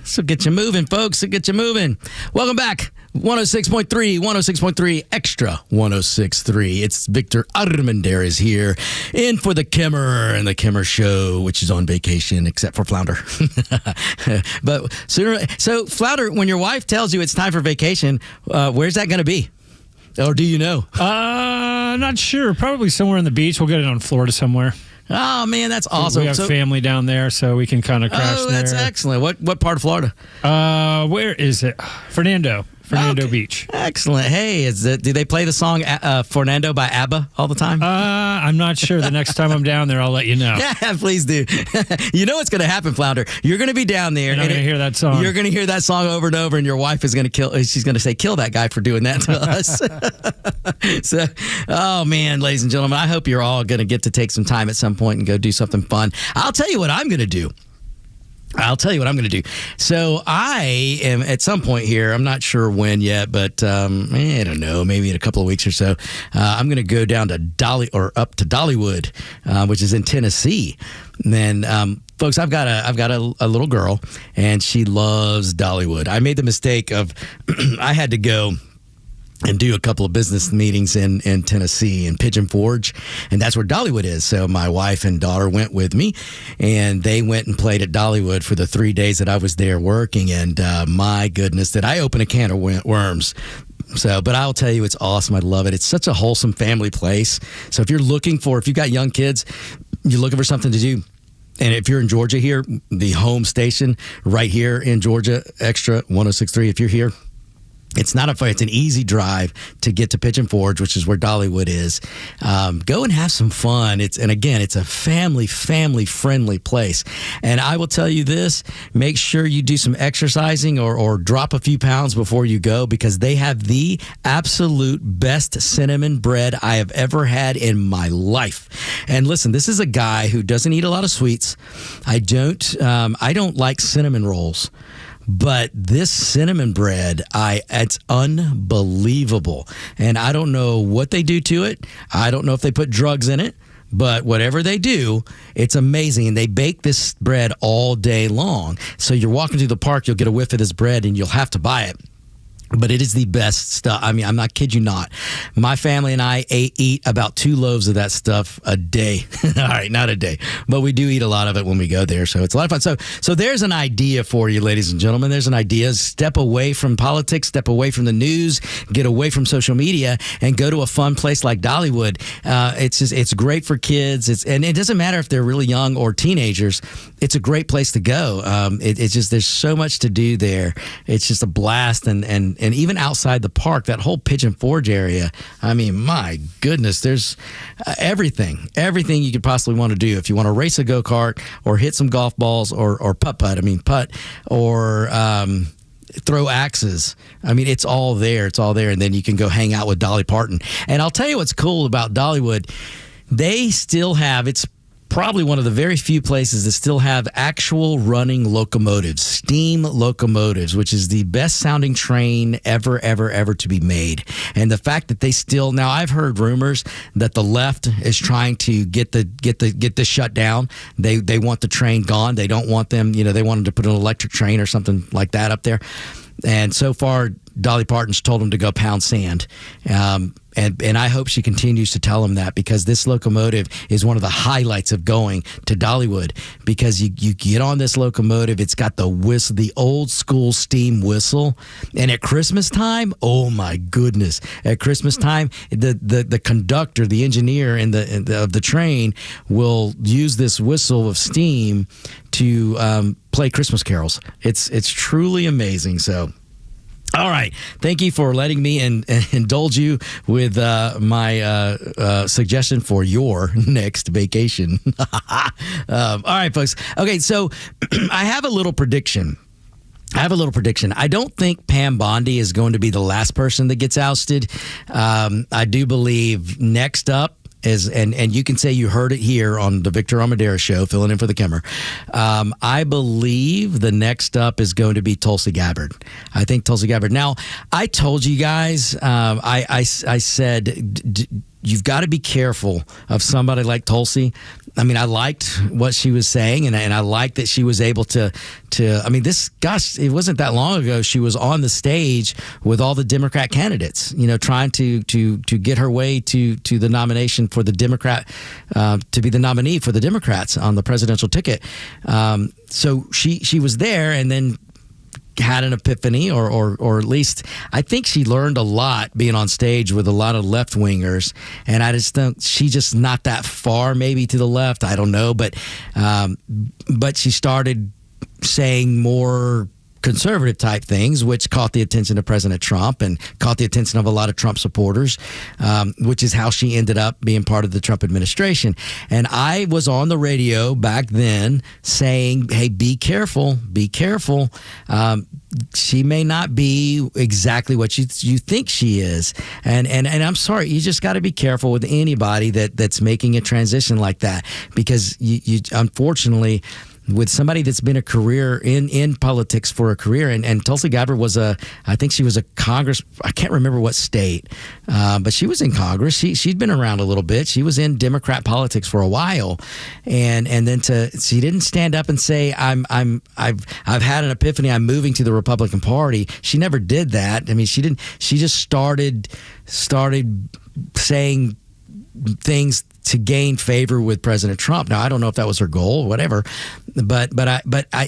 So get you moving, folks. So get you moving. Welcome back. 106.3, Extra 106.3. It's Victor Armandiaz here, in for the Kimmer and the Kimmer Show, which is on vacation, except for Flounder. But so Flounder, when your wife tells you it's time for vacation, where's that going to be? Or do you know? I'm not sure. Probably somewhere on the beach. We'll get it on Florida somewhere. Oh, man, that's awesome. We have family down there, so we can kind of crash there. Oh, that's excellent. What part of Florida? Where is it? Fernando Beach. Excellent. Hey, do they play the song Fernando by ABBA all the time? I'm not sure. The next time I'm down there, I'll let you know. Yeah, please do. You know what's going to happen, Flounder. You're going to be down there. You're not going to hear that song. You're going to hear that song over and over, and your wife is going to she's going to say, kill that guy for doing that to us. So, oh, man, ladies and gentlemen, I hope you're all going to get to take some time at some point and go do something fun. I'll tell you what I'm going to do. I'll tell you what I'm going to do. So I am at some point here, I'm not sure when yet, but I don't know, maybe in a couple of weeks or so, I'm going to go down to up to Dollywood, which is in Tennessee. And then, folks, I've got a little girl, and she loves Dollywood. I made the mistake of I had to go and do a couple of business meetings in Tennessee, in Pigeon Forge, and that's where Dollywood is. So my wife and daughter went with me, and they went and played at Dollywood for the 3 days that I was there working, and my goodness, did I open a can of worms. So, but I'll tell you, it's awesome. I love it. It's such a wholesome family place. So if you've got young kids, you're looking for something to do, and if you're in Georgia here, the home station right here in Georgia, Extra 106.3, if you're here, it's an easy drive to get to Pigeon Forge, which is where Dollywood is. Go and have some fun. It's a family friendly place. And I will tell you this, make sure you do some exercising or drop a few pounds before you go, because they have the absolute best cinnamon bread I have ever had in my life. And listen, this is a guy who doesn't eat a lot of sweets. I don't like cinnamon rolls. But this cinnamon bread, it's unbelievable. And I don't know what they do to it. I don't know if they put drugs in it. But whatever they do, it's amazing. And they bake this bread all day long. So you're walking through the park, you'll get a whiff of this bread, and you'll have to buy it. But it is the best stuff. I mean, I'm not kid you not. My family and I eat about 2 loaves of that stuff a day. All right, not a day, but we do eat a lot of it when we go there. So it's a lot of fun. So there's an idea for you, ladies and gentlemen. There's an idea. Step away from politics, step away from the news, get away from social media, and go to a fun place like Dollywood. It's great for kids. And it doesn't matter if they're really young or teenagers. It's a great place to go. There's so much to do there. It's just a blast. And even outside the park, that whole Pigeon Forge area, I mean, my goodness, there's everything you could possibly want to do. If you want to race a go-kart or hit some golf balls or putt, or throw axes. I mean, it's all there. And then you can go hang out with Dolly Parton. And I'll tell you what's cool about Dollywood. They still have, it's probably one of the very few places that still have actual running locomotives, steam locomotives, which is the best sounding train ever to be made. And the fact that they still, now I've heard rumors that the left is trying to get this shut down. They want the train gone. They don't want them, they want them to put an electric train or something like that up there. And so far, Dolly Parton's told them to go pound sand. And I hope she continues to tell him that, because this locomotive is one of the highlights of going to Dollywood, because you get on this locomotive, it's got the whistle, the old school steam whistle. And at Christmas time, oh my goodness, at Christmas time, the conductor, the engineer of the train will use this whistle of steam to play Christmas carols. It's truly amazing. So, all right. Thank you for letting me indulge you with my suggestion for your next vacation. All right, folks. Okay, so I have a little prediction. I don't think Pam Bondi is going to be the last person that gets ousted. I do believe next up is, and you can say you heard it here on the Victor Armandiaz show, filling in for the Kimmer. I believe the next up is going to be Tulsi Gabbard. I think Tulsi Gabbard. Now, I told you guys, I said, you've got to be careful of somebody like Tulsi. I mean, I liked what she was saying, and I liked that she was able to. I mean, it wasn't that long ago. She was on the stage with all the Democrat candidates, trying to get her way to the nomination for the Democrat, to be the nominee for the Democrats on the presidential ticket. So she was there, and then had an epiphany, or at least I think she learned a lot being on stage with a lot of left wingers, and I just think she's just not that far maybe to the left. I don't know, but she started saying more conservative type things, which caught the attention of President Trump and caught the attention of a lot of Trump supporters, which is how she ended up being part of the Trump administration. And I was on the radio back then saying, hey, be careful. She may not be exactly what you think she is. And I'm sorry, you just got to be careful with anybody that's making a transition like that, because you unfortunately, with somebody that's been a career in politics for a career. And Tulsi Gabbard was I think she was a Congress, I can't remember what state, but she was in Congress. She'd been around a little bit. She was in Democrat politics for a while. And then she didn't stand up and say, I've had an epiphany, I'm moving to the Republican Party. She never did that. I mean, she didn't, she just started saying things to gain favor with President Trump. Now, I don't know if that was her goal or whatever, but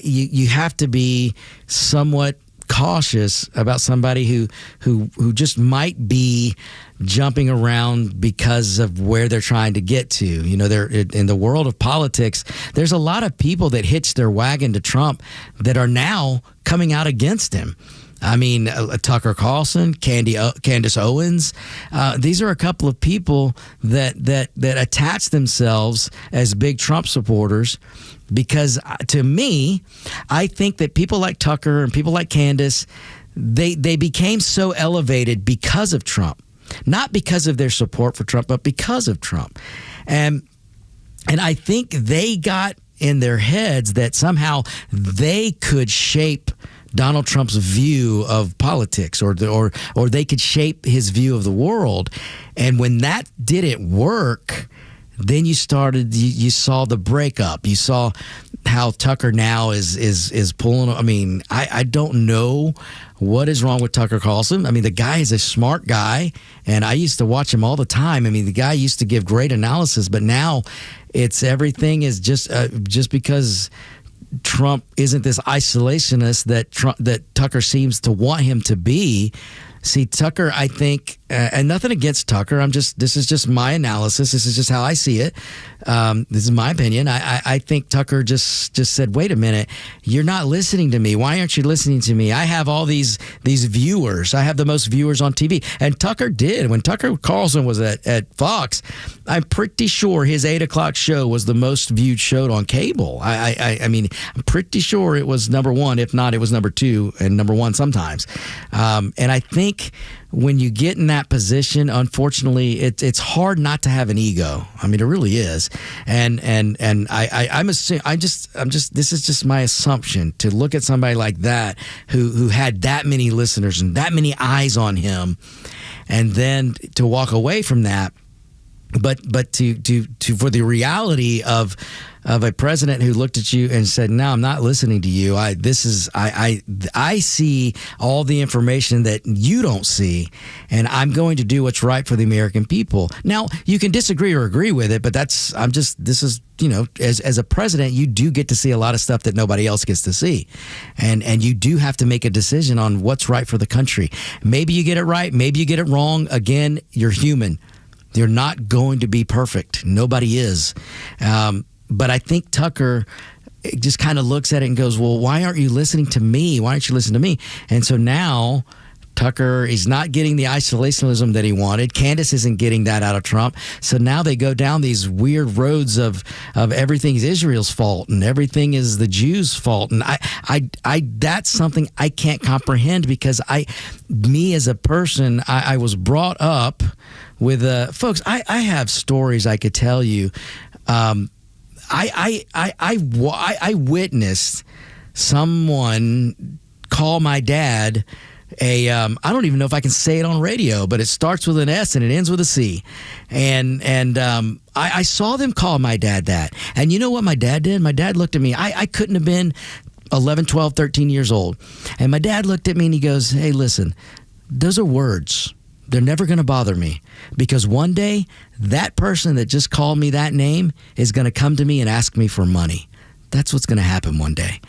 you have to be somewhat cautious about somebody who just might be jumping around because of where they're trying to get to. You know, they're in the world of politics. There's a lot of people that hitched their wagon to Trump that are now coming out against him. I mean, Tucker Carlson, Candace Owens. These are a couple of people that attach themselves as big Trump supporters because, to me, I think that people like Tucker and people like Candace, they became so elevated because of Trump, not because of their support for Trump, but because of Trump, and I think they got in their heads that somehow they could shape Donald Trump's view of politics, or they could shape his view of the world. And when that didn't work, then you saw the breakup. You saw how Tucker now is pulling. I mean, I don't know what is wrong with Tucker Carlson. I mean, the guy is a smart guy, and I used to watch him all the time. I mean, the guy used to give great analysis, but now everything is just because Trump isn't this isolationist that Tucker seems to want him to be. See, Tucker, I think, and nothing against Tucker. This is just my analysis. This is just how I see it. This is my opinion. I think Tucker just said, wait a minute, you're not listening to me. Why aren't you listening to me? I have all these viewers. I have the most viewers on TV. And Tucker did. When Tucker Carlson was at Fox, I'm pretty sure his 8 o'clock show was the most viewed show on cable. I mean, I'm pretty sure it was number one. If not, it was number 2 and number 1 sometimes. And I think when you get in that position, unfortunately, it's hard not to have an ego. I mean, it really is. And I'm assuming, this is just my assumption, to look at somebody like that who had that many listeners and that many eyes on him, and then to walk away from that. But to for the reality of a president who looked at you and said, "No, I'm not listening to you. I see all the information that you don't see, and I'm going to do what's right for the American people." Now, you can disagree or agree with it, but this is, you know, as a president, you do get to see a lot of stuff that nobody else gets to see, and you do have to make a decision on what's right for the country. Maybe you get it right, maybe you get it wrong. Again, you're human. You're not going to be perfect. Nobody is. But I think Tucker just kind of looks at it and goes, well, why aren't you listening to me? Why aren't you listening to me? And so now Tucker is not getting the isolationism that he wanted. Candace isn't getting that out of Trump. So now they go down these weird roads of everything's Israel's fault and everything is the Jews' fault. And I that's something I can't comprehend, because me as a person, I was brought up with folks. I have stories I could tell you. I witnessed someone call my dad I don't even know if I can say it on radio, but it starts with an S and it ends with a C. And I saw them call my dad that. And you know what my dad did? My dad looked at me. I couldn't have been 11, 12, 13 years old. And my dad looked at me and he goes, hey, listen, those are words. They're never going to bother me, because one day that person that just called me that name is going to come to me and ask me for money. That's what's going to happen one day.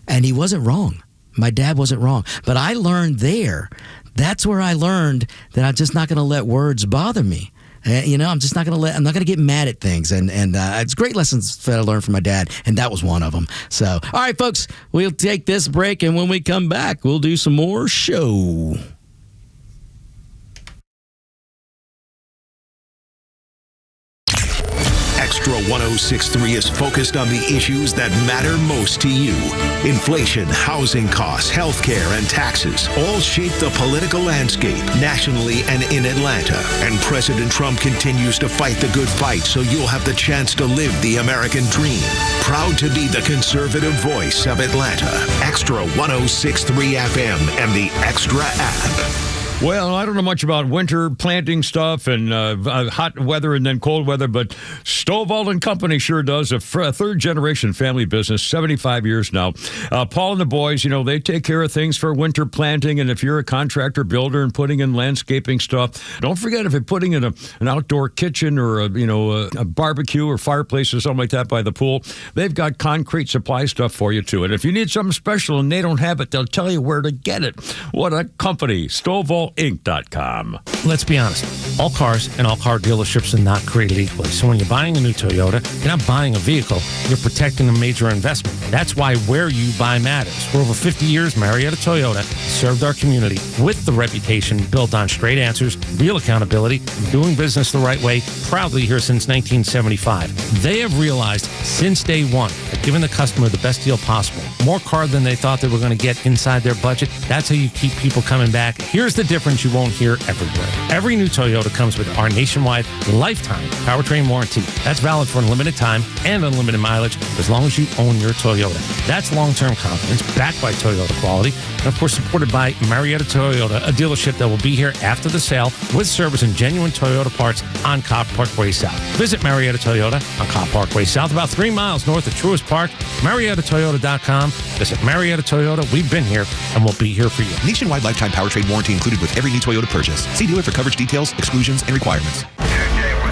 And he wasn't wrong. My dad wasn't wrong. But I learned there. That's where I learned that I'm just not going to let words bother me. You know, I'm not going to get mad at things. And it's great lessons that I learned from my dad, and that was one of them. So, all right, folks, we'll take this break, and when we come back, we'll do some more show. Extra 1063 is focused on the issues that matter most to you. Inflation, housing costs, healthcare, and taxes all shape the political landscape nationally and in Atlanta. And President Trump continues to fight the good fight so you'll have the chance to live the American dream. Proud to be the conservative voice of Atlanta. Extra 1063 FM and the Extra app. Well, I don't know much about winter planting stuff and hot weather and then cold weather, but Stovall and Company sure does. A third-generation family business, 75 years now. Paul and the boys, they take care of things for winter planting, and if you're a contractor, builder, and putting in landscaping stuff, don't forget if you're putting in an outdoor kitchen or a barbecue or fireplace or something like that by the pool, they've got concrete supply stuff for you, too. And if you need something special and they don't have it, they'll tell you where to get it. What a company. Stovall Inc.com. Let's be honest. All cars and all car dealerships are not created equally. So when you're buying a new Toyota, you're not buying a vehicle. You're protecting a major investment. That's why where you buy matters. For over 50 years, Marietta Toyota served our community with the reputation built on straight answers, real accountability, and doing business the right way, proudly here since 1975. They have realized since day one that giving the customer the best deal possible, more car than they thought they were going to get inside their budget, that's how you keep people coming back. Here's the difference you won't hear everywhere. Every new Toyota comes with our nationwide lifetime powertrain warranty. That's valid for unlimited time and unlimited mileage as long as you own your Toyota. That's long-term confidence backed by Toyota quality and, of course, supported by Marietta Toyota, a dealership that will be here after the sale with service and genuine Toyota parts on Cobb Parkway South. Visit Marietta Toyota on Cobb Parkway South, about 3 miles north of Truist Park. MariettaToyota.com. Visit Marietta Toyota. We've been here and we'll be here for you. Nationwide lifetime powertrain warranty included with every new Toyota purchase. See dealer for coverage details, exclusions, and requirements.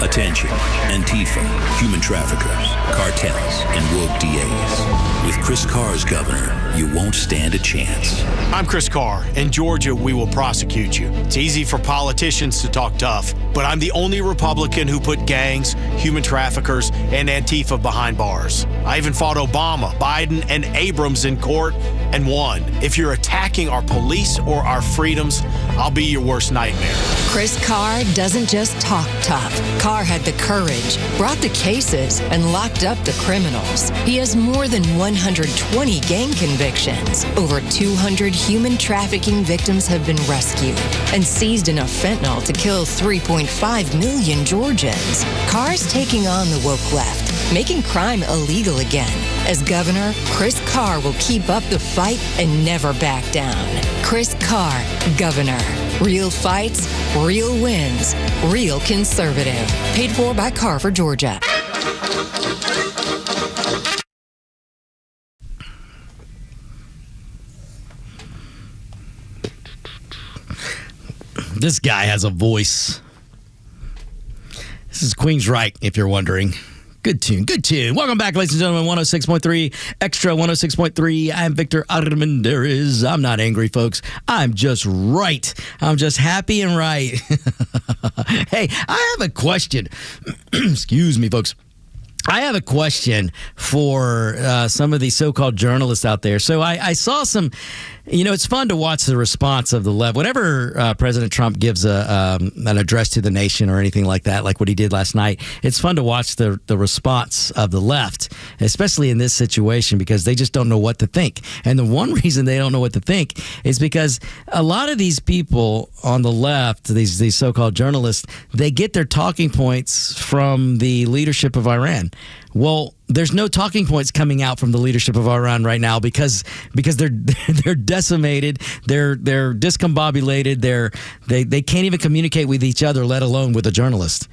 Attention, Antifa, human traffickers, cartels, and woke DAs. With Chris Carr's governor, you won't stand a chance. I'm Chris Carr. In Georgia, we will prosecute you. It's easy for politicians to talk tough, but I'm the only Republican who put gangs, human traffickers, and Antifa behind bars. I even fought Obama, Biden, and Abrams in court and won. If you're attacking our police or our freedoms, I'll be your worst nightmare. Chris Carr doesn't just talk tough. Carr had the courage, brought the cases, and locked up the criminals. He has more than 120 gang convictions. Over 200 human trafficking victims have been rescued and seized enough fentanyl to kill 3.5 million Georgians. Carr's taking on the woke left, making crime illegal again. As governor, Chris Carr will keep up the fight and never back down. Chris Carr, governor. Real fights, real wins, real conservative. Paid for by Carr for Georgia. This guy has a voice. This is Queen's Right, if you're wondering. Good tune, good tune. Welcome back, ladies and gentlemen. 106.3, Extra 106.3. I'm Victor Armandiaz. I'm not angry, folks. I'm just right. I'm just happy and right. Hey, I have a question. Excuse me, folks. I have a question for some of these so-called journalists out there. So I saw some, it's fun to watch the response of the left. Whenever President Trump gives an address to the nation or anything like that, like what he did last night, it's fun to watch the response of the left, especially in this situation, because they just don't know what to think. And the one reason they don't know what to think is because a lot of these people on the left, these so-called journalists, they get their talking points from the leadership of Iran. Well, there's no talking points coming out from the leadership of Iran right now because they're decimated, they're discombobulated, they can't even communicate with each other, let alone with a journalist.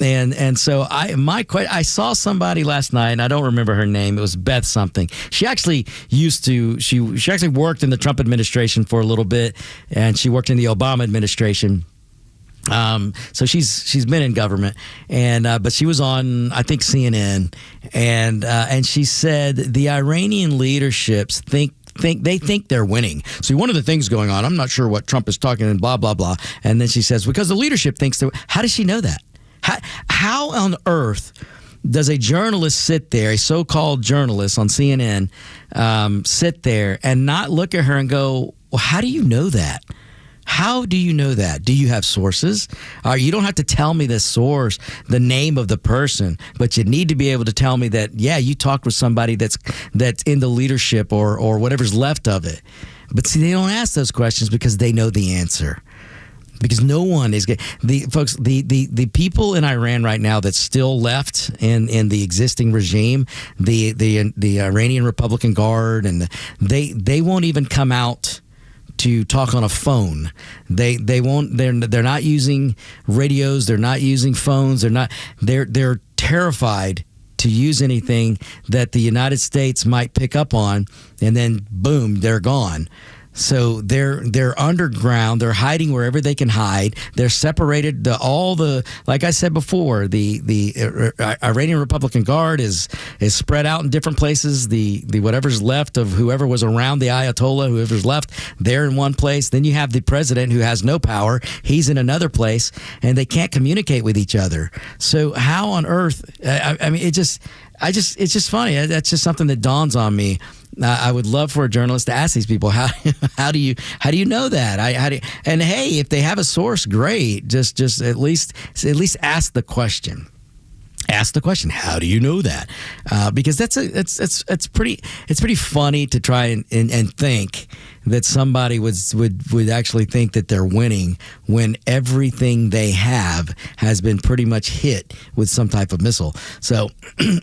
And so I saw somebody last night, and I don't remember her name. It was Beth something. She actually she actually worked in the Trump administration for a little bit, and she worked in the Obama administration. So she's been in government, and but she was on, I think, CNN, and she said the Iranian leaderships think they're winning. So one of the things going on, I'm not sure what Trump is talking and blah blah blah, and then she says because the leadership thinks they're. How does she know that? How on earth does a journalist sit there, a so-called journalist on CNN, sit there and not look at her and go, well, how do you know that? How do you know that? Do you have sources? You don't have to tell me the source, the name of the person, but you need to be able to tell me that, yeah, you talked with somebody that's in the leadership or whatever's left of it. But see, they don't ask those questions because they know the answer. Because no one is the people in Iran right now that's still left in the existing regime, the Iranian Republican Guard, and they won't even come out to talk on a phone. They won't. They're not using radios. They're not using phones. They're terrified to use anything that the United States might pick up on, and then boom, they're gone. So they're underground. They're hiding wherever they can hide. They're separated. Like I said before, the Iranian Republican Guard is spread out in different places. The whatever's left of whoever was around the Ayatollah, whoever's left, they're in one place. Then you have the president who has no power. He's in another place, and they can't communicate with each other. So how on earth? I mean, it's just funny. That's just something that dawns on me. I would love for a journalist to ask these people, how do you know that? And hey, if they have a source, great. Just at least ask the question. Ask the question. How do you know that? Because it's pretty funny to try and think that somebody would actually think that they're winning when everything they have has been pretty much hit with some type of missile. So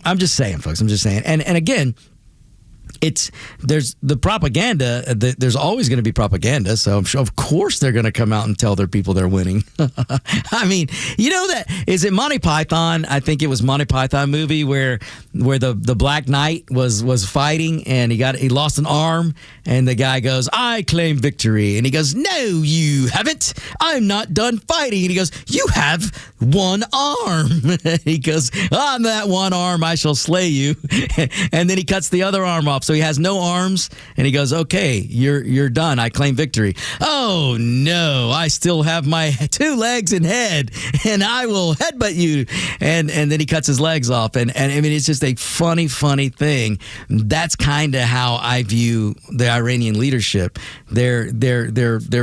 I'm just saying, folks. I'm just saying. And again, there's the propaganda. There's always going to be propaganda. So I'm sure, of course, they're going to come out and tell their people they're winning. I mean, you know that is it Monty Python? I think it was Monty Python movie where the Black Knight was fighting and he lost an arm and the guy goes, "I claim victory," and he goes, "No, you haven't. I'm not done fighting." And he goes, "You have one arm." He goes, "On that one arm, I shall slay you." And then he cuts the other arm off. So he has no arms, and he goes, "Okay, you're done. I claim victory." "Oh no, I still have my 2 legs and head, and I will headbutt you." And then he cuts his legs off, and I mean it's just a funny thing. That's kind of how I view the Iranian leadership. They're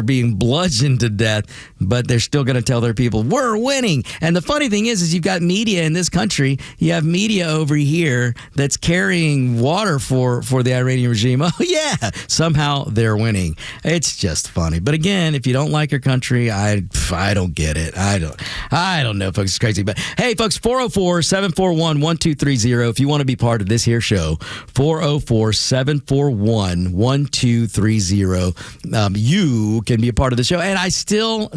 being bludgeoned to death, but they're still going to tell their people we're winning. And the funny thing is you've got media in this country. You have media over here that's carrying water for the Iranian regime. Oh yeah, somehow they're winning. It's just funny. But again, if you don't like your country, I don't get it. I don't know, folks. It's crazy. But hey, folks, 404-741-1230. If you want to be part of this here show, 404-741-1230. You can be a part of the show. And I still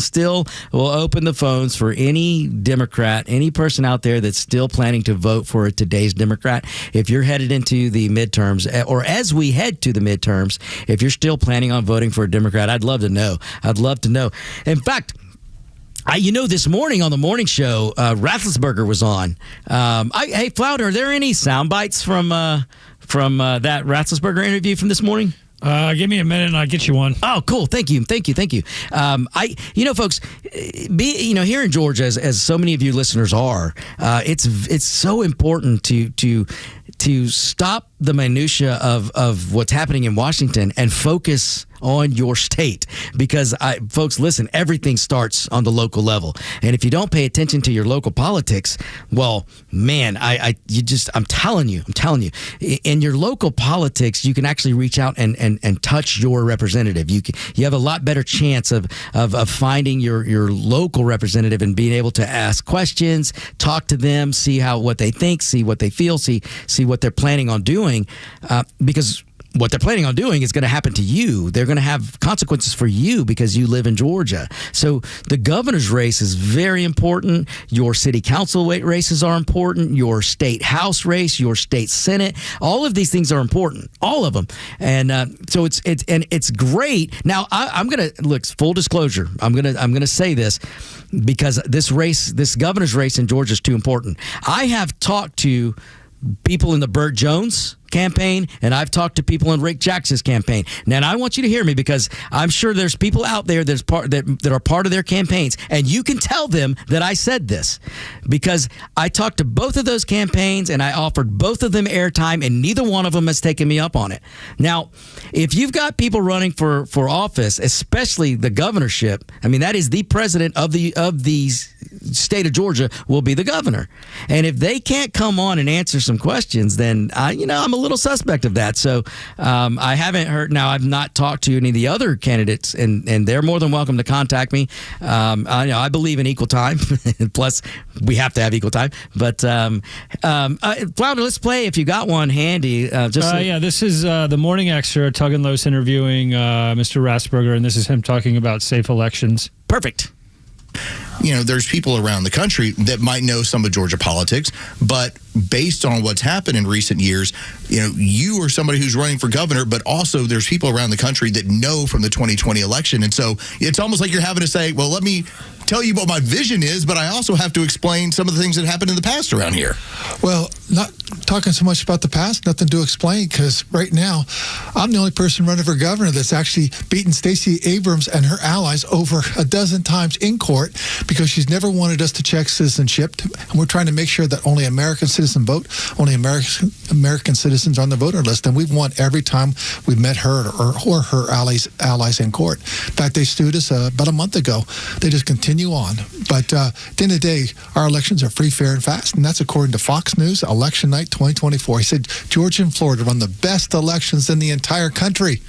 will open the phones for any Democrat, any person out there that's still planning to vote for today's Democrat. If you're headed into the midterms, or as we head to the midterms, if you're still planning on voting for a Democrat, I'd love to know. I'd love to know. In fact, this morning on the morning show, Rathelsberger was on. Hey, Flounder, are there any sound bites from that Rathelsberger interview from this morning? Give me a minute and I'll get you one. Oh, cool. Thank you. Folks, here in Georgia, as so many of you listeners are, it's so important to stop the minutia of what's happening in Washington and focus on your state, because folks, listen, everything starts on the local level, and if you don't pay attention to your local politics, well, man, I'm telling you, in your local politics, you can actually reach out and touch your representative. You have a lot better chance of finding your local representative and being able to ask questions, talk to them, see what they think, see what they feel, see what they're planning on doing, because what they're planning on doing is going to happen to you. They're going to have consequences for you because you live in Georgia. So the governor's race is very important. Your city council races are important. Your state house race, your state senate, all of these things are important. All of them. And so it's great. Now I'm going to look, full disclosure. I'm going to say this because this governor's race in Georgia is too important. I have talked to people in the Burt Jones campaign, and I've talked to people in Rick Jackson's campaign. Now, I want you to hear me, because I'm sure there's people out there that are part of their campaigns, and you can tell them that I said this, because I talked to both of those campaigns, and I offered both of them airtime, and neither one of them has taken me up on it. Now, if you've got people running for office, especially the governorship, I mean, that is the president of the state of Georgia will be the governor. And if they can't come on and answer some questions, then I'm a little suspect of that. So I haven't heard. Now, I've not talked to any of the other candidates, and they're more than welcome to contact me. I believe in equal time. Plus, we have to have equal time. But Flounder, let's play if you got one handy. This is the Morning Extra, Tug and Los interviewing Mr. Rasberger, and this is him talking about safe elections. Perfect. There's people around the country that might know some of Georgia politics, but based on what's happened in recent years, you are somebody who's running for governor, but also there's people around the country that know from the 2020 election. And so it's almost like you're having to say, well, let me tell you what my vision is, but I also have to explain some of the things that happened in the past around here. Well, not talking so much about the past, nothing to explain, because right now I'm the only person running for governor that's actually beaten Stacey Abrams and her allies over a dozen times in court, because she's never wanted us to check citizenship. And we're trying to make sure that only American citizens vote, only American citizens on the voter list. And we've won every time we've met her or her allies in court. In fact, they sued us about a month ago. They just continue on. But at the end of the day, our elections are free, fair, and fast. And that's according to Fox News, election night 2024. He said Georgia and Florida run the best elections in the entire country.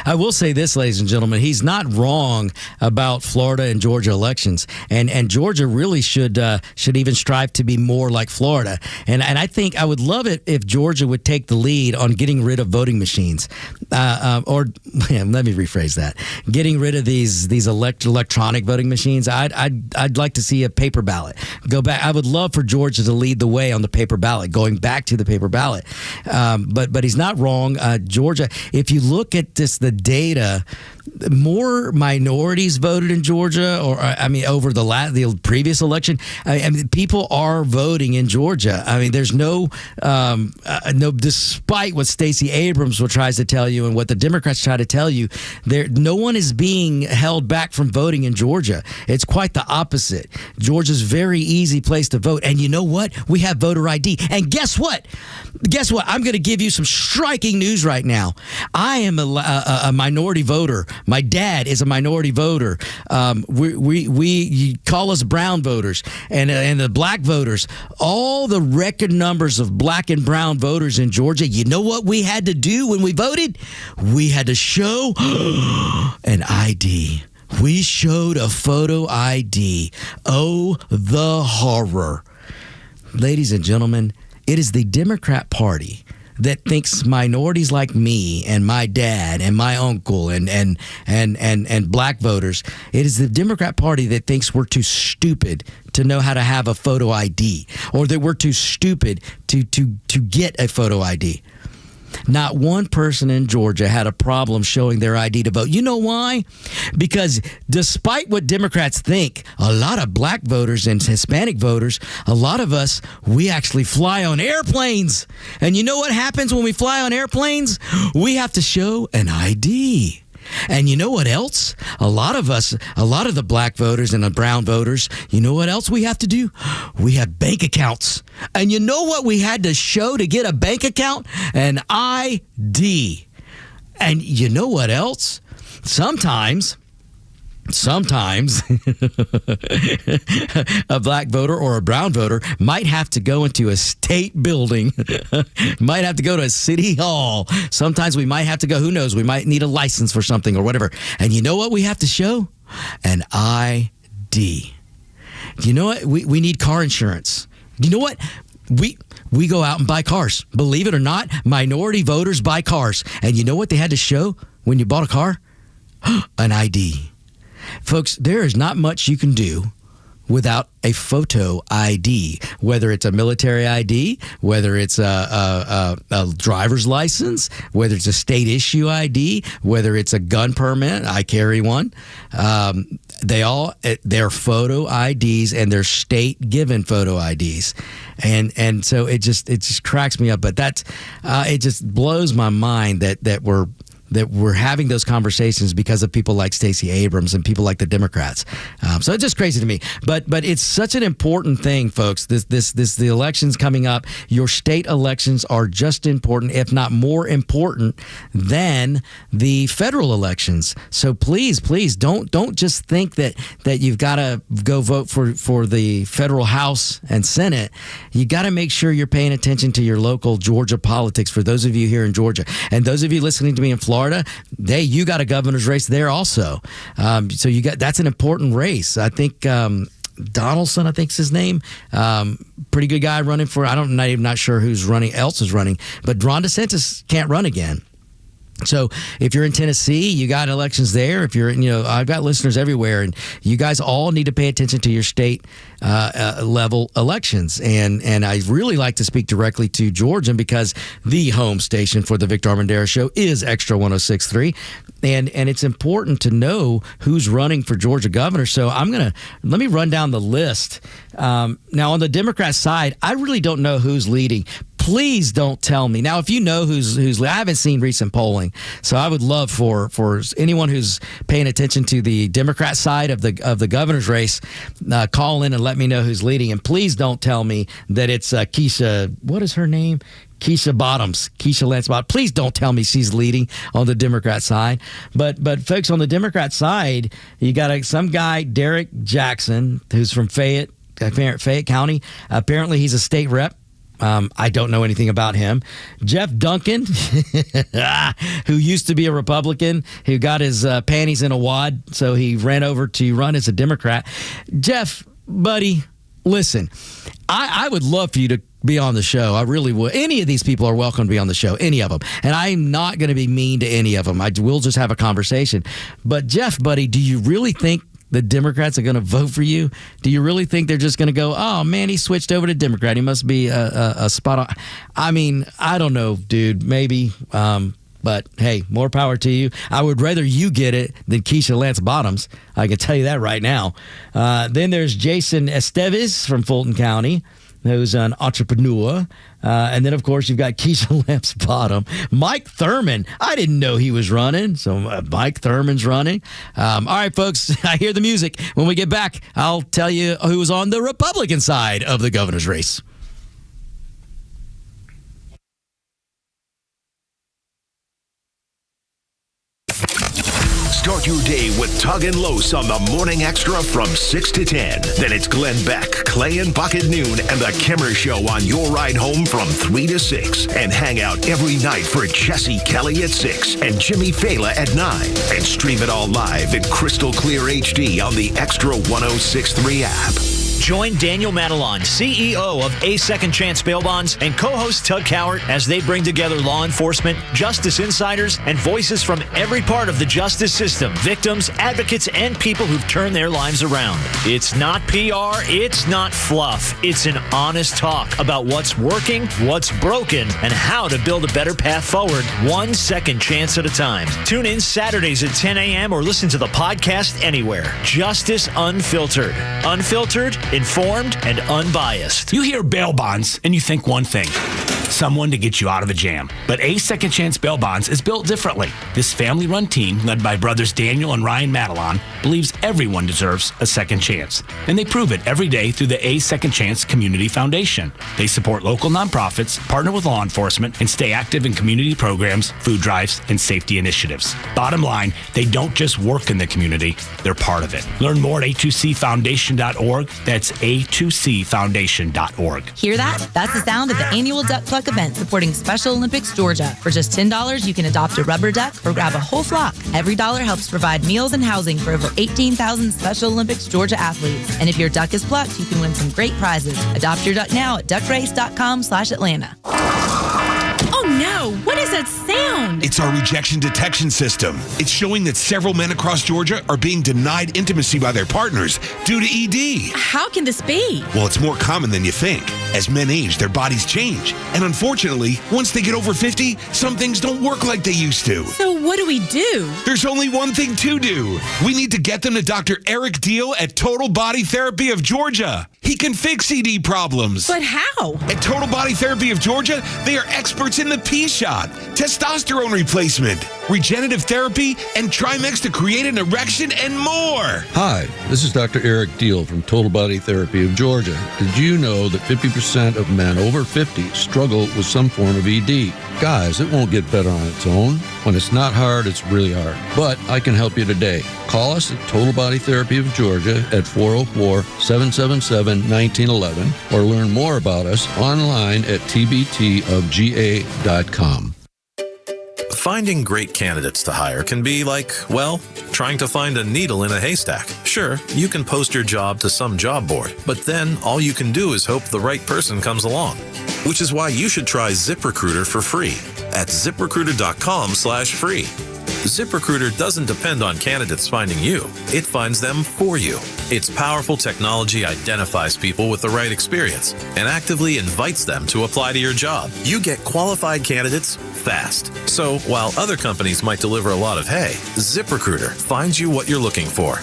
I will say this, ladies and gentlemen, he's not wrong about Florida and Georgia elections, and Georgia really should even strive to be more like Florida. And I think I would love it if Georgia would take the lead on getting rid of voting machines, let me rephrase that: getting rid of these electronic voting machines. I'd like to see a paper ballot go back. I would love for Georgia to lead the way on the paper ballot, going back to the paper ballot. But he's not wrong. Georgia, if you look at the data, more minorities voted in Georgia, over the previous election. People are voting in Georgia. There's no, despite what Stacey Abrams tries to tell you and what the Democrats try to tell you, no one is being held back from voting in Georgia. It's quite the opposite. Georgia's a very easy place to vote. And you know what? We have voter ID. And guess what? I'm going to give you some striking news right now. I am a minority voter. My dad is a minority voter. We call us brown voters, and the black voters. All the record numbers of black and brown voters in Georgia. You know what we had to do when we voted? We had to show an ID. We showed a photo ID. Oh, the horror. Ladies and gentlemen, it is the Democrat Party that thinks minorities like me and my dad and my uncle and black voters, it is the Democrat Party that thinks we're too stupid to know how to have a photo ID, or that we're too stupid to get a photo ID. Not one person in Georgia had a problem showing their ID to vote. You know why? Because despite what Democrats think, a lot of black voters and Hispanic voters, a lot of us, we actually fly on airplanes. And you know what happens when we fly on airplanes? We have to show an ID. And you know what else? A lot of the black voters and the brown voters, you know what else we have to do? We have bank accounts. And you know what we had to show to get a bank account? An ID. And you know what else? Sometimes a black voter or a brown voter might have to go into a state building, might have to go to a city hall. Sometimes we might have to go, who knows, we might need a license for something or whatever. And you know what we have to show? An ID. You know what? We need car insurance. You know what? We go out and buy cars. Believe it or not, minority voters buy cars. And you know what they had to show when you bought a car? An ID. Folks, there is not much you can do without a photo ID, whether it's a military ID, whether it's a driver's license, whether it's a state issue ID, whether it's a gun permit. I carry one. They're photo IDs, and they're state given photo IDs. And so it just cracks me up. But it just blows my mind that we're having those conversations because of people like Stacey Abrams and people like the Democrats. So it's just crazy to me. But it's such an important thing, folks. The elections coming up. Your state elections are just important, if not more important than the federal elections. So please don't just think that you've got to go vote for the federal House and Senate. You got to make sure you're paying attention to your local Georgia politics. For those of you here in Georgia, and those of you listening to me in Florida, you got a governor's race there also. So that's an important race. I think Donaldson, I think's his name. Pretty good guy running for. I'm not sure who's running. Else is running, but Ron DeSantis can't run again. So if you're in Tennessee, you got elections there. If you're, I've got listeners everywhere, and you guys all need to pay attention to your state level elections. And I really like to speak directly to Georgia because the home station for the Victor Armandiaz Show is Extra 106.3. And it's important to know who's running for Georgia governor. So let me run down the list. Now, on the Democrat side, I really don't know who's leading. Please don't tell me. Now, if you know who's I haven't seen recent polling, so I would love for anyone who's paying attention to the Democrat side of the governor's race, call in and let me know who's leading. And please don't tell me that it's Keisha. What is her name? Keisha Lance Bottoms. Please don't tell me she's leading on the Democrat side. But folks, on the Democrat side, you got some guy, Derek Jackson, who's from Fayette County. Apparently, he's a state rep. I don't know anything about him. Jeff Duncan, who used to be a Republican, who got his panties in a wad, so he ran over to run as a Democrat. Jeff, buddy, listen, I would love for you to be on the show. I really would. Any of these people are welcome to be on the show, any of them. And I'm not going to be mean to any of them. We'll just have a conversation. But Jeff, buddy, do you really think the Democrats are going to vote for you? Do you really think they're just going to go, oh, man, he switched over to Democrat. He must be a spot on. I mean, I don't know, dude. Maybe. But, hey, more power to you. I would rather you get it than Keisha Lance Bottoms. I can tell you that right now. Then there's Jason Esteves from Fulton County, who's an entrepreneur. And then, of course, you've got Keisha Lance Bottom. Mike Thurman. I didn't know he was running, so Mike Thurman's running. All right, folks, I hear the music. When we get back, I'll tell you who was on the Republican side of the governor's race. Start your day with Tug and Los on the Morning Extra from 6 to 10. Then it's Glenn Beck, Clay and Buck at noon, and the Kimmer Show on your ride home from 3 to 6. And hang out every night for Jesse Kelly at 6 and Jimmy Fela at 9. And stream it all live in crystal clear HD on the Extra 106.3 app. Join Daniel Madelon, CEO of A Second Chance Bail Bonds, and co-host Tug Cowart as they bring together law enforcement, justice insiders, and voices from every part of the justice system, victims, advocates, and people who've turned their lives around. It's not PR, it's not fluff. It's an honest talk about what's working, what's broken, and how to build a better path forward, one second chance at a time. Tune in Saturdays at 10 a.m. or listen to the podcast anywhere. Justice Unfiltered. Unfiltered, informed, and unbiased. You hear bail bonds and you think one thing: someone to get you out of a jam. But A Second Chance Bail Bonds is built differently. This family-run team, led by brothers Daniel and Ryan Madelon, believes everyone deserves a second chance. And they prove it every day through the A Second Chance Community Foundation. They support local nonprofits, partner with law enforcement, and stay active in community programs, food drives, and safety initiatives. Bottom line, they don't just work in the community, they're part of it. Learn more at a2cfoundation.org. That's a2cfoundation.org. Hear that? That's the sound of the annual Duck Cluck event supporting Special Olympics Georgia. For just $10, you can adopt a rubber duck or grab a whole flock. Every dollar helps provide meals and housing for over 18,000 Special Olympics Georgia athletes. And if your duck is plucked, you can win some great prizes. Adopt your duck now at duckrace.com/Atlanta. Oh Oh no, what is that sound? It's our rejection detection system. It's showing that several men across Georgia are being denied intimacy by their partners due to ED. How can this be? Well, it's more common than you think. As men age, their bodies change. And unfortunately, once they get over 50, some things don't work like they used to. So what do we do? There's only one thing to do. We need to get them to Dr. Eric Deal at Total Body Therapy of Georgia. He can fix ED problems. But how? At Total Body Therapy of Georgia, they are experts in the P-shot, testosterone replacement, regenerative therapy, and Trimex to create an erection and more. Hi, this is Dr. Eric Deal from Total Body Therapy of Georgia. Did you know that 50% of men over 50 struggle with some form of ED? Guys, it won't get better on its own. When it's not hard, it's really hard. But I can help you today. Call us at Total Body Therapy of Georgia at 404-777-1911 or learn more about us online at tbtofga.com. Finding great candidates to hire can be like, well, trying to find a needle in a haystack. Sure, you can post your job to some job board, but then all you can do is hope the right person comes along. Which is why you should try ZipRecruiter for free at ZipRecruiter.com/free. ZipRecruiter doesn't depend on candidates finding you. It finds them for you. Its powerful technology identifies people with the right experience and actively invites them to apply to your job. You get qualified candidates fast. So while other companies might deliver a lot of hay, ZipRecruiter finds you what you're looking for.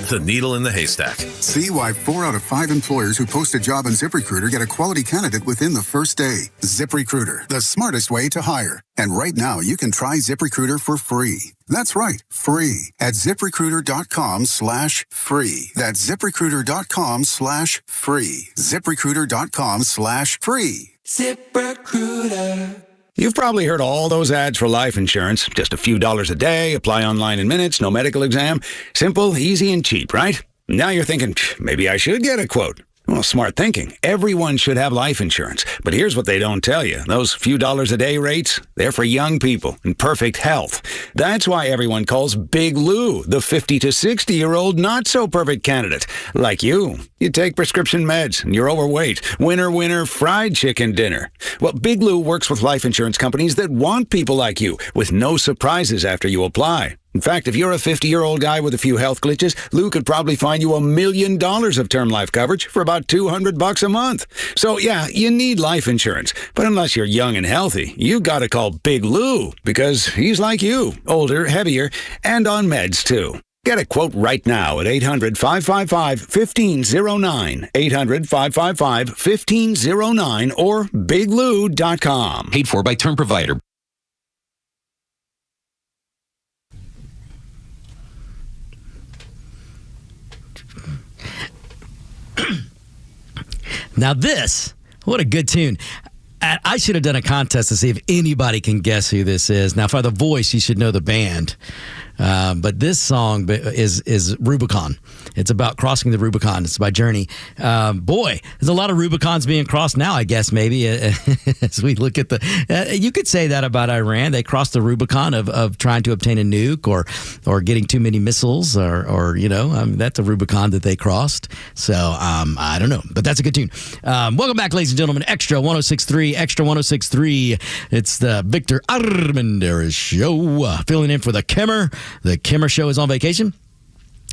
The needle in the haystack. See why 4 out of 5 employers who post a job on ZipRecruiter get a quality candidate within the first day. ZipRecruiter, the smartest way to hire. And right now, you can try ZipRecruiter for free. That's right, free at ZipRecruiter.com/free. That's ZipRecruiter.com/free. ZipRecruiter.com/free. ZipRecruiter. You've probably heard all those ads for life insurance. Just a few dollars a day, apply online in minutes, no medical exam. Simple, easy, and cheap, right? Now you're thinking, maybe I should get a quote. Well, smart thinking. Everyone should have life insurance. But here's what they don't tell you. Those few dollars a day rates, they're for young people in perfect health. That's why everyone calls Big Lou the 50 to 60-year-old not-so-perfect candidate. Like you. You take prescription meds and you're overweight. Winner, fried chicken dinner. Well, Big Lou works with life insurance companies that want people like you with no surprises after you apply. In fact, if you're a 50-year-old guy with a few health glitches, Lou could probably find you $1 million of term life coverage for about $200 a month. So, yeah, you need life insurance. But unless you're young and healthy, you got to call Big Lou because he's like you, older, heavier, and on meds, too. Get a quote right now at 800-555-1509, 800-555-1509, or biglou.com. Paid for by term provider. Now this, what a good tune. I should have done a contest to see if anybody can guess who this is. Now, for the voice, you should know the band. But this song is Rubicon. It's about crossing the Rubicon. It's by Journey. Boy, there's a lot of Rubicons being crossed now, I guess, maybe, as we look at the... you could say that about Iran. They crossed the Rubicon of trying to obtain a nuke or getting too many missiles or that's a Rubicon that they crossed. So, I don't know. But that's a good tune. Welcome back, ladies and gentlemen. Extra 106.3, Extra 106.3. It's the Victor Armandiaz Show. Filling in for the Kimmer. The Kimmer Show is on vacation.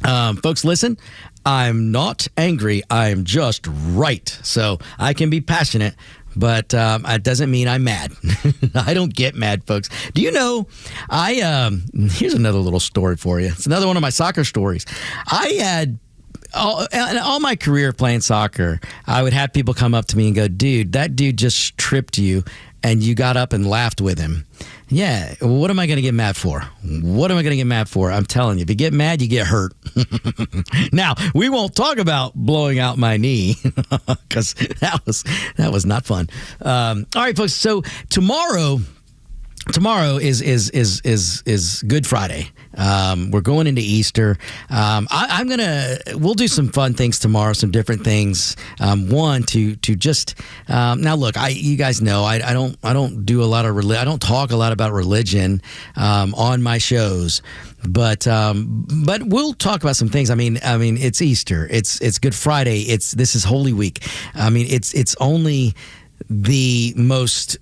Folks, listen, I'm not angry. I'm just right. So I can be passionate, but it doesn't mean I'm mad. I don't get mad, folks. Do you know, here's another little story for you. It's another one of my soccer stories. I had... all my career playing soccer, I would have people come up to me and go, dude, that dude just tripped you and you got up and laughed with him. Yeah, what am I going to get mad for? What am I going to get mad for? I'm telling you, if you get mad, you get hurt. Now, we won't talk about blowing out my knee because that was not fun. All right, folks, so tomorrow is Good Friday. We're going into Easter. We'll do some fun things tomorrow, some different things. One to just now look, you guys know I don't do a lot of I don't talk a lot about religion on my shows. But we'll talk about some things. I mean, it's Easter. It's Good Friday. This is Holy Week. I mean, it's only the most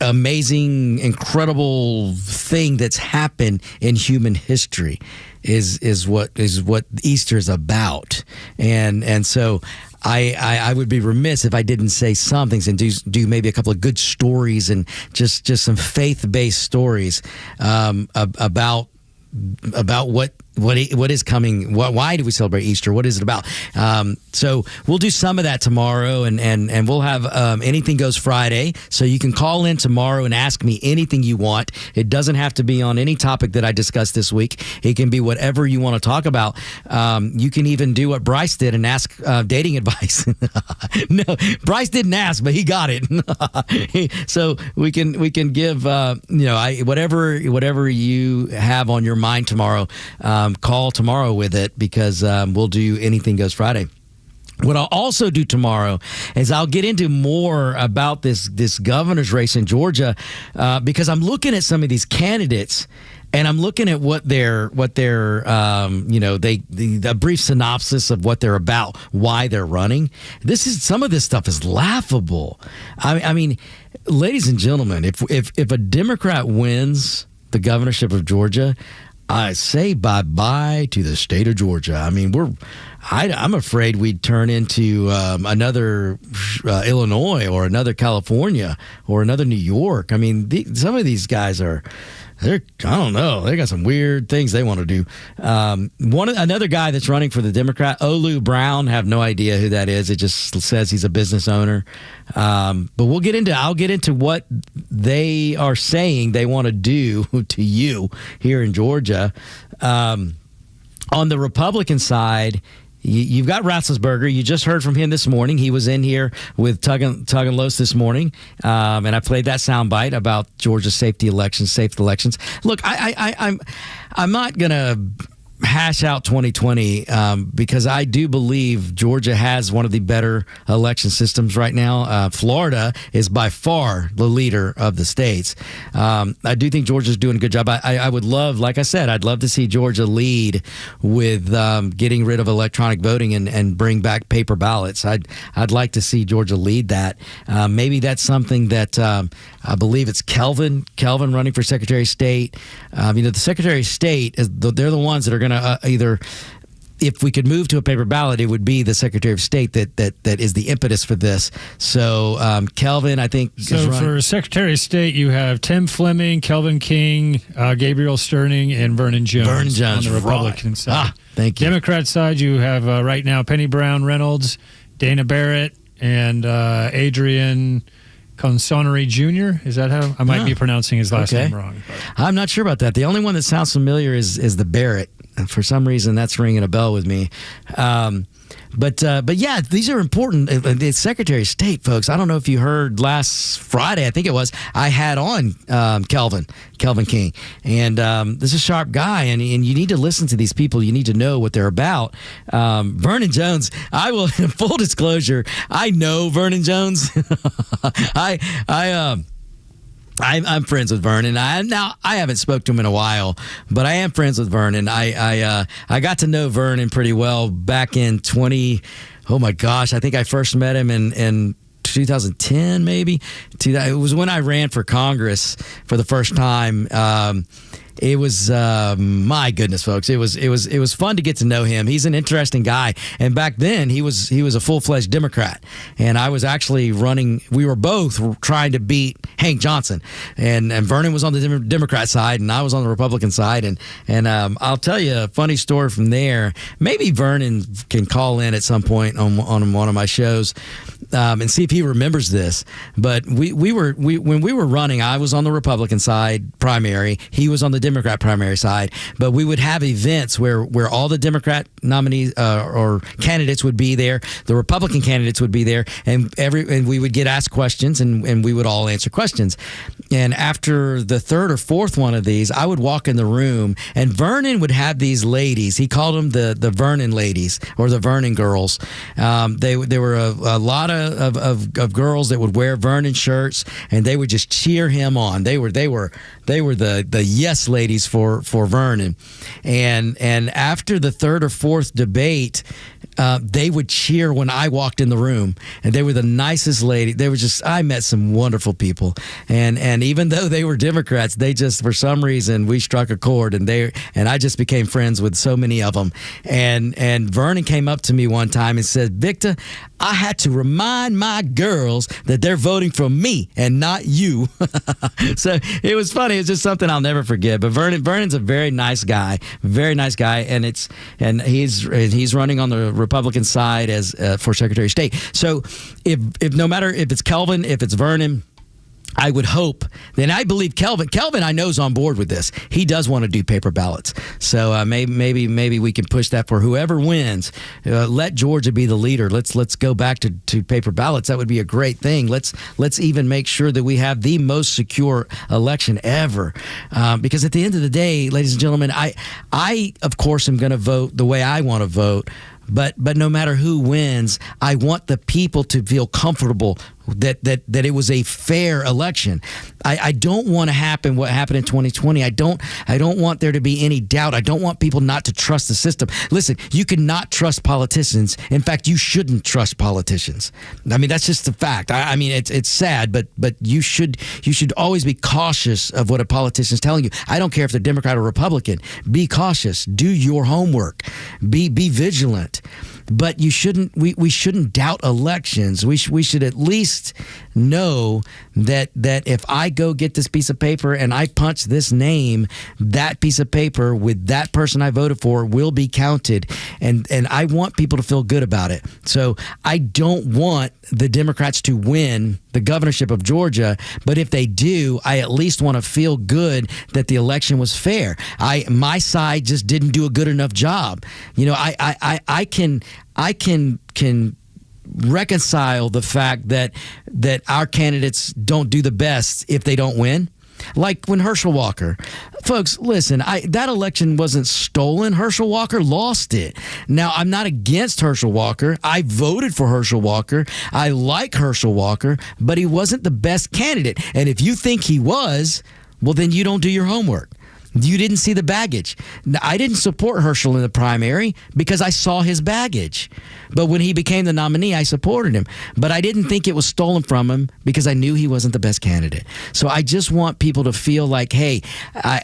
amazing, incredible thing that's happened in human history is what Easter is about, and so I would be remiss if I didn't say some things and do maybe a couple of good stories and just some faith-based stories about what is coming. Why do we celebrate Easter? What is it about? So we'll do some of that tomorrow, and we'll have Anything Goes Friday. So you can call in tomorrow and ask me anything you want. It doesn't have to be on any topic that I discussed this week. It can be whatever you want to talk about. You can even do what Bryce did and ask dating advice. No, Bryce didn't ask, but he got it. So we can give whatever you have on your mind tomorrow. Call tomorrow with it, because we'll do Anything Goes Friday. What I'll also do tomorrow is I'll get into more about this governor's race in Georgia, because I'm looking at some of these candidates and I'm looking at what they're the brief synopsis of what they're about, why they're running. Some of this stuff is laughable. I mean, ladies and gentlemen, if a Democrat wins the governorship of Georgia, I say bye-bye to the state of Georgia. I mean, I'm afraid we'd turn into another Illinois or another California or another New York. I mean, some of these guys I don't know. They got some weird things they want to do. Another guy that's running for the Democrat, Olu Brown, have no idea who that is. It just says he's a business owner. But I'll get into what they are saying they want to do to you here in Georgia. On the Republican side, you've got Ratzelsberger. You just heard from him this morning. He was in here with Tug and Los this morning, and I played that soundbite about Georgia's safe elections. Look, I'm not gonna hash out 2020 because I do believe Georgia has one of the better election systems right now. Florida is by far the leader of the states. I do think Georgia's doing a good job. I would love, like I said, I'd love to see Georgia lead with getting rid of electronic voting and bring back paper ballots. I'd like to see Georgia lead that. Maybe that's something that I believe it's Kelvin running for Secretary of State. The Secretary of State, they're the ones that are going to either, if we could move to a paper ballot, it would be the Secretary of State that is the impetus for this. So Kelvin, I think. So for Secretary of State, you have Tim Fleming, Kelvin King, Gabriel Sterning, and Vernon Jones. On the Republican side. Thank you. Democrat side, you have right now Penny Brown Reynolds, Dana Barrett, and Adrian Consonnery Jr. Is that how? I might be pronouncing his last name wrong. I'm not sure about that. The only one that sounds familiar is the Barrett. And for some reason, that's ringing a bell with me. But yeah, these are important. The Secretary of State, folks. I don't know if you heard last Friday, I think it was, I had on Kelvin King. And this is a sharp guy, and you need to listen to these people. You need to know what they're about. Vernon Jones, I will, full disclosure, I know Vernon Jones. I'm friends with Vernon. I haven't spoke to him in a while, but I am friends with Vernon. I got to know Vernon pretty well back in oh my gosh, I think I first met him in 2010 maybe. It was when I ran for Congress for the first time. It was my goodness, folks. It was fun to get to know him. He's an interesting guy, and back then he was a full-fledged Democrat, and I was actually running. We were both trying to beat Hank Johnson, and Vernon was on the Democrat side, and I was on the Republican side, and I'll tell you a funny story from there. Maybe Vernon can call in at some point on one of my shows. And see if he remembers this. But when we were running, I was on the Republican side primary. He was on the Democrat primary side. But we would have events where all the Democrat nominees or candidates would be there, the Republican candidates would be there, and we would get asked questions, and we would all answer questions. And after the third or fourth one of these, I would walk in the room, and Vernon would have these ladies. He called them the Vernon ladies or the Vernon girls. There were a lot of girls that would wear Vernon shirts, and they would just cheer him on. They were the yes ladies for Vernon, and after the third or fourth debate, they would cheer when I walked in the room, and they were the nicest lady. They were just, I met some wonderful people, and even though they were Democrats, they just, for some reason, we struck a chord, and I just became friends with so many of them. And Vernon came up to me one time and said, "Victor, I had to remind my girls that they're voting for me and not you." So it was funny. It's just something I'll never forget. But Vernon's a very nice guy, and he's running on the Republican side as for Secretary of State. So if no matter if it's Kelvin, if it's Vernon, I would hope, then I believe Kelvin I know is on board with this. He does want to do paper ballots. So maybe we can push that for whoever wins. Let Georgia be the leader. Let's go back to paper ballots. That would be a great thing. Let's even make sure that we have the most secure election ever. Because at the end of the day, ladies and gentlemen, I of course am going to vote the way I want to vote. But no matter who wins, I want the people to feel comfortable that it was a fair election. I don't want to happen what happened in 2020. I don't want there to be any doubt. I don't want people not to trust the system. Listen, you cannot trust politicians. In fact, you shouldn't trust politicians. I mean, that's just the fact. I mean, it's sad, but you should always be cautious of what a politician is telling you. I don't care if they're Democrat or Republican. Be cautious. Do your homework. Be vigilant. But we shouldn't doubt elections. We should at least know that if I go get this piece of paper and I punch this name, that piece of paper with that person I voted for will be counted, and I want people to feel good about it. So I don't want the Democrats to win the governorship of Georgia, but if they do, I at least want to feel good that the election was fair. My side just didn't do a good enough job. You know, I can reconcile the fact that our candidates don't do the best if they don't win. Like when Herschel Walker. Folks, listen, that election wasn't stolen. Herschel Walker lost it. Now, I'm not against Herschel Walker. I voted for Herschel Walker. I like Herschel Walker, but he wasn't the best candidate. And if you think he was, well, then you don't do your homework. You didn't see the baggage. I didn't support Herschel in the primary because I saw his baggage. But when he became the nominee, I supported him. But I didn't think it was stolen from him because I knew he wasn't the best candidate. So I just want people to feel like, hey,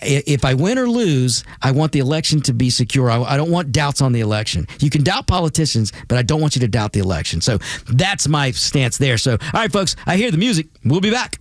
if I win or lose, I want the election to be secure. I don't want doubts on the election. You can doubt politicians, but I don't want you to doubt the election. So that's my stance there. So, all right, folks, I hear the music. We'll be back.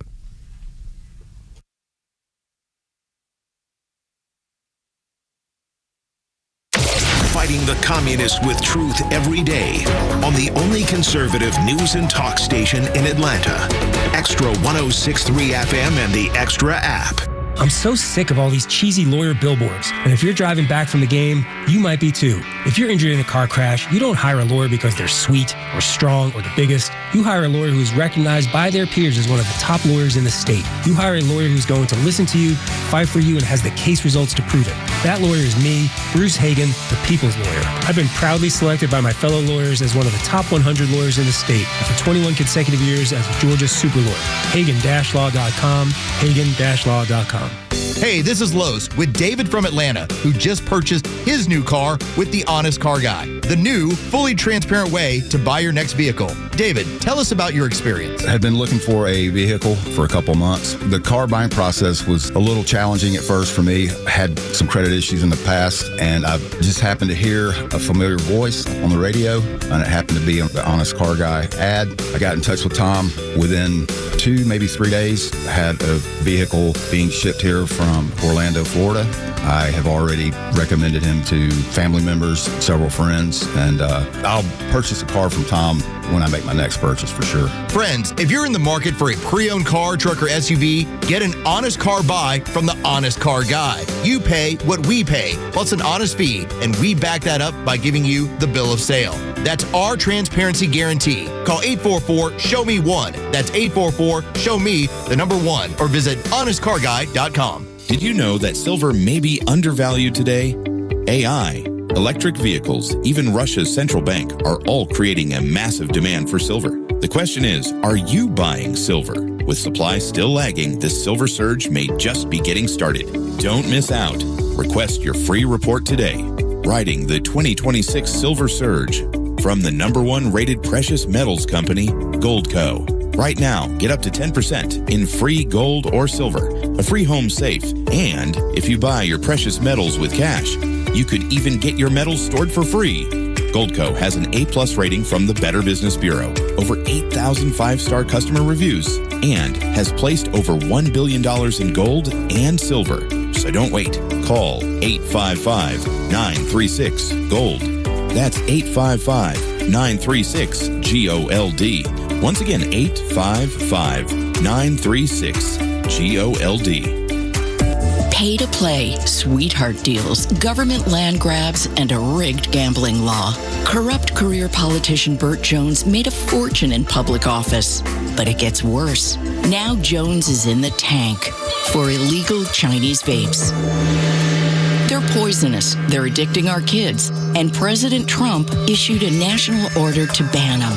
Fighting the communists with truth every day on the only conservative news and talk station in Atlanta. Extra 106.3 FM and the Extra app. I'm so sick of all these cheesy lawyer billboards. And if you're driving back from the game, you might be too. If you're injured in a car crash, you don't hire a lawyer because they're sweet or strong or the biggest. You hire a lawyer who is recognized by their peers as one of the top lawyers in the state. You hire a lawyer who's going to listen to you, fight for you, and has the case results to prove it. That lawyer is me, Bruce Hagan, the people's lawyer. I've been proudly selected by my fellow lawyers as one of the top 100 lawyers in the state, and for 21 consecutive years as Georgia's super lawyer. Hagan-law.com, Hagan-law.com. Hey, this is Los with David from Atlanta, who just purchased his new car with the Honest Car Guy, the new, fully transparent way to buy your next vehicle. David, tell us about your experience. I had been looking for a vehicle for a couple months. The car buying process was a little challenging at first for me. I had some credit issues in the past, and I just happened to hear a familiar voice on the radio, and it happened to be the Honest Car Guy ad. I got in touch with Tom. Within 2, maybe 3 days, I had a vehicle being shipped here from Orlando, Florida. I have already recommended him to family members, several friends, and I'll purchase a car from Tom when I make my next purchase for sure. Friends, if you're in the market for a pre-owned car, truck, or SUV, get an honest car buy from the Honest Car Guy. You pay what we pay, plus an honest fee, and we back that up by giving you the bill of sale. That's our transparency guarantee. Call 844-SHOW-ME-1. That's 844-SHOW-ME1, or visit honestcarguy.com. Did you know that silver may be undervalued today? AI, electric vehicles, even Russia's central bank are all creating a massive demand for silver. The question is, are you buying silver? With supply still lagging, the silver surge may just be getting started. Don't miss out. Request your free report today. Riding the 2026 silver surge from the #1 rated precious metals company, Goldco. Right now, get up to 10% in free gold or silver, a free home safe, and if you buy your precious metals with cash, you could even get your metals stored for free. Goldco has an A+ rating from the Better Business Bureau, over 8,000 5-star customer reviews, and has placed over $1 billion in gold and silver. So don't wait. Call 855-936-GOLD. That's 855-936-GOLD. Once again, 855-936-GOLD. Pay to play, sweetheart deals, government land grabs, and a rigged gambling law. Corrupt career politician Burt Jones made a fortune in public office. But it gets worse. Now Jones is in the tank for illegal Chinese vapes. They're poisonous, they're addicting our kids, and President Trump issued a national order to ban them.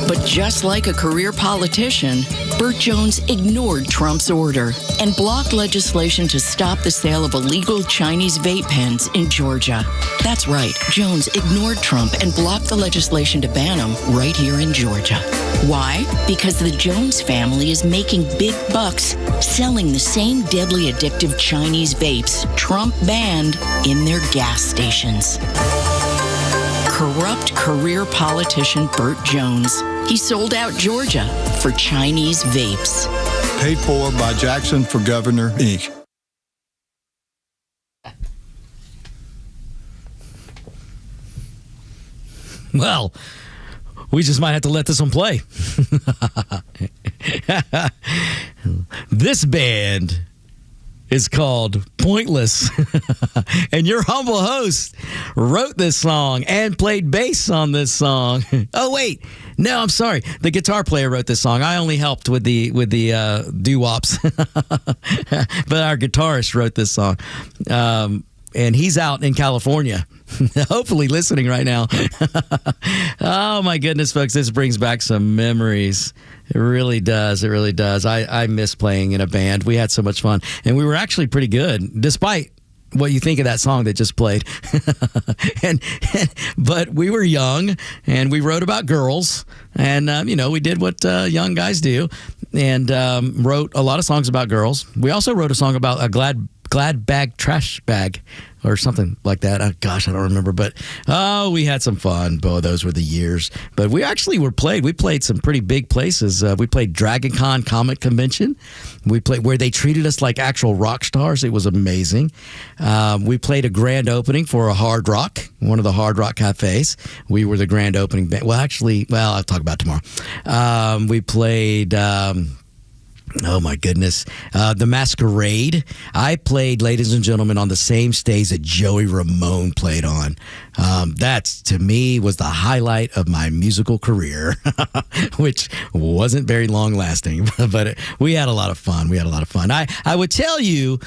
But just like a career politician, Burt Jones ignored Trump's order and blocked legislation to stop the sale of illegal Chinese vape pens in Georgia. That's right, Jones ignored Trump and blocked the legislation to ban them right here in Georgia. Why? Because the Jones family is making big bucks selling the same deadly addictive Chinese vapes Trump banned in their gas stations. Corrupt career politician Burt Jones. He sold out Georgia for Chinese vapes. Paid for by Jackson for Governor, Inc. Well, we just might have to let this one play. This band is called Pointless. And your humble host wrote this song and played bass on this song. Oh, wait. No, I'm sorry. The guitar player wrote this song. I only helped with the doo-wops. But our guitarist wrote this song. And he's out in California, hopefully listening right now. Oh, my goodness, folks. This brings back some memories. It really does. It really does. I miss playing in a band. We had so much fun. And we were actually pretty good, despite what you think of that song that just played. But we were young, and we wrote about girls. And, we did what young guys do, and wrote a lot of songs about girls. We also wrote a song about a glad bag trash bag or something like that. Oh, gosh, I don't remember. But, we had some fun. Boy, those were the years. But we actually we played some pretty big places. We played Dragon Con Comic Convention. We played where they treated us like actual rock stars. It was amazing. We played a grand opening for a Hard Rock, one of the Hard Rock cafes. We were the grand opening band. Well, I'll talk about it tomorrow. We played... oh, my goodness. The Masquerade. I played, ladies and gentlemen, on the same stage that Joey Ramone played on. That, to me, was the highlight of my musical career, which wasn't very long-lasting. But we had a lot of fun. I would tell you,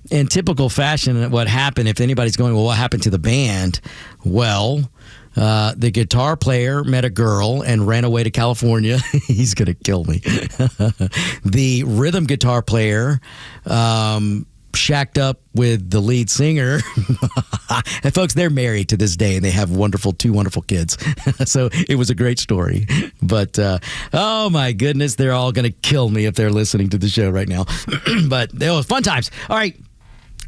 in typical fashion, what happened, if anybody's going, well, what happened to the band? Well... the guitar player met a girl and ran away to California. He's going to kill me. The rhythm guitar player shacked up with the lead singer. And folks, they're married to this day, and they have two wonderful kids. So it was a great story. But, oh my goodness, they're all going to kill me if they're listening to the show right now. But it was fun times. All right.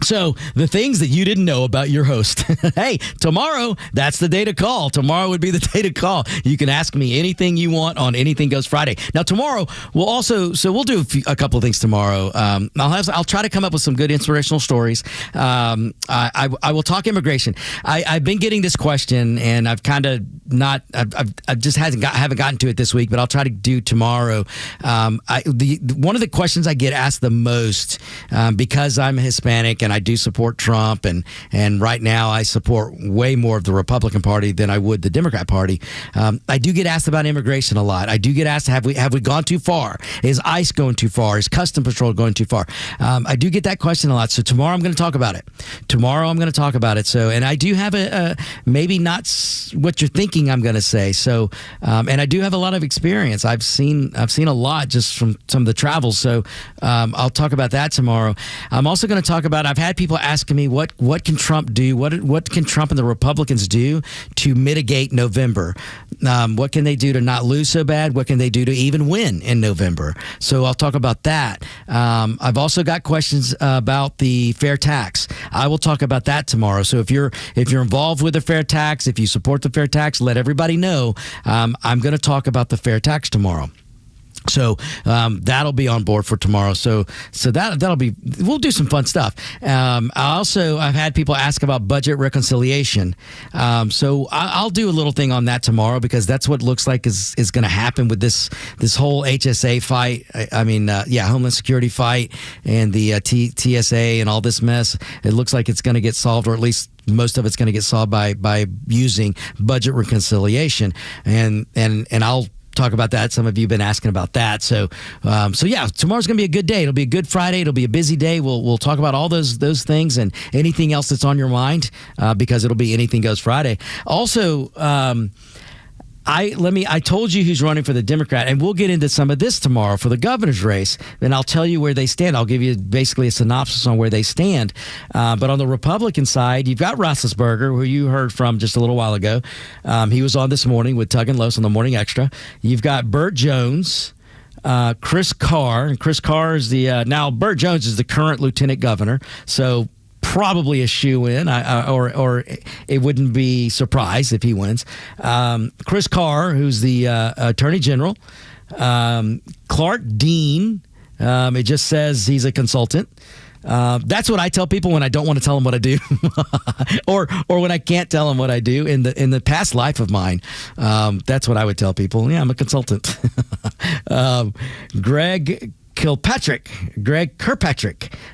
So, the things that you didn't know about your host. Hey, tomorrow, that's the day to call. Tomorrow would be the day to call. You can ask me anything you want on Anything Goes Friday. Now, tomorrow, we'll do a couple of things tomorrow. I'll try to come up with some good inspirational stories. I will talk immigration. I've been getting this question, and I've kind of I just haven't gotten to it this week, but I'll try to do tomorrow. One of the questions I get asked the most, because I'm Hispanic and I do support Trump, and right now I support way more of the Republican Party than I would the Democrat Party. I do get asked about immigration a lot. I do get asked, have we gone too far? Is ICE going too far? Is Custom Patrol going too far? I do get that question a lot. So tomorrow I'm going to talk about it. So, and I do have maybe not what you're thinking thinking I'm going to say. So, and I do have a lot of experience. I've seen a lot just from some of the travels. So I'll talk about that tomorrow. I'm also going to talk about, I've had people asking me what can Trump do? What can Trump and the Republicans do to mitigate November? What can they do to not lose so bad? What can they do to even win in November? So I'll talk about that. I've also got questions about the fair tax. I will talk about that tomorrow. So if you're involved with the fair tax, if you support the fair tax, let everybody know. I'm going to talk about the fair tax tomorrow. So that'll be on board for tomorrow. So that'll be, we'll do some fun stuff. I've had people ask about budget reconciliation. So I'll do a little thing on that tomorrow, because that's what looks like is going to happen with this whole HSA fight. Homeland Security fight and the TSA and all this mess. It looks like it's going to get solved, or at least most of it's going to get solved by using budget reconciliation. And I'll talk about that. Some of you have been asking about that. So yeah, tomorrow's going to be a good day. It'll be a good Friday. It'll be a busy day. We'll talk about all those things and anything else that's on your mind, because it'll be Anything Goes Friday. Also, I told you who's running for the Democrat, and we'll get into some of this tomorrow for the governor's race, and I'll tell you where they stand. I'll give you basically a synopsis on where they stand. But on the Republican side, you've got Roethlisberger, who you heard from just a little while ago. He was on this morning with Tug and Los on the Morning Extra. You've got Burt Jones, Chris Carr, and Chris Carr is now Burt Jones is the current lieutenant governor, so probably a shoe-in, or it wouldn't be surprised if he wins. Chris Carr, who's the Attorney General. Clark Dean, it just says he's a consultant. That's what I tell people when I don't want to tell them what I do, or when I can't tell them what I do in the past life of mine. That's what I would tell people. Yeah, I'm a consultant. Greg Kirkpatrick.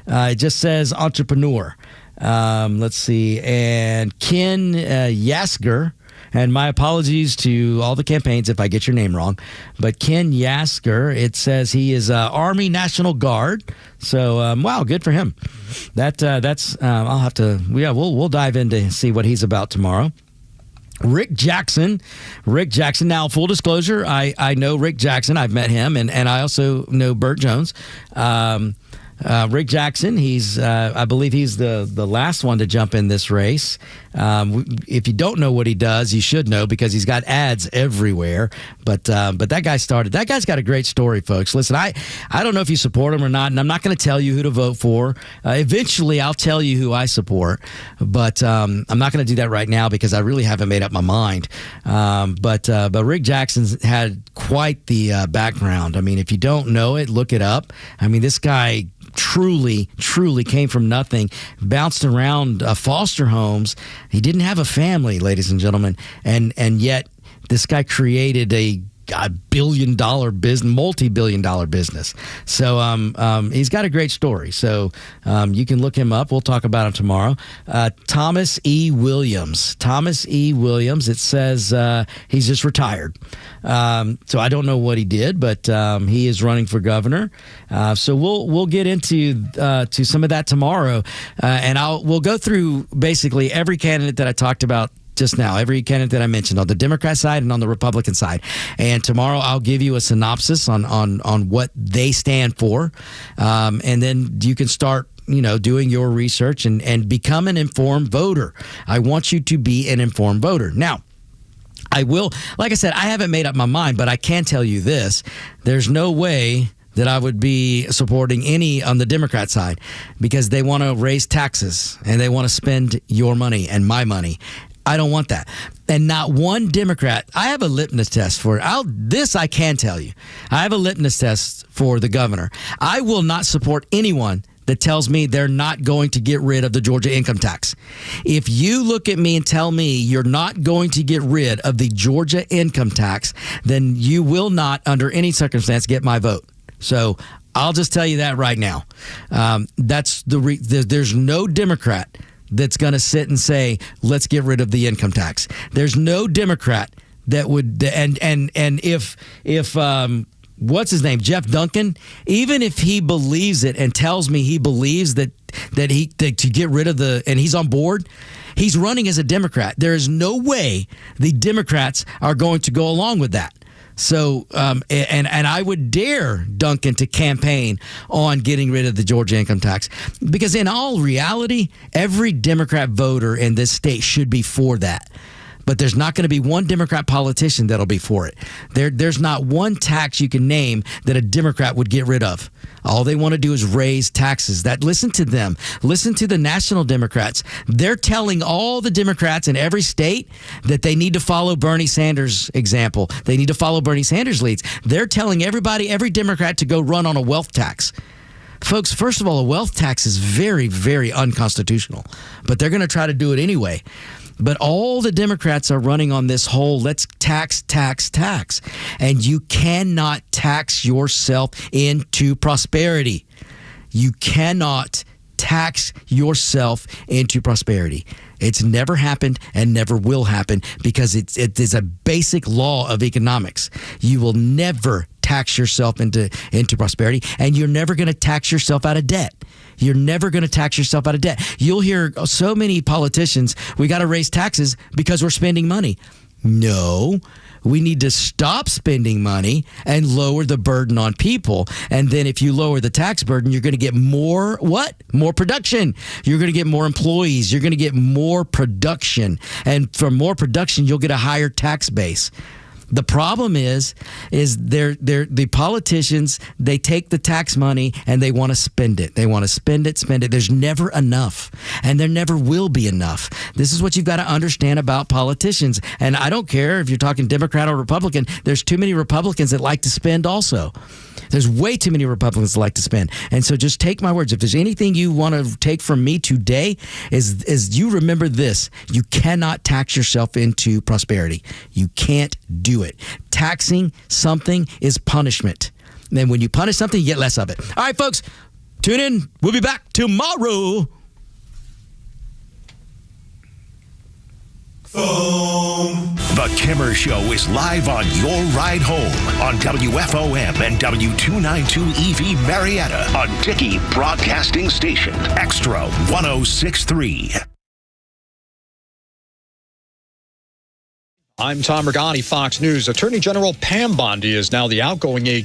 It just says entrepreneur. Let's see. And Ken Yasker. And my apologies to all the campaigns if I get your name wrong. But Ken Yasker, it says he is Army National Guard. So, wow, good for him. That's I'll have to, we'll dive in to see what he's about tomorrow. Rick Jackson. Now, full disclosure, I know Rick Jackson. I've met him, and I also know Burt Jones. Rick Jackson, I believe he's the last one to jump in this race. If you don't know what he does, you should know, because he's got ads everywhere. But that guy started. That guy's got a great story, folks. Listen, I don't know if you support him or not, and I'm not going to tell you who to vote for. Eventually, I'll tell you who I support, but I'm not going to do that right now because I really haven't made up my mind. But Rick Jackson's had quite the background. I mean, if you don't know it, look it up. I mean, this guy truly came from nothing, bounced around foster homes. He didn't have a family, ladies and gentlemen, and yet this guy created a billion-dollar business, multi-billion-dollar business. So he's got a great story. So you can look him up. We'll talk about him tomorrow. Thomas E. Williams. It says he's just retired. So I don't know what he did, but he is running for governor. So we'll get into to some of that tomorrow, and we'll go through basically every candidate that I talked about just now, every candidate that I mentioned on the Democrat side and on the Republican side. And tomorrow I'll give you a synopsis on what they stand for. And then you can start doing your research and become an informed voter. I want you to be an informed voter. Now, I will, like I said, I haven't made up my mind, but I can tell you this. There's no way that I would be supporting any on the Democrat side, because they want to raise taxes and they want to spend your money and my money. I don't want that. And not one Democrat, I have a litmus test for it. This I can tell you. I have a litmus test for the governor. I will not support anyone that tells me they're not going to get rid of the Georgia income tax. If you look at me and tell me you're not going to get rid of the Georgia income tax, then you will not, under any circumstance, get my vote. So I'll just tell you that right now. There's no Democrat that's going to sit and say, let's get rid of the income tax. There's no Democrat that would, and if what's his name, Jeff Duncan, even if he believes it and tells me he believes that to get rid of and he's on board, He's running as a Democrat. There is no way the Democrats are going to go along with that. So, and I would dare Duncan to campaign on getting rid of the Georgia income tax, because in all reality, every Democrat voter in this state should be for that. But there's not going to be one Democrat politician that'll be for it. There's not one tax you can name that a Democrat would get rid of. All they want to do is raise taxes. Listen to them. Listen to the national Democrats. They're telling all the Democrats in every state that they need to follow Bernie Sanders' example. They need to follow Bernie Sanders' leads. They're telling every Democrat to go run on a wealth tax. Folks, first of all, a wealth tax is very, very unconstitutional, but they're going to try to do it anyway. But all the Democrats are running on this whole let's tax. And you cannot tax yourself into prosperity. You cannot tax yourself into prosperity. It's never happened and never will happen, because it is a basic law of economics. You will never tax yourself into prosperity, and you're never going to tax yourself out of debt. You're never going to tax yourself out of debt. You'll hear so many politicians, we got to raise taxes because we're spending money. No, we need to stop spending money and lower the burden on people. And then if you lower the tax burden, you're going to get more what? More production. You're going to get more employees. You're going to get more production. And from more production, you'll get a higher tax base. The problem is the politicians, they take the tax money and they want to spend it. They want to spend it. There's never enough, and there never will be enough. This is what you've got to understand about politicians. And I don't care if you're talking Democrat or Republican. There's too many Republicans that like to spend also. There's way too many Republicans that like to spend. And so just take my words. If there's anything you want to take from me today is you remember this. You cannot tax yourself into prosperity. You can't do it. Taxing something is punishment. And then when you punish something, you get less of it. All right, folks, tune in. We'll be back tomorrow. The Kimmer Show is live on your ride home on WFOM and W292 EV Marietta on Dickey Broadcasting Station, Extra 106.3. I'm Tom Regani, Fox News. Attorney General Pam Bondi is now the outgoing AG